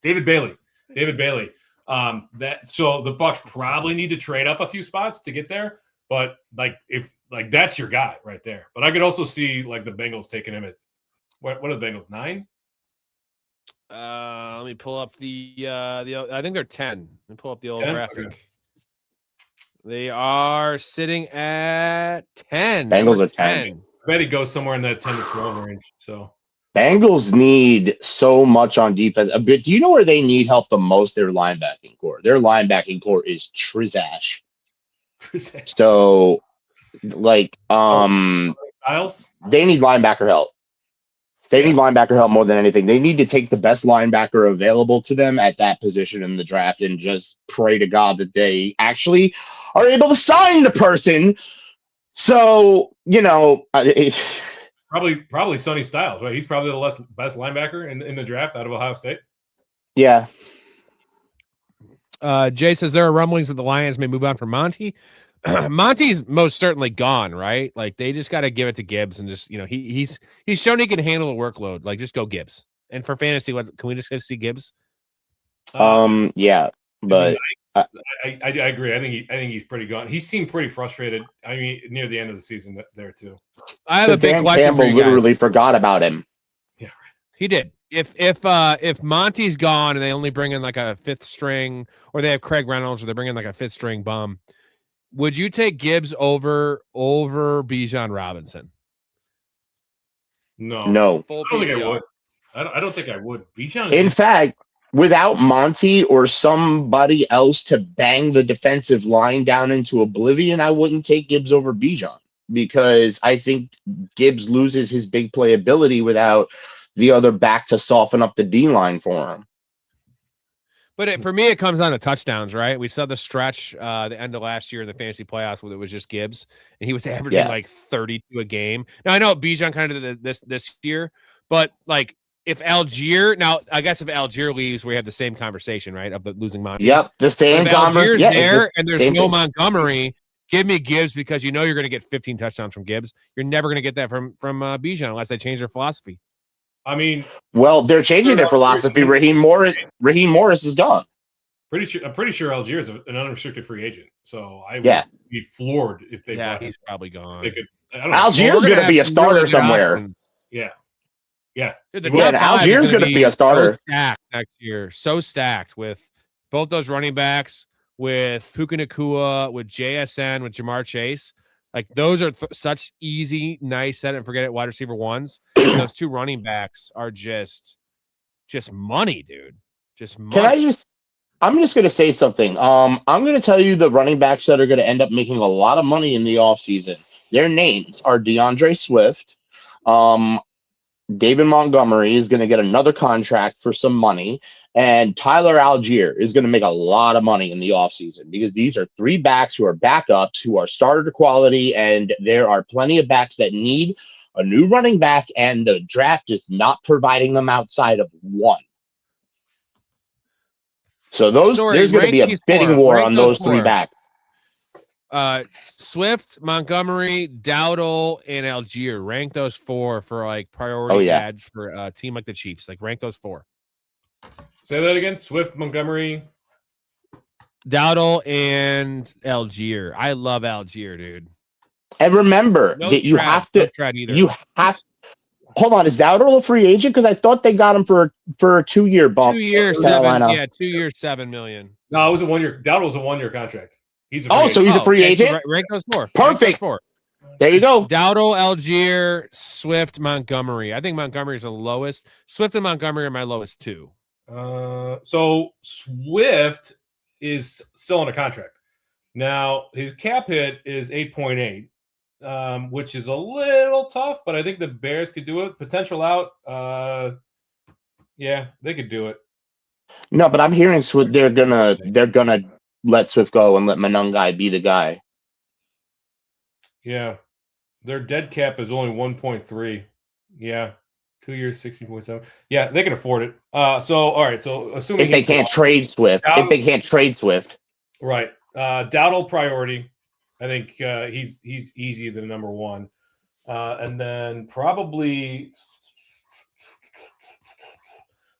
David Bailey. So the Bucs probably need to trade up a few spots to get there, but if that's your guy right there. But I could also see like the Bengals taking him at what are the Bengals, 9? Let me pull up the I think they're 10. Let me pull up the old 10? graphic. Okay. They are sitting at 10. Bengals are 10. I bet he goes somewhere in that 10 to 12 range. So Bengals need so much on defense. But do you know where they need help the most? Their linebacking core. Their linebacking core is Trizash. So, Styles? They need linebacker help. They need linebacker help more than anything. They need to take the best linebacker available to them at that position in the draft and just pray to God that they actually are able to sign the person. So, Probably Sonny Styles, right? He's probably the best linebacker in the draft out of Ohio State. Yeah. Jay says there are rumblings that the Lions may move on from Monty. Monty's most certainly gone, right? Like they just got to give it to Gibbs and just, he's shown he can handle the workload. Like just go Gibbs. And for fantasy, can we just go see Gibbs? Yeah, but I agree. I think he's pretty gone. He seemed pretty frustrated. I mean, near the end of the season there too. I have a big question Campbell for you literally guys. forgot about him. Yeah, right. He did. If Monty's gone and they only bring in like a fifth string, or they have Craig Reynolds, or they bring in like a fifth string bum, would you take Gibbs over Bijan Robinson? No. I don't think I would. I don't think I would. Bijan. In fact, without Monty or somebody else to bang the defensive line down into oblivion, I wouldn't take Gibbs over Bijan, because I think Gibbs loses his big play ability without the other back to soften up the D line for him. But for me, it comes down to touchdowns, right? We saw the stretch the end of last year in the fantasy playoffs where it was just Gibbs, and he was averaging like 32 a game. Now, I know Bijan kind of did this year, but like if Algier leaves, we have the same conversation, right? Of the losing Monty. Yep, the same conversation. Yeah, there, and there's no thing. Montgomery. Give me Gibbs because you're going to get 15 touchdowns from Gibbs. You're never going to get that from Bijan unless they change their philosophy. I mean, well, they're changing their philosophy. Raheem Morris is gone. I'm pretty sure Algier is an unrestricted free agent. So I would be floored if they. Yeah, he's probably gone. Algier's going to be a starter somewhere. Yeah. Yeah. Dude, Algier's going to be a starter. So stacked next year. So stacked with both those running backs, with Puka Nacua, with JSN, with Jamar Chase. Like those are such easy, nice, set and forget it wide receiver ones. And those two running backs are just money, dude. Just money. I'm just going to say something. I'm going to tell you the running backs that are going to end up making a lot of money in the offseason. Their names are DeAndre Swift. David Montgomery is going to get another contract for some money. And Tyler Algier is going to make a lot of money in the offseason, because these are three backs who are backups, who are starter quality, and there are plenty of backs that need a new running back, and the draft is not providing them outside of one. So there's going to be a bidding war on those three backs. Swift, Montgomery, Dowdle, and Algier. Rank those four for like priority ads for a team like the Chiefs. Like rank those four. Say that again. Swift, Montgomery, Dowdle, and Algier. I love Algier, dude. And remember that you have to. Hold on, is Dowdle a free agent? Because I thought they got him for a 2-year bump. 2 years, $7 million. No, it was a 1 year. Dowdle was a 1 year contract. He's a free agent. So he's a free agent. Rank those four. Perfect. There you go. Dowdle, Algier, Swift, Montgomery. I think Montgomery is the lowest. Swift and Montgomery are my lowest too. So Swift is still on a contract. Now his cap hit is 8.8, which is a little tough, but I think the Bears could do it. Potential out. Yeah, they could do it. No, but I'm hearing Swift. They're gonna let Swift go and let Monangai be the guy. Yeah, their dead cap is only 1.3. Yeah. 2 years, 16.7. Yeah, they can afford it. So all right. So assuming if they can't trade Swift, right? Dowdle priority. I think he's easy the number one, and then probably.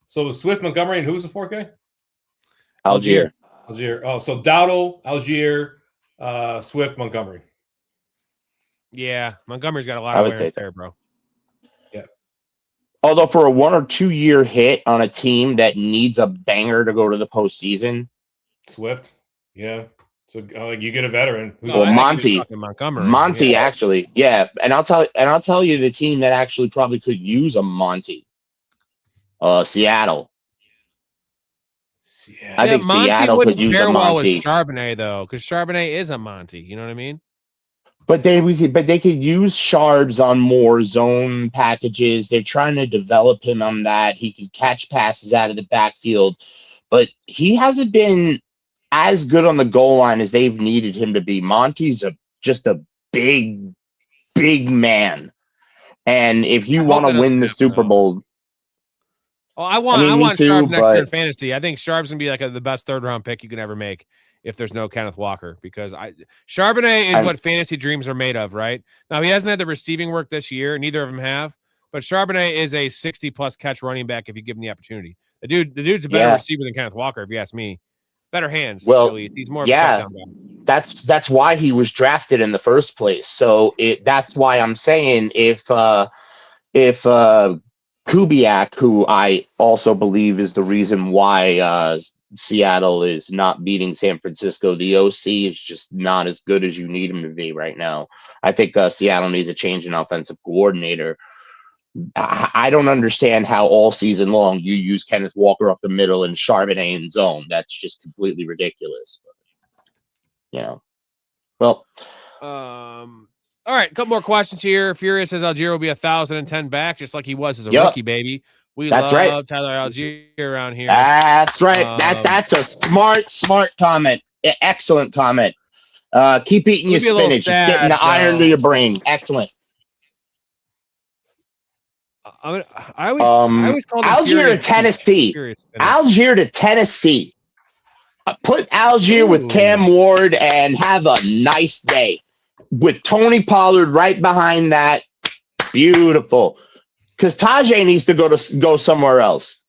So Swift, Montgomery, and who's the fourth guy? Algier. Oh, so Dowdle, Algier, Swift, Montgomery. Yeah, Montgomery's got a lot of wear and tear, bro. Although for a 1 or 2 year hit on a team that needs a banger to go to the postseason, Swift, yeah. So you get a veteran. Monty actually, yeah. And I'll tell you the team that actually probably could use a Monty. Seattle. I think Monty Seattle could use a Monty. With Charbonnet though, because Charbonnet is a Monty. You know what I mean? But they could use Sharbs on more zone packages. They're trying to develop him on that. He can catch passes out of the backfield, but he hasn't been as good on the goal line as they've needed him to be. Monty's just a big man, and if you want to win the Super Bowl, Oh, I want too, Sharp next year in but fantasy. I think Sharp's gonna be like the best 3rd round pick you can ever make if there's no Kenneth Walker, because Charbonnet is what fantasy dreams are made of, right? Now he hasn't had the receiving work this year, neither of them have, but Charbonnet is a 60+ catch running back if you give him the opportunity. The dude's a better receiver than Kenneth Walker, if you ask me. Better hands. Well, really. He's more of a check down guy. That's why he was drafted in the first place. So that's why I'm saying if Kubiak, who I also believe is the reason why Seattle is not beating San Francisco, the OC is just not as good as you need him to be right now. I think Seattle needs a change in offensive coordinator. I don't understand how all season long you use Kenneth Walker up the middle and Charbonnet in zone. That's just completely ridiculous. Well, all right, a couple more questions here. Furious says Algier will be 1,010 back, just like he was as a rookie, baby. That's love right. Tyler Algier around here. That's right. That's a smart comment. Excellent comment. Keep eating your spinach. It's getting the iron to your brain. Excellent. I always call Algier to Tennessee. Algier to Tennessee. Put Algier with Cam Ward and have a nice day. With Tony Pollard right behind that. Beautiful. Because Tajay needs to go somewhere else.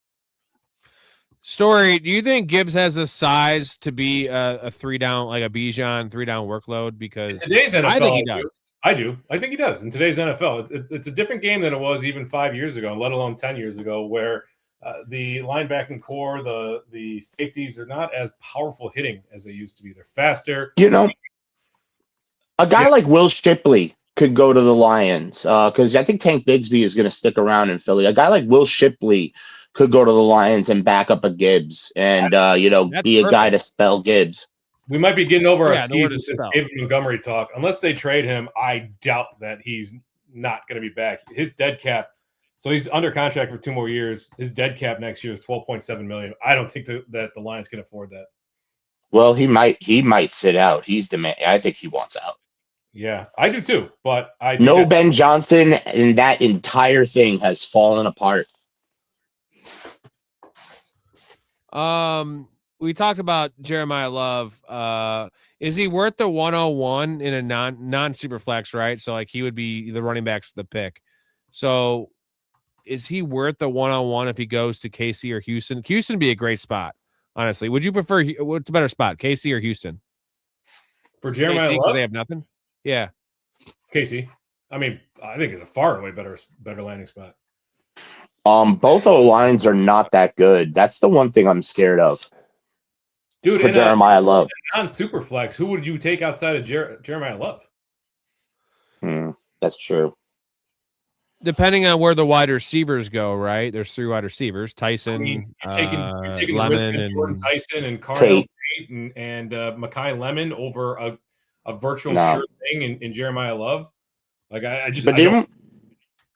Storey, do you think Gibbs has the size to be a 3-down, like a Bijan 3-down workload? Because today's NFL, I think he does. I do. I think he does. In today's NFL, it's a different game than it was even 5 years ago, let alone 10 years ago, where the linebacking core, the safeties are not as powerful hitting as they used to be. They're faster. A guy like Will Shipley could go to the Lions because I think Tank Bigsby is going to stick around in Philly. A guy like Will Shipley could go to the Lions and back up a Gibbs and, be a guy to spell Gibbs. We might be getting over our skis with this David Montgomery talk. Unless they trade him, I doubt that he's not going to be back. His dead cap, so he's under contract for 2 more years. His dead cap next year is $12.7 million. I don't think that the Lions can afford that. Well, he might sit out. I think he wants out. Yeah, I do too. But Ben Johnson, and that entire thing has fallen apart. We talked about Jeremiah Love. Is he worth the 101 in a non super flex, right? So like he would be the running backs the pick. So is he worth the 101 if he goes to KC or Houston? Houston would be a great spot, honestly. Would you prefer what's a better spot, KC or Houston? For Jeremiah Love? They have nothing. Yeah. KC. I mean, I think it's a far and away better landing spot. Both of the lines are not that good. That's the one thing I'm scared of. Dude, for Jeremiah Love. On Superflex, who would you take outside of Jeremiah Love? That's true. Depending on where the wide receivers go, right? There's 3 wide receivers: Tyson, you're taking the risk of Jordan Tyson and Carnell Tate and Mekhi Lemon over a virtual sure thing in Jeremiah Love. Like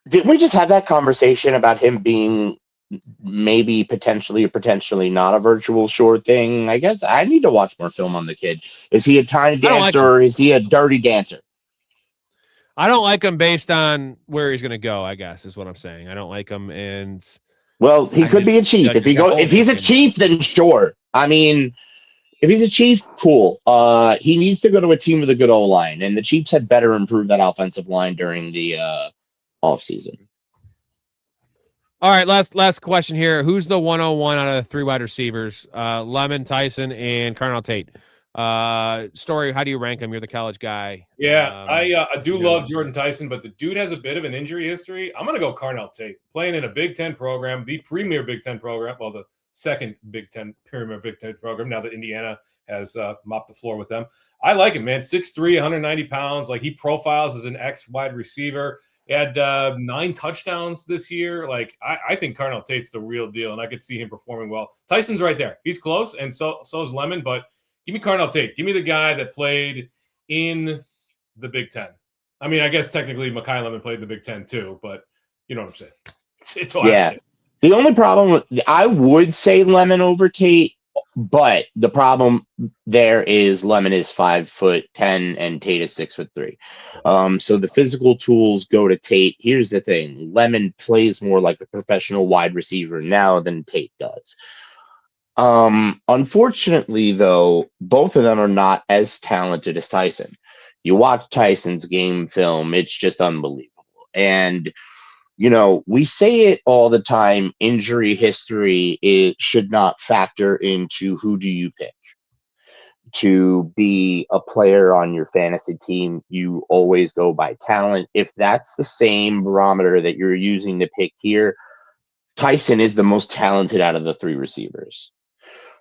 didn't we just have that conversation about him being maybe potentially or potentially not a virtual sure thing? I guess I need to watch more film on the kid. Is he a tiny dancer or is he a dirty dancer? I don't like him based on where he's going to go, I guess is what I'm saying. I don't like him. And well, he could be a Chief. If he's a Chief, then sure. I mean, if he's a Chief, cool. He needs to go to a team with a good O-line, and the Chiefs had better improve that offensive line during the offseason. All right, last question here. Who's the 101 out of the 3 wide receivers? Lemon, Tyson, and Carnell Tate. Storey, how do you rank him? You're the college guy. Yeah, I do love Jordan Tyson, but the dude has a bit of an injury history. I'm going to go Carnell Tate, playing in a Big Ten program, the premier Big Ten program, well, the second premier Big Ten program, now that Indiana has mopped the floor with them. I like him, man. 6'3", 190 pounds. Like, he profiles as an ex-wide receiver. He had 9 touchdowns this year. Like, I think Carnell Tate's the real deal, and I could see him performing well. Tyson's right there. He's close, and so is Lemon, but give me Carnell Tate. Give me the guy that played in the Big Ten. I mean, I guess technically Mekhi Lemon played in the Big Ten too, but you know what I'm saying. It's yeah. The only problem I would say Lemon over Tate, But the problem there is Lemon is 5'10" and Tate is 6'3". So the physical tools go to Tate. Here's the thing: Lemon plays more like a professional wide receiver now than Tate does. Unfortunately, though, both of them are not as talented as Tyson. You watch Tyson's game film; it's just unbelievable. And we say it all the time, injury history, it should not factor into who do you pick. To be a player on your fantasy team, you always go by talent. If that's the same barometer that you're using to pick here, Tyson is the most talented out of the three receivers.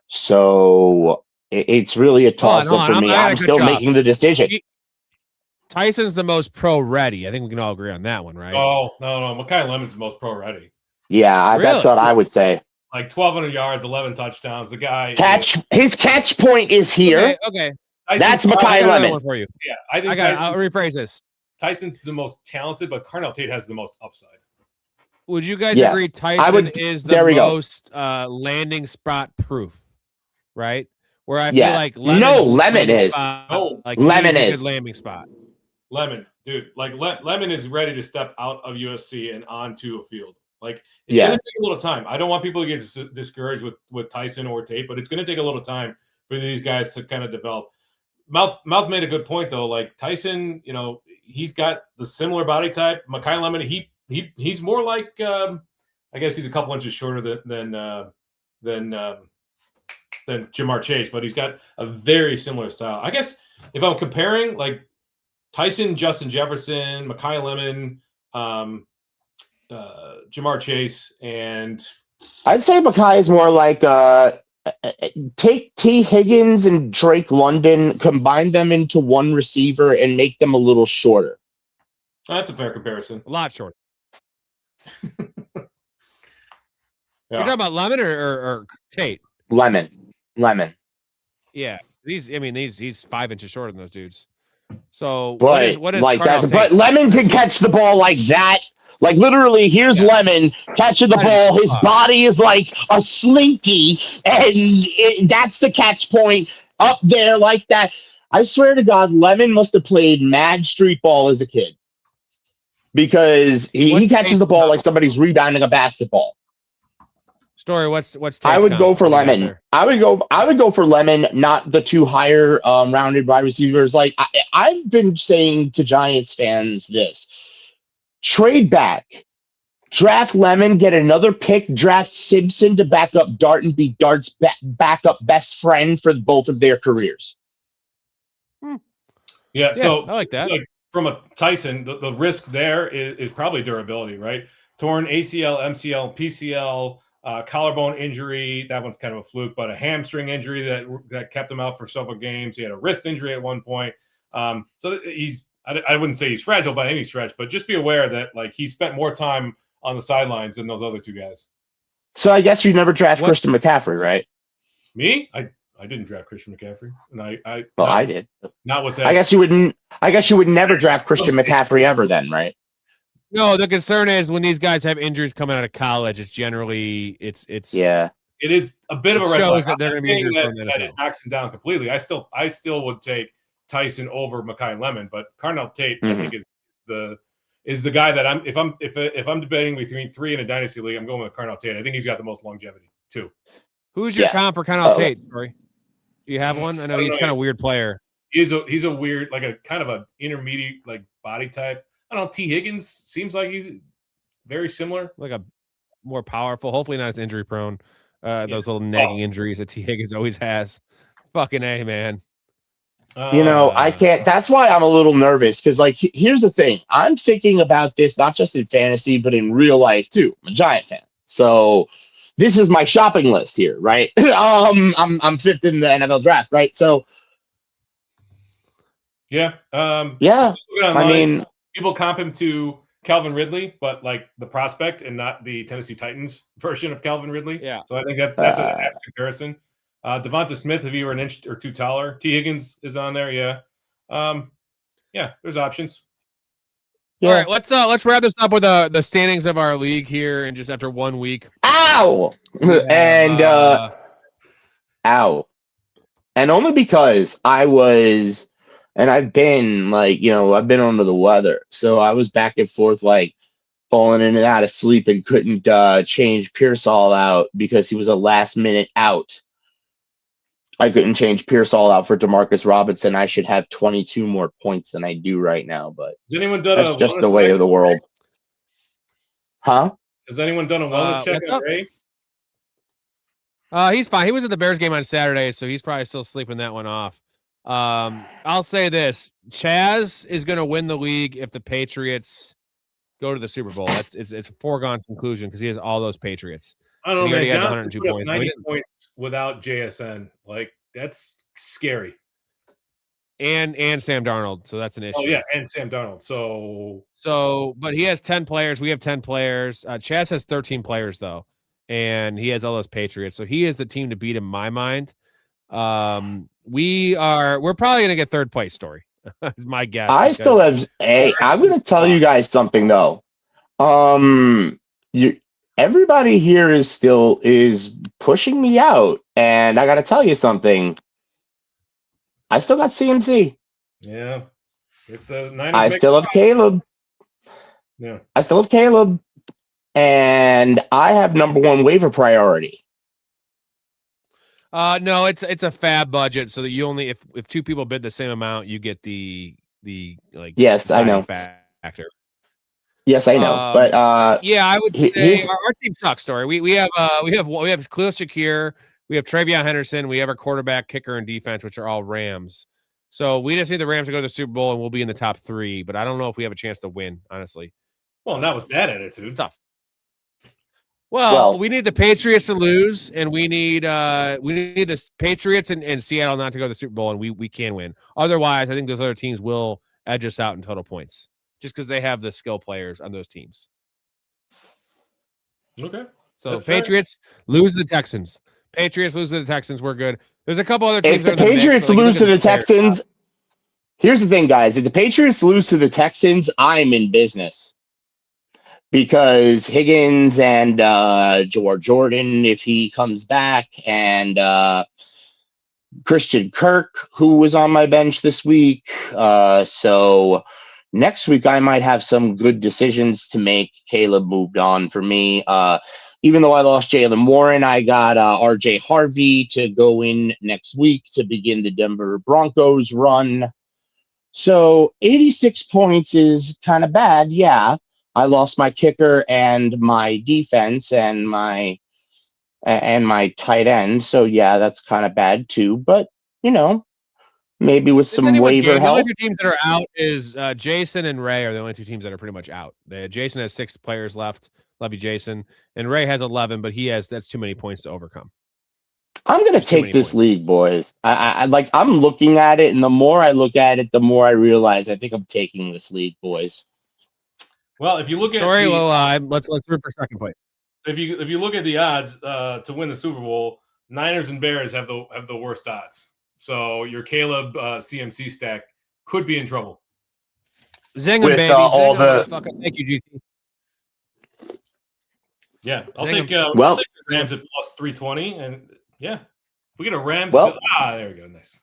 So it's really a toss-up for me. I'm still making the decision. Tyson's the most pro-ready. I think we can all agree on that one, right? Oh, no. Makai Lemon's the most pro-ready. Yeah, Really? That's what I would say. Like 1,200 yards, 11 touchdowns. The guy his catch point is here. Okay. That's Makai Lemon. For you. Yeah, I'll rephrase this. Tyson's the most talented, but Carnell Tate has the most upside. Would you guys agree Tyson is the most landing spot proof, right? Where I feel like Lemon is. Lemon is a good landing spot. Lemon, dude, Lemon is ready to step out of USC and onto a field. Like, it's going to take a little time. I don't want people to get discouraged with Tyson or Tate, but it's going to take a little time for these guys to kind of develop. Mouth made a good point, though. Like, Tyson, he's got the similar body type. Makai Lemon, he's more like, I guess he's a couple inches shorter than Jamar Chase, but he's got a very similar style. I guess if I'm comparing, like, Tyson, Justin Jefferson, Makai Lemon, Jamar Chase, and I'd say Makai is more like take T. Higgins and Drake London, combine them into one receiver, and make them a little shorter. That's a fair comparison. A lot shorter. You're talking about Lemon or Tate? Lemon. Yeah, he's 5 inches shorter than those dudes. So but what is like that? But Lemon can catch the ball like that. Like, literally, here's Lemon catching the ball. His body is like a slinky, and that's the catch point up there like that. I swear to God, Lemon must have played mad street ball as a kid, because he catches the ball like somebody's rebounding a basketball. Storey, what's I would go for Lemon. I would go for Lemon, not the two higher rounded wide receivers. Like, I've been saying to Giants fans this: trade back, draft Lemon, get another pick, draft Simpson to back up Dart and be Dart's backup best friend for both of their careers. Yeah, so I like that. Like, from a Tyson, the risk there is probably durability, right? Torn ACL, MCL, PCL. Collarbone injury, that one's kind of a fluke, but a hamstring injury that kept him out for several games. He had a wrist injury at one point. So I wouldn't say he's fragile by any stretch, but just be aware that, like, he spent more time on the sidelines than those other two guys. So I guess you never draft Christian McCaffrey, right? Me? I didn't draft Christian McCaffrey, and I did. Not with that. I guess you would never draft Christian McCaffrey ever, then, right? No, the concern is when these guys have injuries coming out of college, it's generally it's yeah. It is a bit of a red shows flag. that they're going to be injured that it knocks him down completely. I still would take Tyson over Makai Lemon, but Carnell Tate, I think, is the guy that if I'm debating between three in a dynasty league, I'm going with Carnell Tate. I think he's got the most longevity too. Who's your comp for Carnell Tate? Sorry, do you have one? I know he's kind of a weird player. He's a weird, like, a kind of a intermediate, like, body type. I don't know. T. Higgins seems like he's very similar, like a more powerful. Hopefully not as injury prone. Those little nagging injuries that T. Higgins always has. Fucking A, man. I can't. That's why I'm a little nervous, because, like, here's the thing. I'm thinking about this not just in fantasy, but in real life too. I'm a Giant fan, so this is my shopping list here, right? I'm fifth in the NFL draft, right? So yeah. I mean, people comp him to Calvin Ridley, but, like, the prospect and not the Tennessee Titans version of Calvin Ridley. Yeah. So I think that's an apt comparison. Devonta Smith, if he were an inch or two taller. T. Higgins is on there. Yeah. There's options. Yeah. All right. Let's wrap this up with the standings of our league here, and just after 1 week. Ow! And Ow. And only because I've been I've been under the weather. So I was back and forth, falling in and out of sleep and couldn't change Pearsall out because he was a last minute out. I couldn't change Pearsall out for Demarcus Robinson. I should have 22 more points than I do right now, but has anyone done that's just the way of the world. Huh? Has anyone done a wellness check on Ray? He's fine. He was at the Bears game on Saturday, so he's probably still sleeping that one off. I'll say this: Chaz is going to win the league if the Patriots go to the Super Bowl. It's a foregone conclusion because he has all those Patriots. I don't know, man. He has Johnson 102 put up points. 90 points without JSN. That's scary. And Sam Darnold, so that's an issue. Oh yeah, and Sam Darnold. But he has 10 players. We have 10 players. Chaz has 13 players though, and he has all those Patriots. So he is the team to beat in my mind. We're probably gonna get third place. Story is my guess. I still have. Hey, I'm gonna tell you guys something though. Everybody here is pushing me out, and I gotta tell you something. I still got CMC. Yeah. If the Niners I still have Caleb. Yeah. I still have Caleb. And I have number one waiver priority. No, it's a fab budget, so that you only if two people bid the same amount, you get the yes, I know factor. Yes, I know. But yeah, I would say our team sucks. Story. We have Khalil Shakir. We have Travion Henderson. We have our quarterback, kicker, and defense, which are all Rams. So we just need the Rams to go to the Super Bowl, and we'll be in the top 3. But I don't know if we have a chance to win, honestly. Well, not with that attitude. It's tough. Well, we need the Patriots to lose, and we need the Patriots and Seattle not to go to the Super Bowl, and we can win. Otherwise, I think those other teams will edge us out in total points, just because they have the skill players on those teams. Okay. So that's Patriots lose to the Texans. Patriots lose to the Texans. We're good. There's a couple other teams. If the Patriots lose to the Texans, here's the thing, guys. If the Patriots lose to the Texans, I'm in business. Because Higgins and Jordan, if he comes back, and Christian Kirk, who was on my bench this week. So next week, I might have some good decisions to make. Caleb moved on for me. Even though I lost Jaylen Warren, I got RJ Harvey to go in next week to begin the Denver Broncos run. So 86 points is kind of bad. Yeah, I lost my kicker and my defense and my tight end. So yeah, that's kind of bad too. But maybe with some waiver help. The only two teams that are out is Jason and Ray are the only two teams that are pretty much out. Jason has 6 players left. Love you, Jason. And Ray has 11, but that's too many points to overcome. I'm gonna take this league, boys. I'm looking at it, and the more I look at it, the more I realize I think I'm taking this league, boys. Well, if you look at let's root for second place. If you look at the odds to win the Super Bowl, Niners and Bears have the worst odds. So your Caleb CMC stack could be in trouble. Zing with baby. Thank you, GT. Yeah, I'll take the Rams at plus 320, and yeah, we get a Ram. There we go, nice.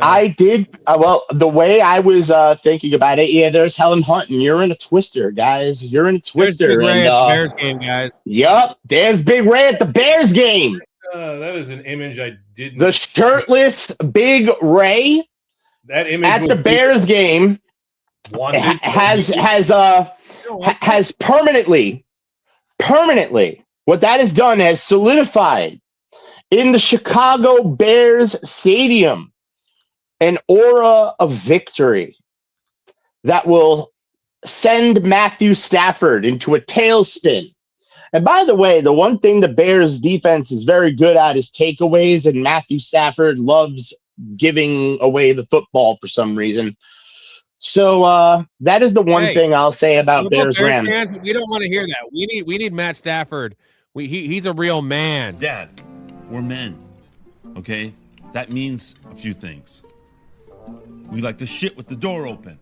I did. The way I was thinking about it, yeah, there's Helen Hunt, and you're in a twister, guys. You're in a twister. There's Big Ray at the Bears game, guys. Yep, there's Big Ray at the Bears game. That is an image I didn't. The shirtless Big Ray. That image at the Bears game has permanently. What that has done has solidified in the Chicago Bears stadium an aura of victory that will send Matthew Stafford into a tailspin. And by the way, the one thing the Bears defense is very good at is takeaways, and Matthew Stafford loves giving away the football for some reason. So that is the one thing I'll say about Bears Rams. Fans, we don't want to hear that. We need Matt Stafford. He's a real man. Dad, we're men. Okay? That means a few things. We like to shit with the door open.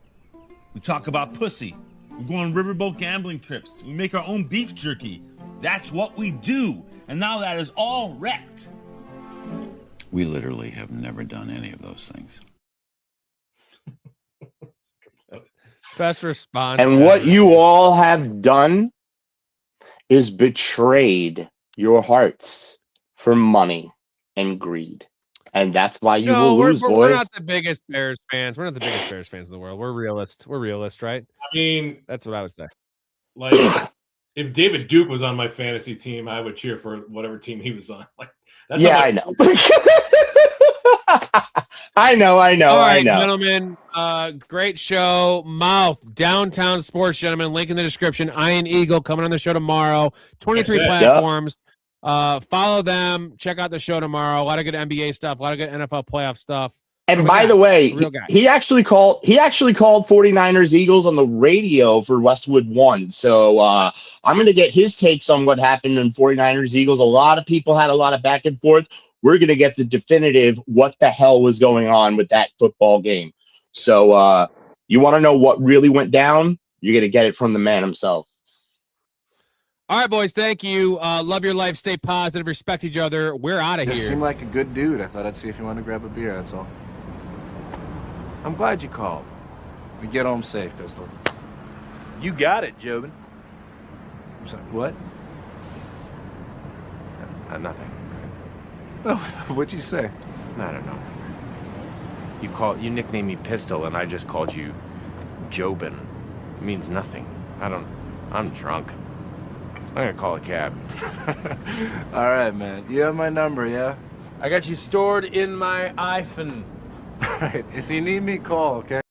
We talk about pussy. We go on riverboat gambling trips. We make our own beef jerky. That's what we do. And now that is all wrecked. We literally have never done any of those things. Best response. And what you all have done is betrayed your hearts for money and greed. And that's why you will lose, boys. We're not the biggest Bears fans. We're not the biggest Bears fans in the world. We're realists. We're realists, right? I mean, that's what I would say. Like, if David Duke was on my fantasy team, I would cheer for whatever team he was on. Like, that's I know. I know. All right, gentlemen. Great show. Mouth Downtown Sports, gentlemen. Link in the description. Iron Eagle coming on the show tomorrow. 23 platforms. Follow them. Check out the show tomorrow. A lot of good NBA stuff. A lot of good NFL playoff stuff. And by the way, he actually called 49ers Eagles on the radio for Westwood One. So I'm going to get his takes on what happened in 49ers Eagles. A lot of people had a lot of back and forth. We're going to get the definitive what the hell was going on with that football game. So you want to know what really went down? You're going to get it from the man himself. All right, boys. Thank you. Love your life. Stay positive. Respect each other. We're out of here. You seem like a good dude. I thought I'd see if you wanted to grab a beer. That's all. I'm glad you called. We get home safe, Pistol. You got it, Jobin. I'm sorry, what? Nothing. Oh, what'd you say? I don't know. You nicknamed me Pistol, and I just called you Jobin. It means nothing. I'm drunk. I'm gonna call a cab. All right, man. You have my number, yeah? I got you stored in my iPhone. All right. If you need me, call, okay?